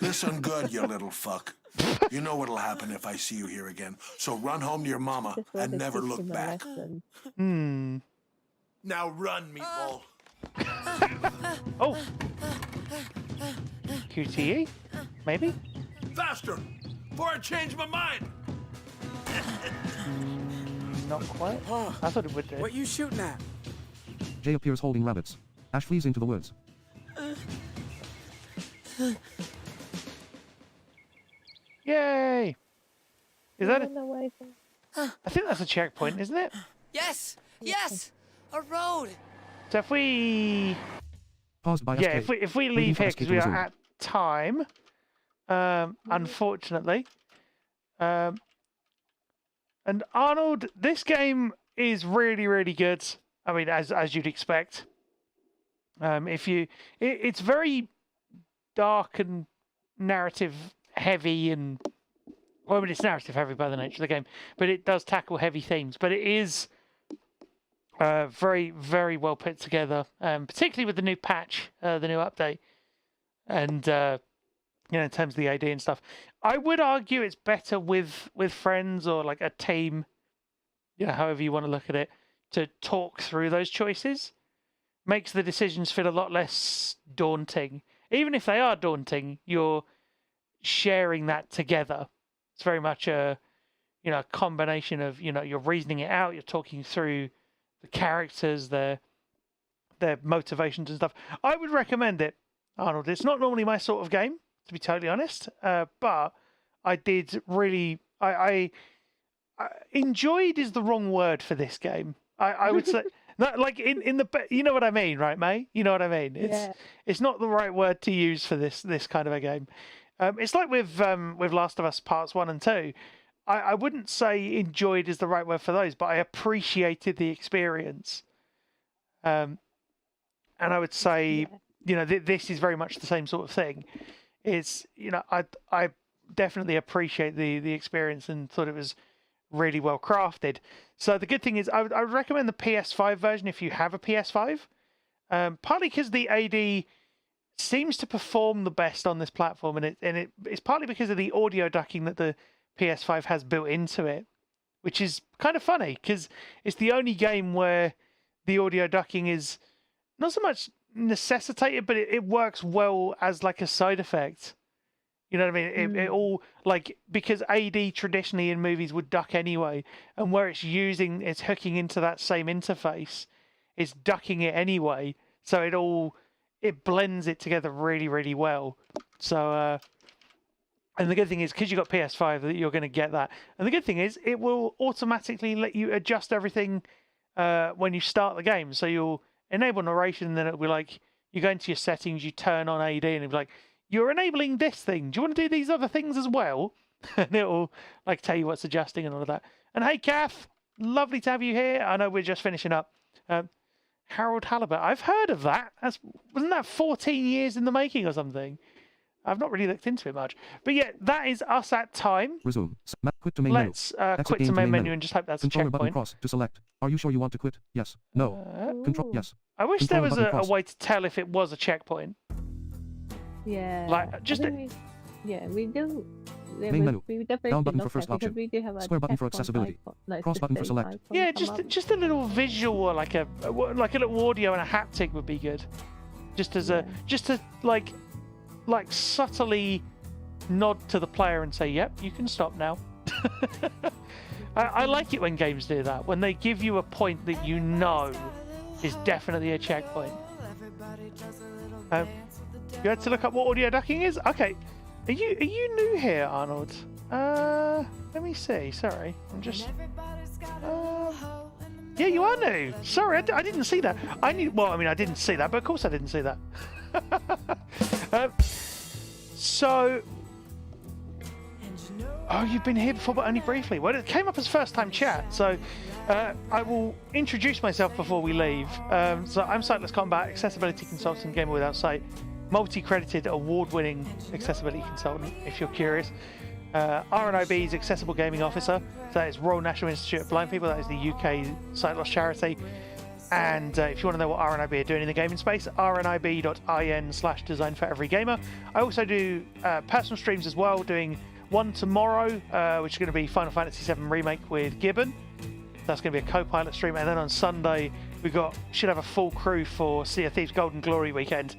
Listen good, you little fuck. You know what'll happen if I see you here again. So run home to your mama and never look back. Hmm. Now run, meatball. Oh. QTE? Maybe? Faster! Before I change my mind! Not quite. I thought it would do. What you shooting at? Jay appears holding rabbits. Ash flees into the woods. Yay! Is that a... away from... I think that's a checkpoint, isn't it? Yes! Yes! A road! So if we... Paused by Yeah, SK. if we Waiting leave for here SK because to we resume. are at time, unfortunately. And Arnold, this game is really, really good. I mean, as you'd expect. It's very dark and narrative heavy, and well, I mean, it's narrative heavy by the nature of the game, but it does tackle heavy themes. But it is very, very well put together, particularly with the new patch, the new update, and in terms of the AD and stuff. I would argue it's better with friends or like a team, however you want to look at it, to talk through those choices. Makes the decisions feel a lot less daunting. Even if they are daunting, you're sharing that together. It's very much a combination of, you're reasoning it out, you're talking through the characters, their motivations and stuff. I would recommend it, Arnold. It's not normally my sort of game, to be totally honest, but I did really... I enjoyed is the wrong word for this game. I would say... Not like in the, you know what I mean, right, May? You know what I mean. It's not the right word to use for this kind of a game. It's like with Last of Us Parts 1 and 2. I wouldn't say enjoyed is the right word for those, but I appreciated the experience. And I would say, this is very much the same sort of thing. It's, I definitely appreciate the experience and thought it was really well crafted. So the good thing is I would recommend the PS5 version if you have a PS5, partly because the AD seems to perform the best on this platform, and it's partly because of the audio ducking that the PS5 has built into it, which is kind of funny because it's the only game where the audio ducking is not so much necessitated, but it works well as like a side effect. You know what I mean? It all, like, because AD traditionally in movies would duck anyway, and where it's hooking into that same interface, it's ducking it anyway, so it blends it together really, really well. So, and the good thing is, because you've got PS5, that you're going to get that. And the good thing is, it will automatically let you adjust everything when you start the game. So you'll enable narration, and then it'll be like, you go into your settings, you turn on AD, and it'll be like, you're enabling this thing. Do you want to do these other things as well? And it'll like tell you what's adjusting and all of that. And hey, Kath, lovely to have you here. I know we're just finishing up. Harold Halibut, I've heard of that. Wasn't that 14 years in the making or something? I've not really looked into it much. But yeah, that is us at time. Resume. Quit to main Let's quit to main menu and just hope that's a Controller button checkpoint. cross to select. Are you sure you want to quit? Yes. No. Control. Yes. I wish there Controller was button a cross. way to tell if it was a checkpoint. Yeah. Like, just we do. Yeah, Main menu. we definitely Down button look for first at, because option. we do have a Square button for checkpoint accessibility. icon, like Cross button for the select. icon Yeah, come up. just a little visual, or like a little audio and a haptic would be good. Just as just to like subtly nod to the player and say, "Yep, you can stop now." I like it when games do that, when they give you a point that you know is definitely a checkpoint. You had to look up what audio ducking is? Okay. Are you new here, Arnold? Let me see. Sorry, I'm just. Yeah, you are new. Sorry, I didn't see that. I didn't see that, but of course I didn't see that. So. Oh, you've been here before, but only briefly. Well, it came up as first-time chat, so I will introduce myself before we leave. So I'm Sightless Combat, accessibility consultant, gamer without sight, multi-credited, award-winning accessibility consultant, if you're curious. RNIB's accessible gaming officer. So that is Royal National Institute of Blind People. That is the UK sight loss charity. And if you want to know what RNIB are doing in the gaming space, rnib.in/design for every gamer. I also do personal streams as well, doing one tomorrow, which is going to be Final Fantasy VII Remake with Gibbon. That's going to be a co-pilot stream. And then on Sunday, should have a full crew for Sea of Thieves Golden Glory weekend.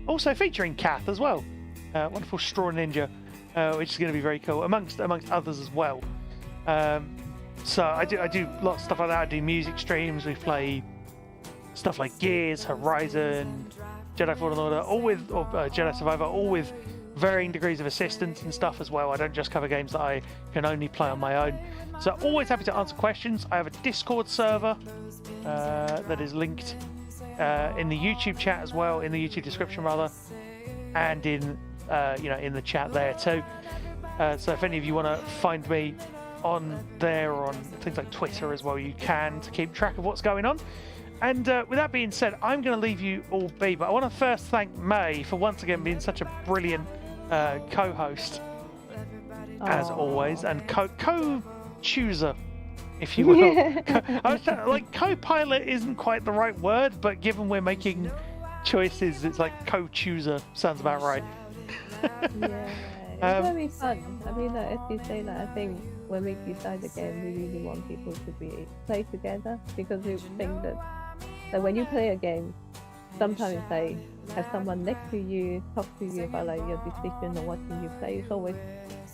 Also featuring Kath as well. Wonderful Straw Ninja, which is going to be very cool, amongst others as well. So I do lots of stuff like that. I do music streams. We play stuff like Gears, Horizon, Jedi Fallen Order, Jedi Survivor, all with varying degrees of assistance and stuff as well. I don't just cover games that I can only play on my own. So always happy to answer questions. I have a Discord server that is linked in the YouTube chat as well, in the YouTube description rather, and in in the chat there too. So if any of you want to find me on there or on things like Twitter as well, you can, to keep track of what's going on. And with that being said, I'm going to leave you all be, but I want to first thank May for once again being such a brilliant co-host, as always, and co-chooser, if you will. I was like, co-pilot isn't quite the right word, but given we're making choices, it's like co-chooser sounds about right. It's very fun. I mean, as you say that, I think when we decide the game, we really want people to play together, because we think that when you play a game, sometimes they have someone next to you, talk to you about like your decision or watching you play. It's always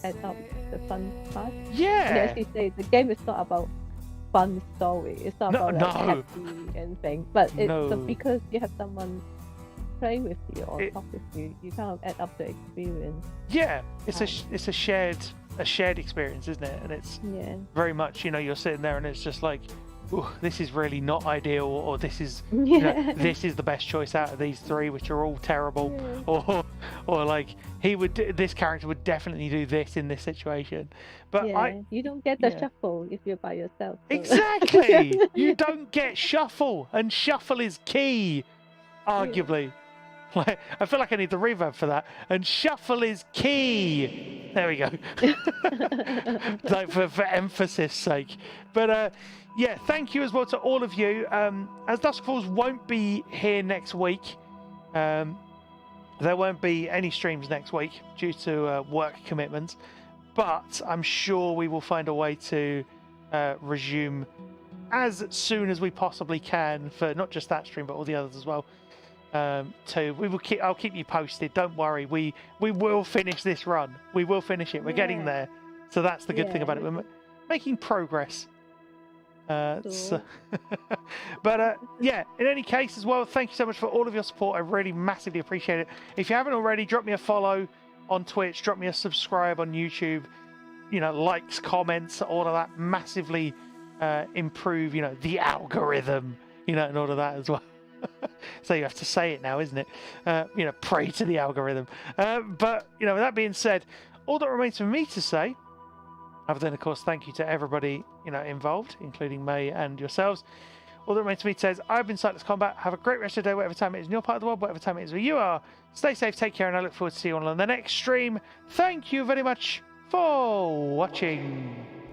adds up the fun part. Yeah. And as you say, the game is not about fun story. It's not about happy and things. But but because you have someone play with you or talk with you, you kind of add up the experience. Yeah, it's a shared experience, isn't it? And it's very much, you're sitting there and it's just like, ooh, this is really not ideal, or this is this is the best choice out of these three, which are all terrible, or like this character would definitely do this in this situation. But you don't get the shuffle if you're by yourself. So. Exactly. You don't get shuffle, and shuffle is key, arguably. Like, I feel like I need the reverb for that. And shuffle is key. There we go. Like for emphasis sake. But thank you as well to all of you. As Dusk Falls won't be here next week, there won't be any streams next week due to work commitments. But I'm sure we will find a way to resume as soon as we possibly can, for not just that stream but all the others as well. I'll keep you posted. Don't worry. We will finish this run. We will finish it. We're getting there. So that's the good thing about it. We're making progress. But in any case as well, thank you so much for all of your support. I really massively appreciate it. If you haven't already, drop me a follow on Twitch, drop me a subscribe on YouTube, likes, comments, all of that massively improve, the algorithm, and all of that as well. So you have to say it now, isn't it? Pray to the algorithm. But with that being said, all that remains for me to say Other than, of course, thank you to everybody involved, including May and yourselves. All that remains to me says, I've been Sightless Combat. Have a great rest of the day, whatever time it is in your part of the world, whatever time it is where you are. Stay safe, take care, and I look forward to seeing you all on the next stream. Thank you very much for watching.